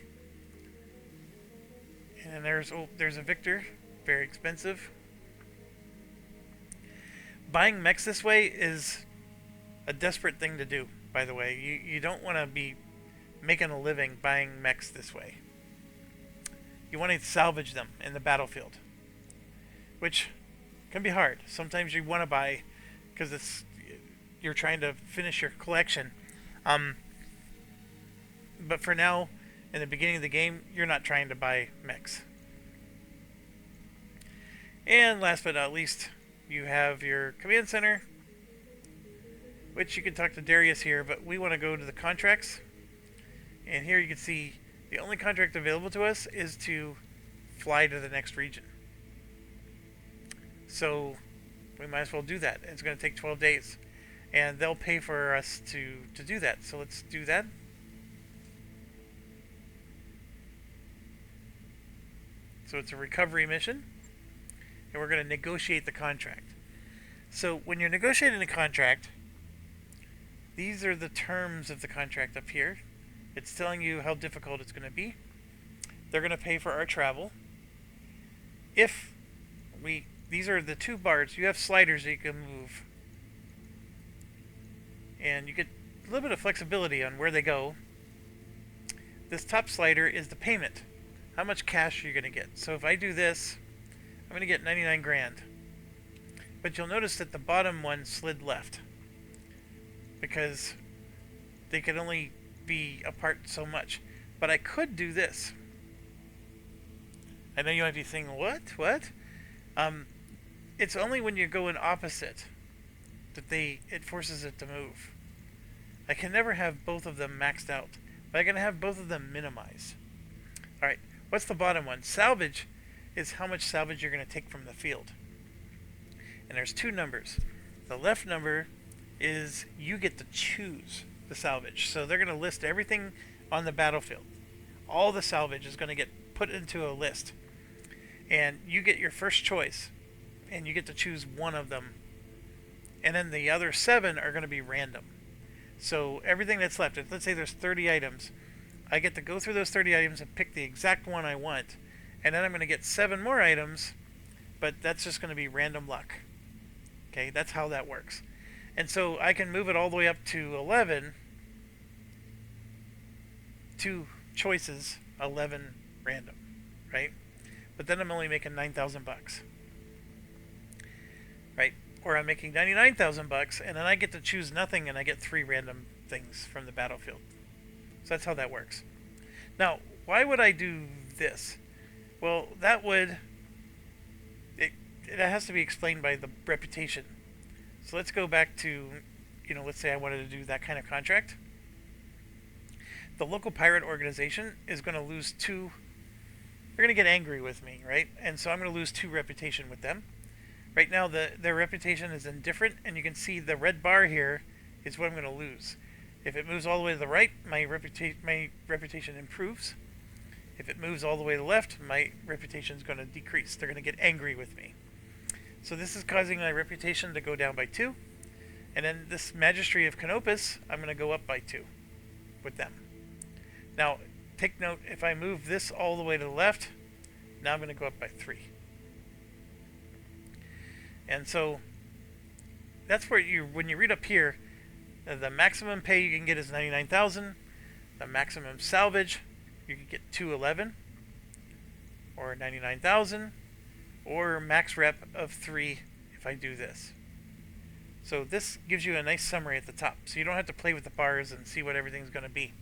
And there's a Victor. Very expensive. Buying mechs this way is a desperate thing to do, by the way. You don't want to be making a living buying mechs this way. You want to salvage them in the battlefield, which can be hard. Sometimes you want to buy because you're trying to finish your collection. But for now, in the beginning of the game, you're not trying to buy mechs. And last but not least, you have your command center, which you can talk to Darius here, but we want to go to the contracts. And here you can see the only contract available to us is to fly to the next region. So we might as well do that. It's going to take 12 days. And they'll pay for us to do that. So let's do that. So it's a recovery mission. And we're going to negotiate the contract. So when you're negotiating a contract, these are the terms of the contract up here. It's telling you how difficult it's going to be. They're going to pay for our travel. These are the 2 bars. You have sliders that you can move. And you get a little bit of flexibility on where they go. This top slider is the payment. How much cash are you going to get? So if I do this, I'm going to get 99 grand. But you'll notice that the bottom one slid left, because they could only be apart so much. But I could do this. I know you might be thinking, what? It's only when you go in opposite that it forces it to move. I can never have both of them maxed out, but I can have both of them minimized. Alright, what's the bottom one? Salvage is how much salvage you're going to take from the field. And there's 2 numbers. The left number is you get to choose the salvage. So they're going to list everything on the battlefield. All the salvage is going to get put into a list. And you get your first choice. And you get to choose 1 of them. And then the other 7 are going to be random. So everything that's left, let's say there's 30 items. I get to go through those 30 items and pick the exact one I want. and then I'm going to get 7 more items, but that's just going to be random luck. Okay, that's how that works. And so I can move it all the way up to 11, 2 choices, 11 random, right? But then I'm only making 9,000 bucks, right? Or I'm making 99,000 bucks, and then I get to choose nothing, and I get 3 random things from the battlefield. So that's how that works. Now, why would I do this? Well, that would... It has to be explained by the reputation. So let's go back to, let's say I wanted to do that kind of contract. The local pirate organization is going to lose 2... They're going to get angry with me, right? And so I'm going to lose 2 reputation with them. Right now, their reputation is indifferent, and you can see the red bar here is what I'm going to lose. If it moves all the way to the right, my reputation improves. If it moves all the way to the left, my reputation is going to decrease. They're going to get angry with me. So this is causing my reputation to go down by 2. And then this Magistry of Canopus, I'm going to go up by 2 with them. Now, take note, if I move this all the way to the left, now I'm going to go up by 3. And so that's where when you read up here, the maximum pay you can get is 99,000. The maximum salvage, you can get 211 or 99,000. Or max rep of 3 if I do this. So this gives you a nice summary at the top, so you don't have to play with the bars and see what everything's going to be.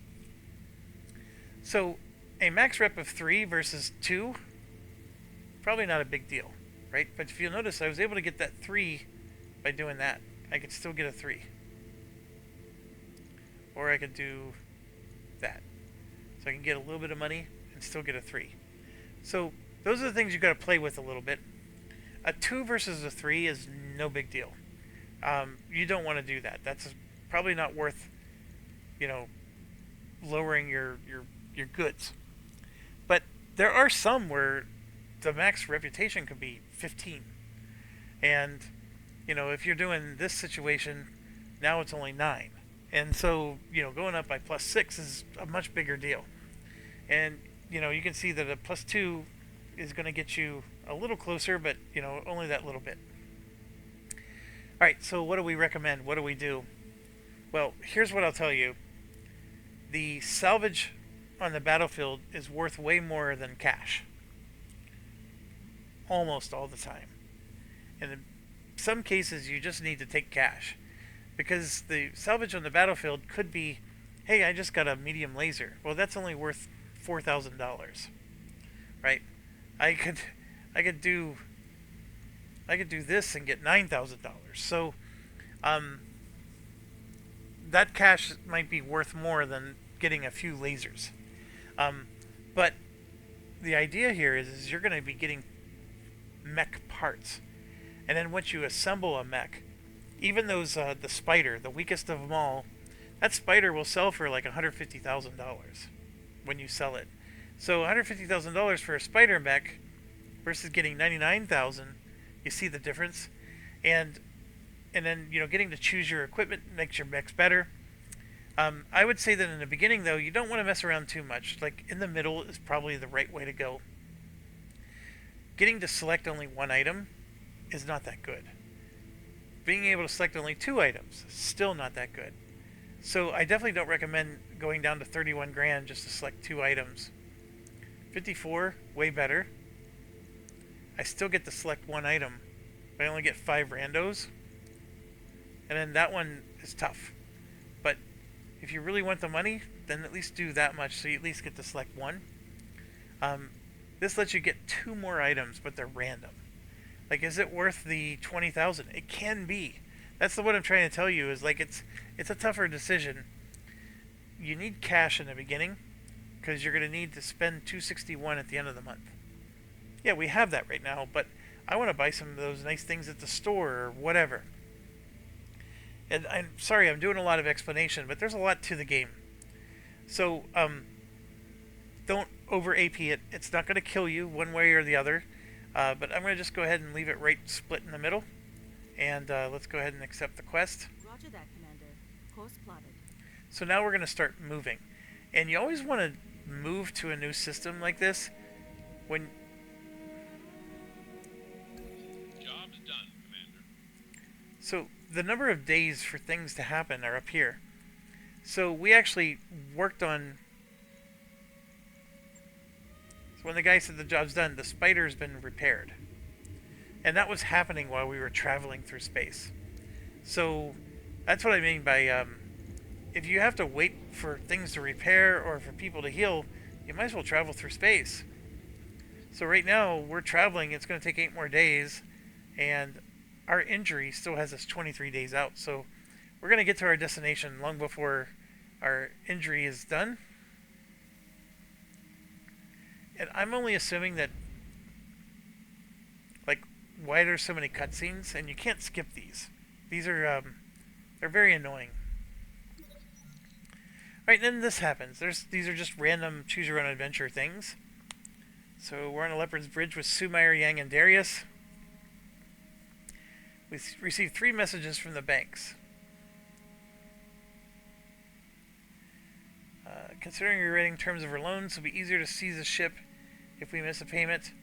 So a max rep of 3 versus 2, probably not a big deal, right? But if you'll notice, I was able to get that 3 by doing that. I could still get a 3. Or I could do that. So I can get a little bit of money and still get a 3. So those are the things you got to play with a little bit. A 2 versus a 3 is no big deal. You don't want to do that. That's probably not worth, lowering your goods. But there are some where the max reputation could be 15. And, if you're doing this situation, now it's only 9. And so, going up by plus 6 is a much bigger deal. And, you can see that a plus 2 is going to get you a little closer, but only that little bit. Alright, so what do we recommend? What do we do? Well, here's what I'll tell you. The salvage on the battlefield is worth way more than cash. Almost all the time. And in some cases you just need to take cash. Because the salvage on the battlefield could be, hey, I just got a medium laser. Well, that's only worth $4,000. Right? I could do this and get $9,000. So that cash might be worth more than getting a few lasers. But the idea here is you're going to be getting mech parts, and then once you assemble a mech, even those the spider, the weakest of them all, that spider will sell for like $150,000 when you sell it. So $150,000 for a spider mech versus getting $99,000, you see the difference. And then getting to choose your equipment makes your mechs better. I would say that in the beginning though, you don't want to mess around too much. Like in the middle is probably the right way to go. Getting to select only 1 item is not that good. Being able to select only 2 items is still not that good. So I definitely don't recommend going down to 31 grand just to select 2 items. 54, way better. I still get to select 1 item, but I only get 5 randos. And then that one is tough. But if you really want the money, then at least do that much so you at least get to select 1. This lets you get 2 more items, but they're random. Like, is it worth the 20,000? It can be. That's what I'm trying to tell you, is like it's a tougher decision. You need cash in the beginning, because you're going to need to spend $261 at the end of the month. Yeah, we have that right now, but I want to buy some of those nice things at the store or whatever. And I'm sorry, I'm doing a lot of explanation, but there's a lot to the game. So, don't over AP it. It's not going to kill you one way or the other. But I'm going to just go ahead and leave it right split in the middle. And let's go ahead and accept the quest. Roger that, Commander. Course plotted. So now we're going to start moving. And you always want to move to a new system like this when So the number of days for things to happen are up here. So we actually worked on... So when the guy said the job's done, the spider's been repaired. And that was happening while we were traveling through space. So that's what I mean by if you have to wait for things to repair or for people to heal, you might as well travel through space. So right now we're traveling, it's going to take 8 more days, and our injury still has us 23 days out. So we're going to get to our destination long before our injury is done. And I'm only assuming that, like, why there's so many cutscenes, and you can't skip these. These are, they're very annoying. Alright, then this happens. These are just random choose-your-own-adventure things. So we're on a Leopard's Bridge with Sumair, Yang, and Darius. We received 3 messages from the banks. Considering you're writing terms of our loans, it'll be easier to seize the ship if we miss a payment.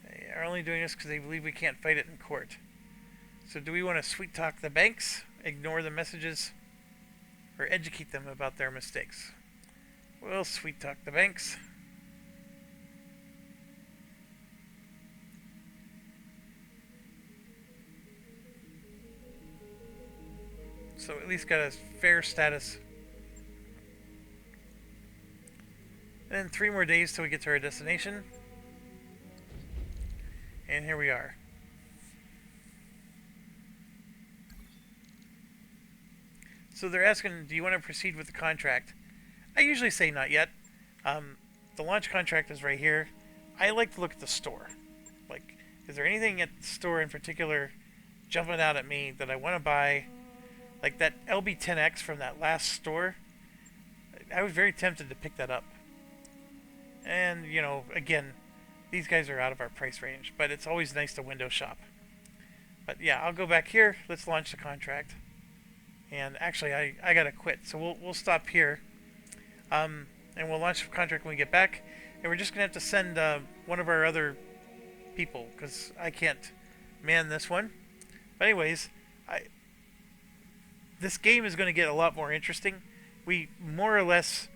They are only doing this because they believe we can't fight it in court. So do we want to sweet talk the banks, ignore the messages, or educate them about their mistakes? We'll sweet talk the banks. So at least got a fair status. And then 3 more days till we get to our destination. And here we are. So they're asking, do you want to proceed with the contract? I usually say not yet. The launch contract is right here. I like to look at the store. Like, is there anything at the store in particular jumping out at me that I want to buy? Like that LB10X from that last store. I was very tempted to pick that up. And, you know, again, these guys are out of our price range, but it's always nice to window shop. But yeah, I'll go back here. Let's launch the contract. And actually, I gotta quit, so we'll stop here. And we'll launch the contract when we get back. And we're just gonna have to send one of our other people, because I can't man this one. But anyways, this game is going to get a lot more interesting. We more or less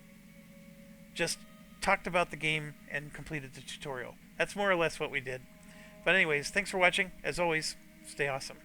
just talked about the game and completed the tutorial. That's more or less what we did. But anyways, thanks for watching. As always, stay awesome.